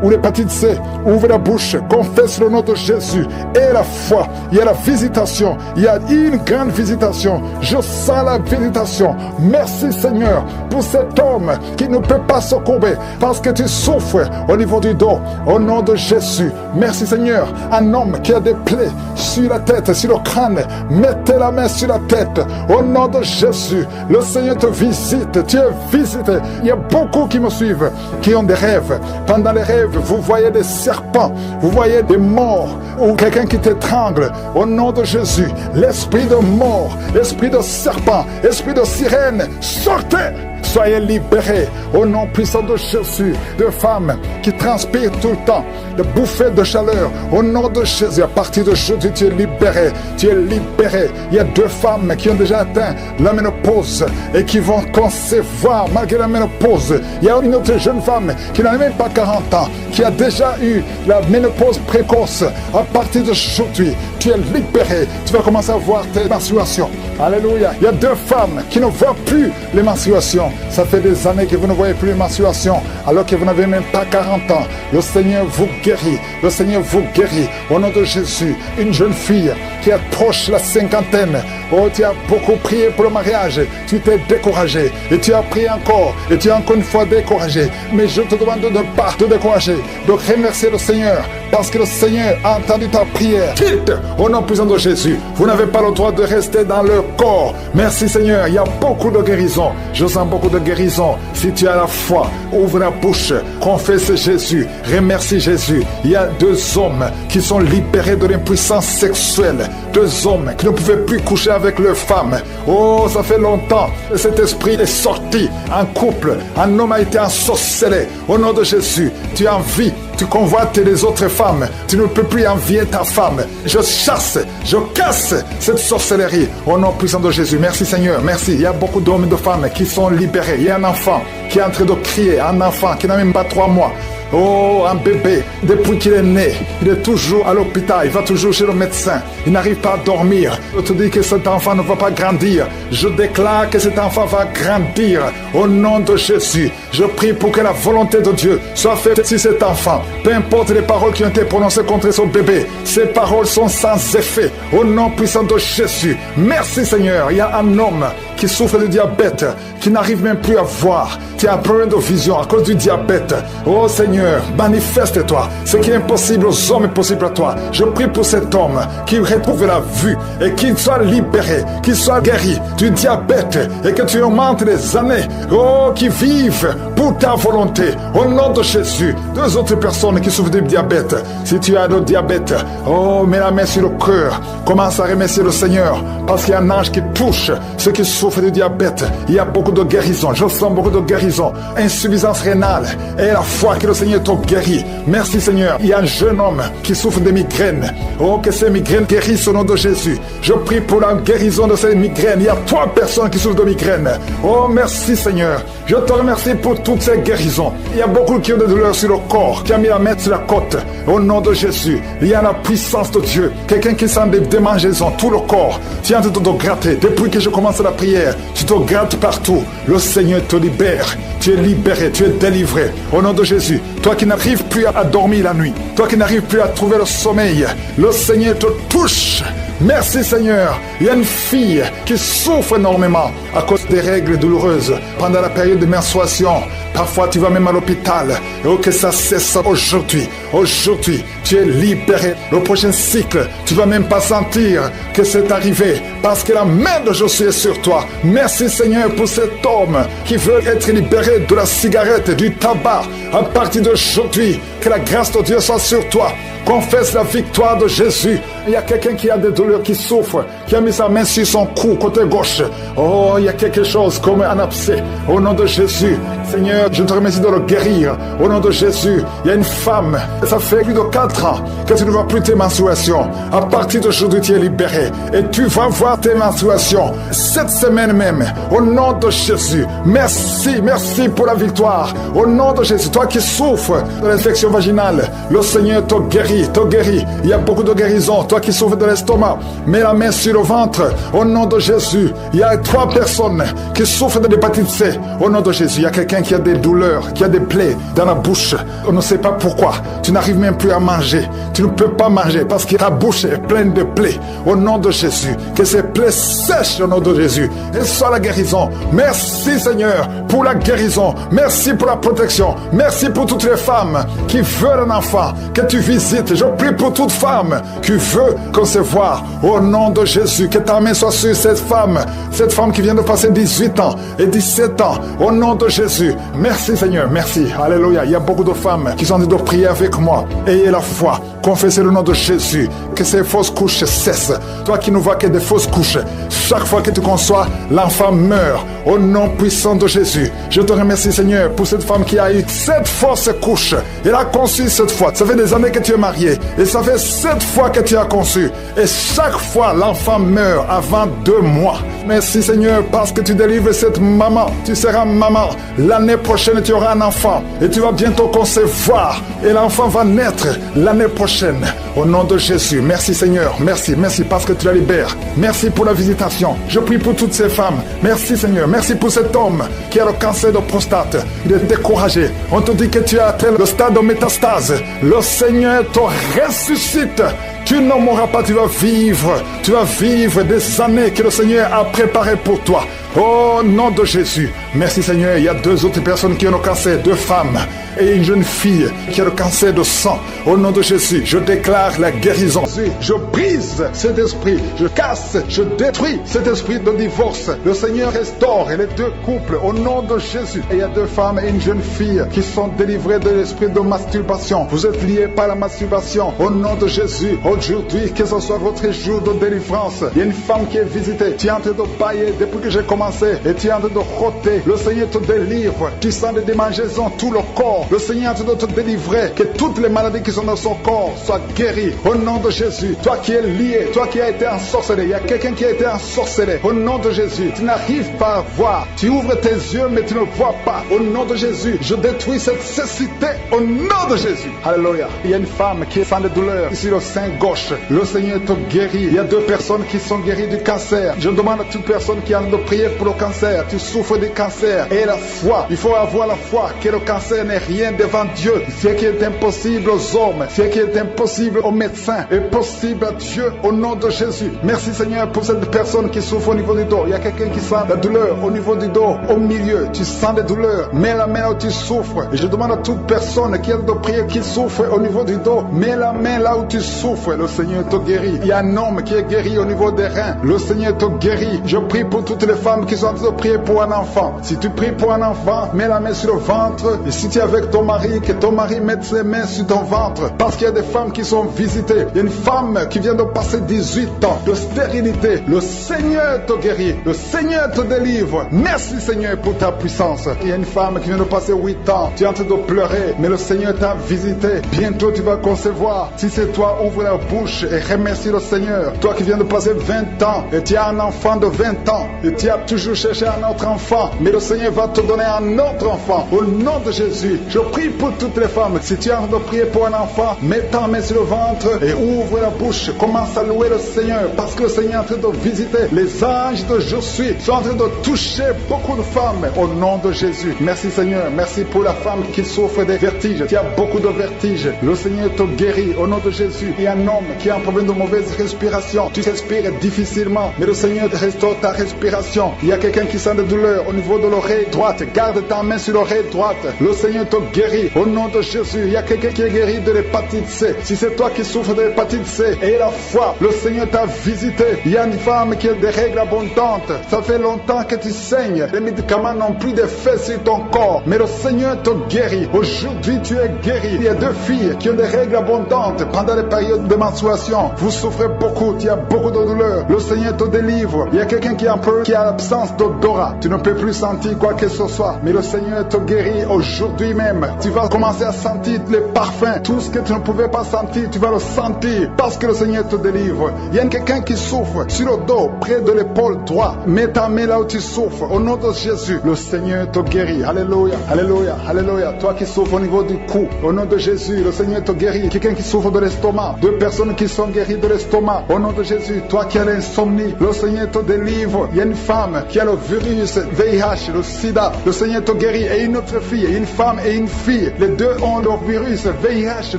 ou l'hépatite C, ouvre la bouche. Confesse le nom de Jésus. Et la foi. Il y a la visitation. Il y a une grande visitation. Je sens la visitation. Merci Seigneur pour cet homme qui ne peut pas se courber parce que tu souffres au niveau du dos. Au nom de Jésus. Merci Seigneur. Un homme qui a des plaies sur la tête, sur le crâne. Mettez la main sur la tête. Au nom de Jésus. Le Seigneur te visite. Tu es visité. Il y a beaucoup qui me suivent, qui ont des rêves. Pendant les rêves, vous voyez des serpents. Vous voyez des morts ou quelqu'un qui t'étrangle. Au nom de Jésus. L'esprit de mort, l'esprit de serpent, l'esprit de sirène, sortez! Soyez libérés au nom puissant de Jésus. De femmes qui transpirent tout le temps, de bouffées de chaleur. Au nom de Jésus, à partir d'aujourd'hui, tu es libéré. Tu es libéré. Il y a 2 femmes qui ont déjà atteint la ménopause et qui vont concevoir malgré la ménopause. Il y a une autre jeune femme qui n'a même pas 40 ans, qui a déjà eu la ménopause précoce. À partir d'aujourd'hui, tu es libéré. Tu vas commencer à voir tes menstruations. Alléluia. Il y a 2 femmes qui ne voient plus les menstruations. Ça fait des années que vous ne voyez plus les menstruations, alors que vous n'avez même pas 40 ans. Le Seigneur vous guérit. Le Seigneur vous guérit. Au nom de Jésus, une jeune fille qui approche la 50aine. Oh, tu as beaucoup prié pour le mariage. Tu t'es découragé. Et tu as prié encore. Et tu es encore une fois découragé. Mais je te demande de ne pas te décourager. De remercier le Seigneur. Parce que le Seigneur a entendu ta prière. Quitte au nom puissant de Jésus. Vous n'avez pas le droit de rester dans le corps. Merci Seigneur. Il y a beaucoup de guérison. Je sens beaucoup de guérison. Si tu as la foi, ouvre la bouche. Confesse Jésus. Remercie Jésus. Il y a 2 hommes qui sont libérés de l'impuissance sexuelle. 2 hommes qui ne pouvaient plus coucher avec leurs femmes. Oh, ça fait longtemps. Cet esprit est sorti en couple. Un homme a été ensorcelé. Au nom de Jésus, tu as envie. Tu convoites les autres femmes. Tu ne peux plus envier ta femme. Je chasse, je casse cette sorcellerie au nom puissant de Jésus. Merci Seigneur, merci. Il y a beaucoup d'hommes et de femmes qui sont libérés. Il y a un enfant qui est en train de crier, un enfant qui n'a même pas 3 mois. Oh, un bébé, depuis qu'il est né, il est toujours à l'hôpital, il va toujours chez le médecin, il n'arrive pas à dormir. Je te dis que cet enfant ne va pas grandir. Je déclare que cet enfant va grandir au nom de Jésus. Je prie pour que la volonté de Dieu soit faite sur cet enfant. Peu importe les paroles qui ont été prononcées contre son bébé, ces paroles sont sans effet au nom puissant de Jésus. Merci Seigneur. Il y a un homme qui souffre de diabète, qui n'arrive même plus à voir. Tu as un problème de vision à cause du diabète. Oh Seigneur, manifeste-toi. Ce qui est impossible aux hommes est possible à toi. Je prie pour cet homme qui retrouve la vue et qu'il soit libéré, qu'il soit guéri du diabète et que tu augmentes les années. Oh, qui vivent pour ta volonté. Au nom de Jésus. 2 autres personnes qui souffrent du diabète. Si tu as le diabète, oh, mets la main sur le cœur. Commence à remercier le Seigneur parce qu'il y a un ange qui touche ceux qui souffrent du diabète. Il y a beaucoup de guérison. Je sens beaucoup de guérison. Insuffisance rénale. Et la foi que le Seigneur t'a guéri. Merci Seigneur. Il y a un jeune homme qui souffre de migraines. Oh, que ces migraines guérissent au nom de Jésus. Je prie pour la guérison de ces migraines. Il y a 3 personnes qui souffrent de migraines. Oh, merci Seigneur. Je te remercie pour toutes ces guérisons. Il y a beaucoup qui ont des douleurs sur le corps, qui a mis la main sur la côte. Au nom de Jésus, il y a la puissance de Dieu. Quelqu'un qui sent des démangeaisons, tout le corps. Tu es en train de te gratter. Depuis que je commence la prière, tu te grattes partout. Le Seigneur te libère. Tu es libéré, tu es délivré. Au nom de Jésus, toi qui n'arrives plus à dormir la nuit, toi qui n'arrives plus à trouver le sommeil, le Seigneur te touche. Merci Seigneur. Il y a une fille qui souffre énormément à cause des règles douloureuses pendant la période de menstruation. Parfois tu vas même à l'hôpital. Et que ça cesse aujourd'hui. Aujourd'hui, tu es libéré. Le prochain cycle, tu vas même pas sentir que c'est arrivé parce que la main de Josué est sur toi. Merci Seigneur pour cet homme qui veut être libéré de la cigarette, du tabac. À partir d'aujourd'hui, que la grâce de Dieu soit sur toi. Confesse la victoire de Jésus. Il y a quelqu'un qui a des douleurs, qui souffre, qui a mis sa main sur son cou, côté gauche. Oh, il y a quelque chose comme un abcès. Au nom de Jésus, Seigneur, je te remercie de le guérir. Au nom de Jésus, il y a une femme, ça fait plus de 4 ans que tu ne vois plus tes menstruations. À partir d'aujourd'hui, tu es libéré. Et tu vas voir tes menstruations cette semaine même. Au nom de Jésus, merci, merci pour la victoire. Au nom de Jésus, toi qui souffres de l'infection vaginale, le Seigneur te guérit, te guérit. Il y a beaucoup de guérisons. Toi qui souffres de l'estomac, mets la main sur le ventre. Au nom de Jésus, il y a 3 personnes qui souffrent de l'hépatite C. Au nom de Jésus, il y a quelqu'un qui a des douleurs, qui a des plaies dans la bouche. On ne sait pas pourquoi. Tu n'arrives même plus à manger. Tu ne peux pas manger parce que ta bouche est pleine de plaies. Au nom de Jésus, que ces plaies sèchent au nom de Jésus. Et soit la guérison. Merci Seigneur pour la guérison. Merci pour la protection. Merci pour toutes les femmes qui veulent un enfant, que tu visites. Je prie pour toute femme qui veut concevoir. Au nom de Jésus, que ta main soit sur cette femme qui vient de passer 18 ans et 17 ans. Au nom de Jésus. Merci Seigneur, merci. Alléluia. Il y a beaucoup de femmes qui sont en train de prier avec moi. Ayez la foi. Confessez le nom de Jésus. Que ces fausses couches cessent. Toi qui ne vois que des fausses couches, chaque fois que tu conçois, l'enfant meurt. Au nom puissant de Jésus. Je te remercie Seigneur pour cette femme qui a eu 7 fausses couches. Elle a conçu 7 fois. Ça fait des années que tu es marié. Et ça fait 7 fois que tu as conçu. Et chaque fois, l'enfant meurt avant 2 mois. Merci Seigneur parce que tu délivres cette maman. Tu seras maman. L'année prochaine, tu auras un enfant. Et tu vas bientôt concevoir. Et l'enfant va naître l'année prochaine. Au nom de Jésus. Merci Seigneur. Merci. Merci parce que tu la libères. Merci pour la visitation. Je prie pour toutes ces femmes. Merci Seigneur. Merci pour cet homme qui a le cancer de prostate. Il est découragé. On te dit que tu as atteint le stade de métastase. Le Seigneur te ressuscite. Tu ne mourras pas, tu vas vivre des années que le Seigneur a préparées pour toi. Au nom de Jésus. Merci Seigneur. Il y a 2 autres personnes qui ont le cancer, 2 femmes et une jeune fille qui a le cancer de sang. Au nom de Jésus, je déclare la guérison. Je brise cet esprit, je casse, je détruis cet esprit de divorce. Le Seigneur restaure les 2 couples au nom de Jésus. Et il y a 2 femmes et une jeune fille qui sont délivrées de l'esprit de masturbation. Vous êtes liés par la masturbation. Au nom de Jésus, aujourd'hui, que ce soit votre jour de délivrance. Il y a une femme qui est visitée. Tu es en train de bailler depuis que j'ai commencé et tu es en train de roter. Le Seigneur te délivre. Tu sens des démangeaisons, tout le corps. Le Seigneur est en train de te délivrer. Que toutes les maladies qui sont dans son corps soient guéries. Au nom de Jésus. Toi qui es lié, toi qui as été ensorcelé. Il y a quelqu'un qui a été ensorcelé. Au nom de Jésus. Tu n'arrives pas à voir. Tu ouvres tes yeux mais tu ne vois pas. Au nom de Jésus. Je détruis cette cécité. Au nom de Jésus. Alléluia. Il y a une femme qui sent des douleurs ici le sein gauche. Le Seigneur te guérit. Il y a 2 personnes qui sont guéries du cancer. Je demande à toute personne qui a de prier pour le cancer. Tu souffres du cancer. Et la foi. Il faut avoir la foi que le cancer n'est rien devant Dieu. Ce qui est impossible aux hommes, ce qui est impossible aux médecins, est possible à Dieu au nom de Jésus. Merci Seigneur pour cette personne qui souffre au niveau du dos. Il y a quelqu'un qui sent la douleur au niveau du dos, au milieu. Tu sens des douleurs. Mets la main là où tu souffres. Et je demande à toute personne qui a de prier, qui souffre au niveau du dos, mets la main là où tu souffres. Le Seigneur te guérit. Il y a un homme qui est guéri au niveau des reins. Le Seigneur te guérit. Je prie pour toutes les femmes qui sont en train de prier pour un enfant. Si tu pries pour un enfant, mets la main sur le ventre. Et si tu es avec ton mari, que ton mari mette ses mains sur ton ventre. Parce qu'il y a des femmes qui sont visitées. Il y a une femme qui vient de passer 18 ans de stérilité. Le Seigneur te guérit. Le Seigneur te délivre. Merci Seigneur pour ta puissance. Il y a une femme qui vient de passer 8 ans. Tu es en train de pleurer, mais le Seigneur t'a visité. Bientôt tu vas concevoir. Si c'est toi, ouvre la bouche et remercie le Seigneur. Toi qui viens de passer 20 ans et tu as un enfant de 20 ans et tu as toujours cherché un autre enfant, mais le Seigneur va te donner un autre enfant. Au nom de Jésus, je prie pour toutes les femmes. Si tu es en train de prier pour un enfant, mets ta main sur le ventre et ouvre la bouche. Commence à louer le Seigneur parce que le Seigneur est en train de visiter. Les anges de Je suis sont en train de toucher beaucoup de femmes au nom de Jésus. Merci Seigneur. Merci pour la femme qui souffre des vertiges. Tu as beaucoup de vertiges. Le Seigneur te guérit au nom de Jésus. Il y a un homme qui a un problème de mauvaise respiration. Tu respires difficilement, mais le Seigneur restaure ta respiration. Il y a quelqu'un qui sent de douleur au niveau de l'oreille droite. Garde ta main sur l'oreille droite. Le Seigneur te guérit au nom de Jésus. Il y a quelqu'un qui est guéri de l'hépatite C. Si c'est toi qui souffres de l'hépatite C, et la foi, le Seigneur t'a visité. Il y a une femme qui a des règles abondantes. Ça fait longtemps que tu saignes. Les médicaments n'ont plus d'effet sur ton corps, mais le Seigneur te guérit. Aujourd'hui, tu es guéri. Il y a 2 filles qui ont des règles abondantes pendant les périodes de menstruation. Vous souffrez beaucoup, il y a beaucoup de douleur. Le Seigneur te délivre. Il y a quelqu'un qui a l'absence d'odorat. Tu ne peux plus sentir quoi que ce soit, mais le Seigneur te guérit aujourd'hui même. Tu vas commencer à sentir les parfums. Tout ce que tu ne pouvais pas sentir, tu vas le sentir parce que le Seigneur te délivre. Il y a quelqu'un qui souffre sur le dos, près de l'épaule droite. Mets ta main là où tu souffres. Au nom de Jésus, le Seigneur te guérit. Alléluia, alléluia, alléluia. Toi qui souffres au niveau du cou, au nom de Jésus, le Seigneur te guérit. Quelqu'un qui souffre de l'estomac, 2 personnes qui sont guéries de l'estomac, au nom de Jésus. Toi qui as l'insomnie, le Seigneur te délivre. Il y a une femme qui a le virus VIH, le sida, le Seigneur te guérit. Et une autre fille, une femme et une fille, les 2 ont le virus VIH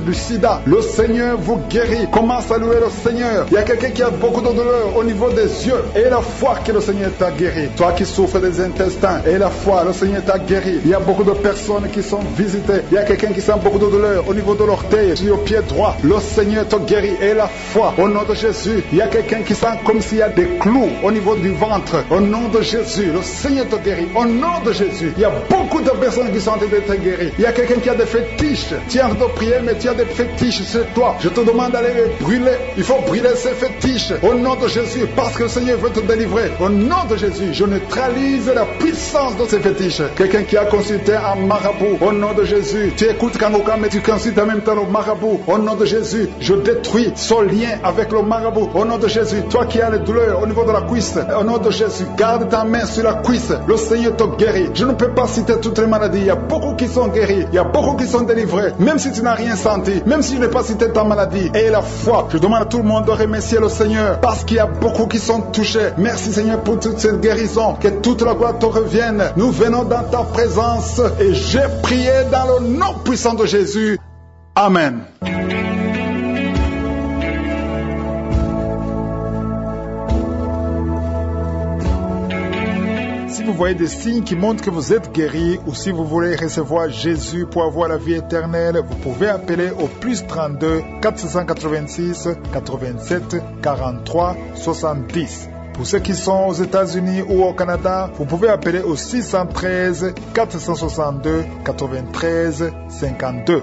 du sida. Le Seigneur vous guérit. Commence à louer le Seigneur. Il y a quelqu'un qui a beaucoup de douleur au niveau des yeux, et la foi que le Seigneur t'a guéri. Toi qui souffres des intestins, et la foi, le Seigneur t'a guéri. Il y a beaucoup de personnes qui sont visitées. Il y a quelqu'un qui sent beaucoup de douleur au niveau de l'orteil, sur le pied droit. Le Seigneur te guérit. Et la foi, au nom de Jésus. Il y a quelqu'un qui sent comme s'il y a des clous au niveau du ventre. Au nom de Jésus, le Seigneur te guérit. Au nom de Jésus. Il y a beaucoup de personnes qui sont en train d'être guéries. Il y a quelqu'un qui a des fétiches. Tu es en train de prier, mais tu as des fétiches sur toi. Je te demande d'aller les brûler. Il faut brûler ces fétiches. Au nom de Jésus, parce que le Seigneur veut te délivrer. Au nom de Jésus, je neutralise la puissance de ces fétiches. Quelqu'un qui a consulté un marabout, au nom de Jésus. Tu écoutes Kangoka, mais tu consultes en même temps le marabout. Au nom de Jésus, je détruis son lien avec le marabout. Au nom de Jésus, toi qui as les douleurs au niveau de la cuisse, au nom de Jésus, garde ta main sur la cuisse. Le Seigneur te guérit. Je ne peux pas citer toutes les maladies. Il y a beaucoup qui sont guéris. Il y a beaucoup qui sont délivrés. Même si tu n'as rien senti, même si je n'ai pas cité ta maladie. Et la foi, je demande à tout le monde de remercier le Seigneur, parce qu'il y a beaucoup qui sont touchés. Merci Seigneur pour toute cette guérison. Que toute la gloire te revienne. Nous venons dans ta présence et j'ai prié dans le nom puissant de Jésus. Amen. Si vous voyez des signes qui montrent que vous êtes guéri, ou si vous voulez recevoir Jésus pour avoir la vie éternelle, vous pouvez appeler au plus 32 486 87 43 70. Pour ceux qui sont aux États-Unis ou au Canada, vous pouvez appeler au 613 462 93 52.